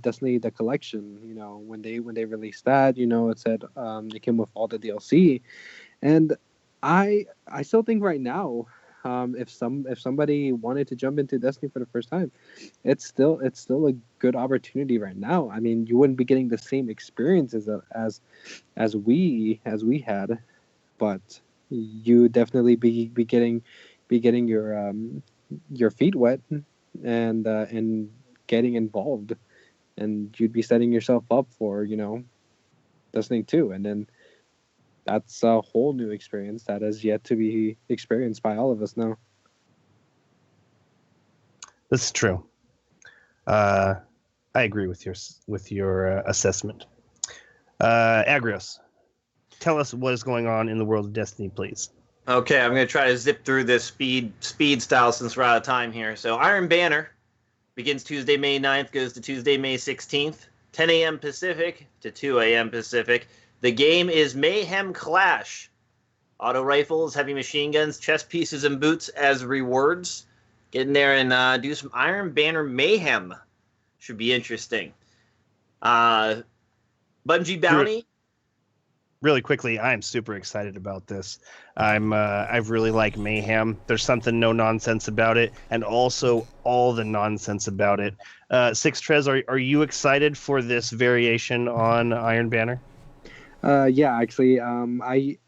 Destiny the collection, when they released that, it said they came with all the DLC, and I still think right now, if somebody wanted to jump into Destiny for the first time, it's still a good opportunity right now. I mean, you wouldn't be getting the same experiences as we had, but you definitely be getting your feet wet and getting involved, and you'd be setting yourself up for Destiny 2, and then that's a whole new experience that has yet to be experienced by all of us now. This is true. I agree with your assessment. Agrios, tell us what is going on in the world of Destiny, please. Okay, I'm going to try to zip through this speed style since we're out of time here. So Iron Banner begins Tuesday, May 9th, goes to Tuesday, May 16th, 10 a.m. Pacific to 2 a.m. Pacific. The game is Mayhem Clash. Auto rifles, heavy machine guns, chest pieces, and boots as rewards. Get in there and do some Iron Banner mayhem. Should be interesting. Bungie Bounty. Really quickly, I'm super excited about this. I really like mayhem. There's something no nonsense about it, and also all the nonsense about it. CXXIII, are you excited for this variation on Iron Banner? Yeah, actually, I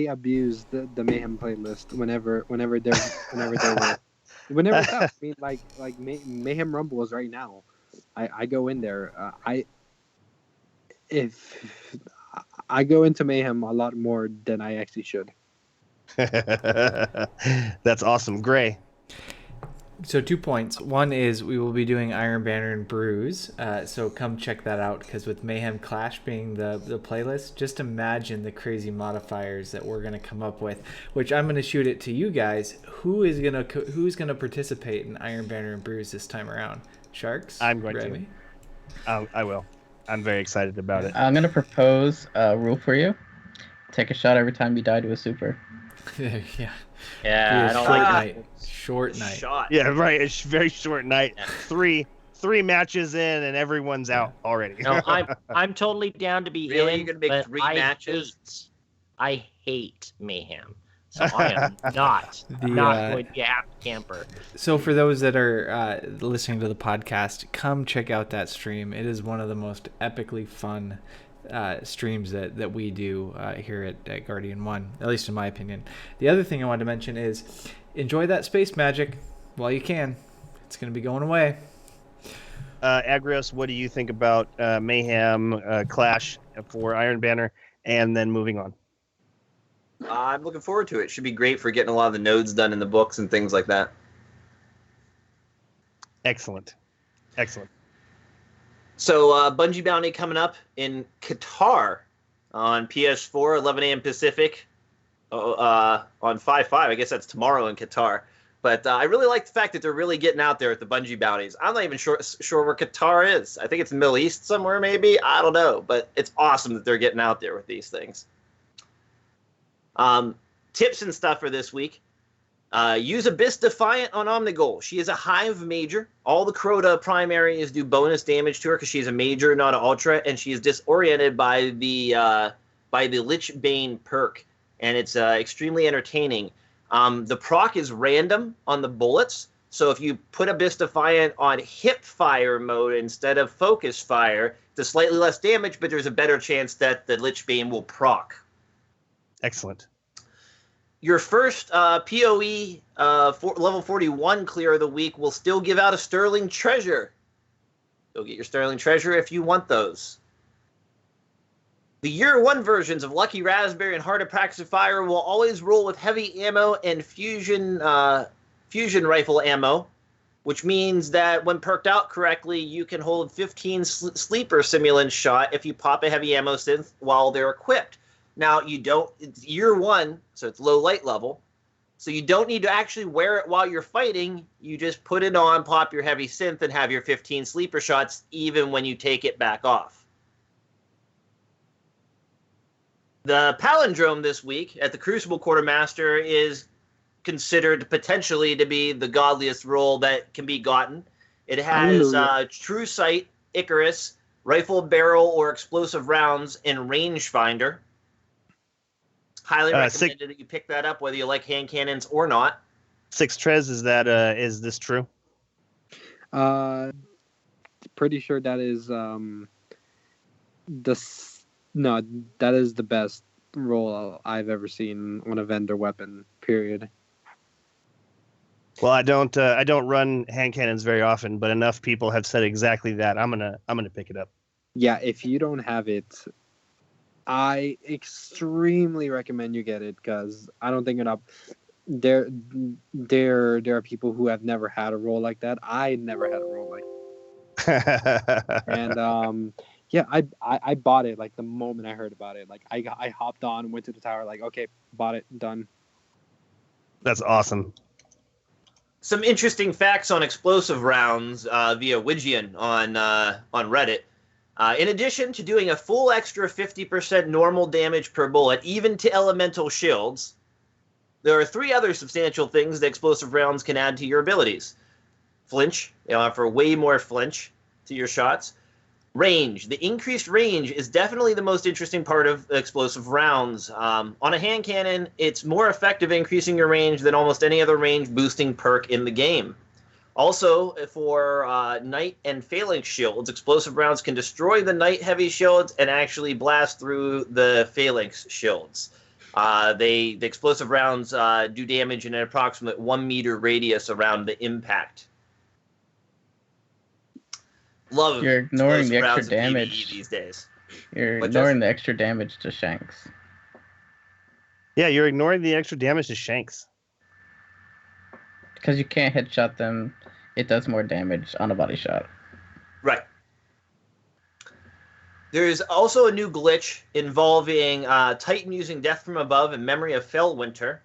abuse the mayhem playlist whenever it's out. I mean, like mayhem rumbles right now. I go in there. I go into mayhem a lot more than I actually should. That's awesome. Gray. So 2 points. One is we will be doing Iron Banner and Brews, so come check that out, because with Mayhem Clash being the playlist, just imagine the crazy modifiers that we're going to come up with, which I'm going to shoot it to you guys. Who's going to participate in Iron Banner and Brews this time around? Sharks? I'm going to. I will. I'm very excited about it. I'm going to propose a rule for you. Take a shot every time you die to a super. Yeah. Yeah, I don't short like night. Short night. Shot. Yeah, right. It's a very short night. Yeah. Three matches in, and everyone's out already. No, I'm totally down to be Really? in. You're gonna make but 3 matches? I hate mayhem, so I am not going to be a happy camper. So for those that are listening to the podcast, come check out that stream. It is one of the most epically fun streams that we do here at Guardian 1, at least in my opinion. The other thing I wanted to mention is enjoy that space magic while you can. It's going to be going away. Agrios, what do you think about Mayhem Clash for Iron Banner, and then moving on? I'm looking forward to it. Should be great for getting a lot of the nodes done in the books and things like that. Excellent. So Bungie Bounty coming up in Qatar on PS4, 11 a.m. Pacific, on 5/5. I guess that's tomorrow in Qatar. But I really like the fact that they're really getting out there with the Bungie Bounties. I'm not even sure where Qatar is. I think it's Middle East somewhere, maybe. I don't know. But it's awesome that they're getting out there with these things. Tips and stuff for this week. Use Abyss Defiant on Omnigul. She is a Hive Major. All the Crota primaries do bonus damage to her because she's a Major, not an Ultra, and she is disoriented by the Lich Bane perk, and it's extremely entertaining. The proc is random on the bullets, so if you put Abyss Defiant on hip fire mode instead of focus fire, it's slightly less damage, but there's a better chance that the Lich Bane will proc. Excellent. Your first PoE level 41 clear of the week will still give out a Sterling Treasure. Go get your Sterling Treasure if you want those. The Year 1 versions of Lucky Raspberry and Heart of Praxifier will always roll with heavy ammo and fusion rifle ammo, which means that when perked out correctly, you can hold 15 sleeper simulant shot if you pop a heavy ammo synth while they're equipped. Now, it's Year 1, so it's low light level, so you don't need to actually wear it while you're fighting. You just put it on, pop your heavy synth, and have your 15 sleeper shots even when you take it back off. The Palindrome this week at the Crucible Quartermaster is considered potentially to be the godliest role that can be gotten. It has True Sight, Icarus, Rifle Barrel, or Explosive Rounds, and Rangefinder. Highly recommended that you pick that up, whether you like hand cannons or not. CXXXII, is this true? Pretty sure that is that is the best roll I've ever seen on a vendor weapon. Period. Well, I don't run hand cannons very often, but enough people have said exactly that. I'm gonna pick it up. Yeah, if you don't have it, I extremely recommend you get it, because I don't think there are people who have never had a roll like that. I never had a roll like that. And yeah, I bought it like the moment I heard about it. Like I hopped on, went to the tower, like, okay, bought it, done. That's awesome. Some interesting facts on explosive rounds via Wigian on Reddit. In addition to doing a full extra 50% normal damage per bullet, even to elemental shields, there are 3 other substantial things that explosive rounds can add to your abilities. Flinch. They offer way more flinch to your shots. Range. The increased range is definitely the most interesting part of explosive rounds. On a hand cannon, it's more effective increasing your range than almost any other range boosting perk in the game. Also, for Knight and Phalanx shields, explosive rounds can destroy the Knight heavy shields and actually blast through the Phalanx shields. The explosive rounds do damage in an approximate 1 meter radius around the impact. You're ignoring the extra damage these days. You're ignoring the extra damage to Shanks. Yeah, you're ignoring the extra damage to Shanks. Because you can't headshot them, it does more damage on a body shot. Right. There's also a new glitch involving Titan using Death from Above and Memory of Fellwinter.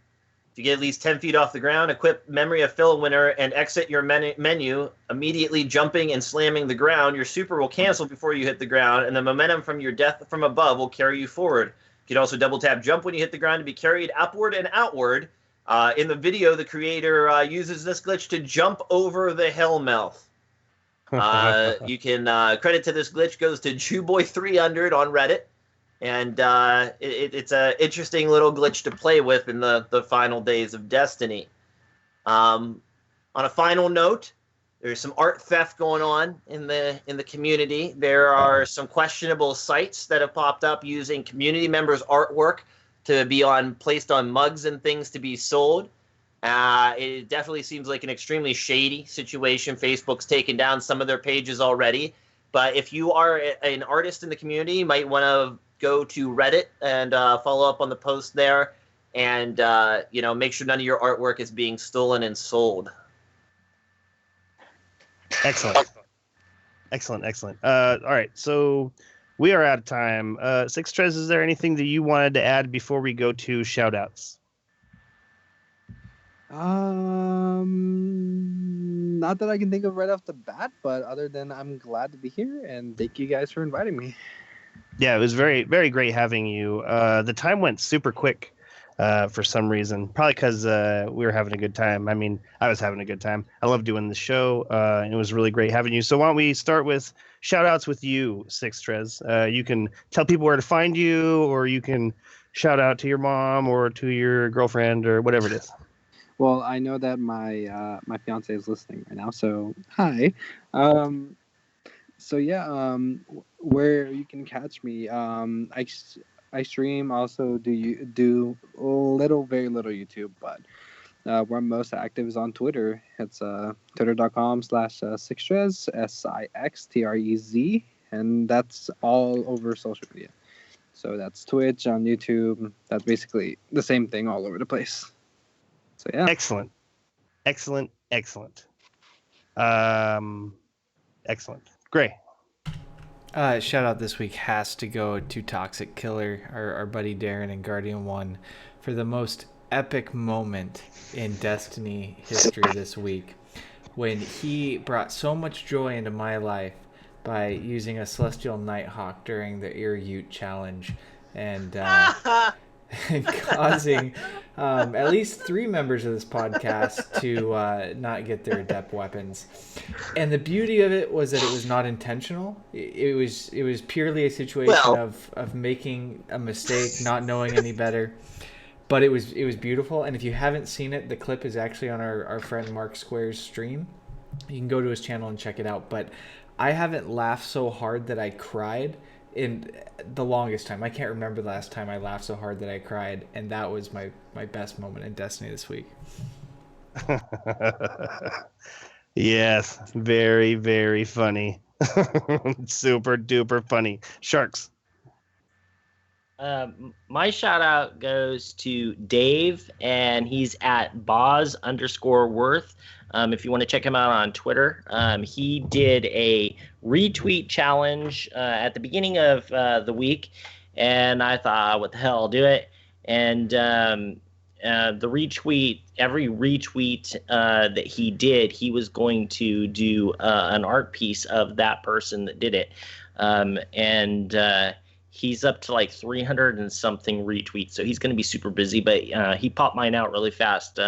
To get at least 10 feet off the ground, equip Memory of Fellwinter and exit your menu, immediately jumping and slamming the ground. Your super will cancel before you hit the ground, and the momentum from your Death from Above will carry you forward. You can also double tap jump when you hit the ground to be carried upward and outward. In the video, the creator uses this glitch to jump over the hellmouth. You can credit to this glitch goes to Jewboy300 on Reddit, and it's an interesting little glitch to play with in the final days of Destiny. On a final note, there's some art theft going on in the community. There are some questionable sites that have popped up using community members' artwork to be placed on mugs and things to be sold. It definitely seems like an extremely shady situation. Facebook's taken down some of their pages already. But if you are an artist in the community, you might want to go to Reddit and follow up on the post there, and make sure none of your artwork is being stolen and sold. Excellent. All right, so we are out of time. CXXIII, is there anything that you wanted to add before we go to shoutouts? Not that I can think of right off the bat, but other than I'm glad to be here, and thank you guys for inviting me. Yeah, it was very, very great having you. The time went super quick for some reason, probably because we were having a good time. I mean, I was having a good time. I love doing the show, and it was really great having you. So why don't we start with shout outs with you, CXXIII. You can tell people where to find you, or you can shout out to your mom or to your girlfriend or whatever it is. Well, I know that my my fiance is listening right now, so hi. Where you can catch me, I stream, also do very little YouTube, but where I'm most active is on Twitter. It's twitter.com/CXXIII, SIXTREZ, and that's all over social media. So that's Twitch, on YouTube. That's basically the same thing all over the place. So yeah. Excellent. Gray. Shout out this week has to go to Toxic Killer, our buddy Darren and Guardian 1, for the most epic moment in Destiny history this week, when he brought so much joy into my life by using a Celestial Nighthawk during the Ear Ute challenge, and causing at least 3 members of this podcast to not get their adept weapons. And the beauty of it was that it was not intentional. It was purely a situation of making a mistake, not knowing any better. But it was beautiful. And if you haven't seen it, the clip is actually on our friend Mark Square's stream. You can go to his channel and check it out. But I haven't laughed so hard that I cried in the longest time. I can't remember the last time I laughed so hard that I cried, and that was my best moment in Destiny this week. Yes, very, very funny. Super duper funny. Sharks. My shout out goes to Dave, and he's at Boz_Worth. If you want to check him out on Twitter, he did a retweet challenge at the beginning of the week, and I thought, what the hell, I'll do it. And the retweet, every retweet that he did, he was going to do an art piece of that person that did it. He's up to like 300 and something retweets, so he's going to be super busy, but he popped mine out really fast.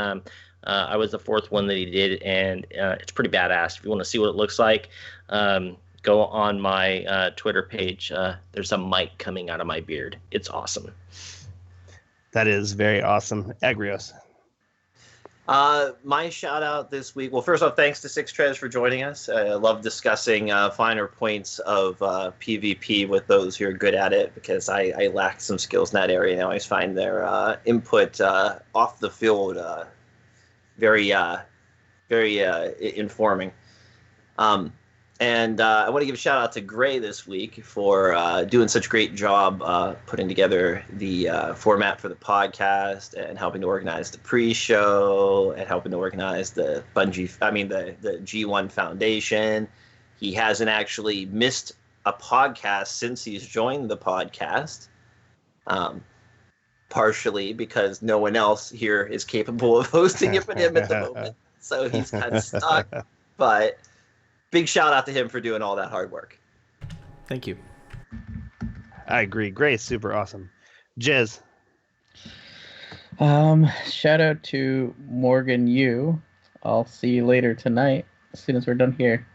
I was the 4th one that he did, and it's pretty badass. If you want to see what it looks like, go on my Twitter page. There's a mic coming out of my beard. It's awesome. That is very awesome. Agrios. My shout out this week. Well, first off, thanks to CXXIII for joining us. I love discussing finer points of PvP with those who are good at it, because I lack some skills in that area, and I always find their input off the field very informing. And I want to give a shout out to Gray this week for doing such a great job putting together the format for the podcast, and helping to organize the pre-show, and helping to organize the the G1 Foundation. He hasn't actually missed a podcast since he's joined the podcast, partially because no one else here is capable of hosting it for him at the moment. So he's kind of stuck, but big shout out to him for doing all that hard work. Thank you. I agree. Gray is super awesome. Jez. Shout out to Morgan Yu. I'll see you later tonight as soon as we're done here.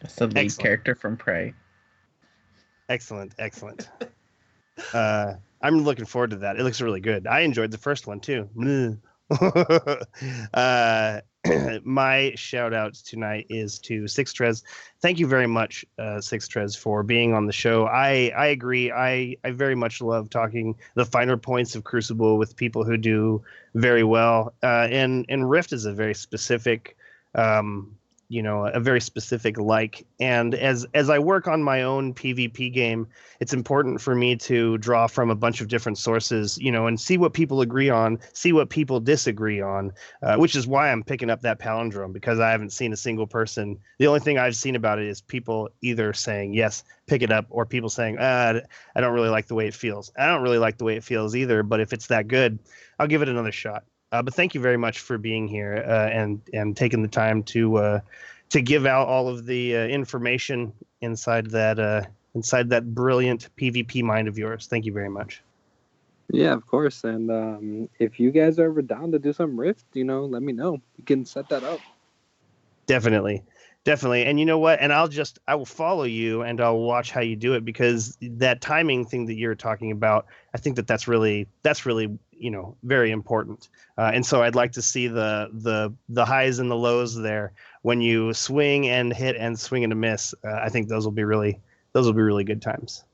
That's the lead character from Prey. Excellent. I'm looking forward to that. It looks really good. I enjoyed the first one too. My shout out tonight is to CXXXIII. Thank you very much, CXXXIII, for being on the show. I agree. I very much love talking the finer points of Crucible with people who do very well. And Rift is a very specific, a very specific like. And as I work on my own PvP game, it's important for me to draw from a bunch of different sources, and see what people agree on, see what people disagree on, which is why I'm picking up that palindrome, because I haven't seen a single person. The only thing I've seen about it is people either saying, yes, pick it up, or people saying, I don't really like the way it feels. I don't really like the way it feels either, but if it's that good, I'll give it another shot. But thank you very much for being here and taking the time to give out all of the information inside that brilliant PvP mind of yours. Thank you very much. Yeah, of course. And if you guys are ever down to do some Rift, let me know. We can set that up. Definitely. And you know what? And I will follow you and I'll watch how you do it, because that timing thing that you're talking about, I think that's really very important. And so I'd like to see the highs and the lows there when you swing and hit and swing and a miss. I think those will be really good times.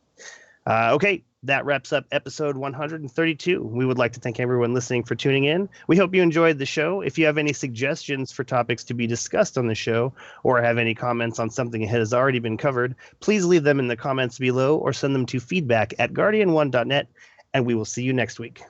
Okay. That wraps up episode 132. We would like to thank everyone listening for tuning in. We hope you enjoyed the show. If you have any suggestions for topics to be discussed on the show, or have any comments on something that has already been covered, please leave them in the comments below or send them to feedback@guardian1.net, and we will see you next week.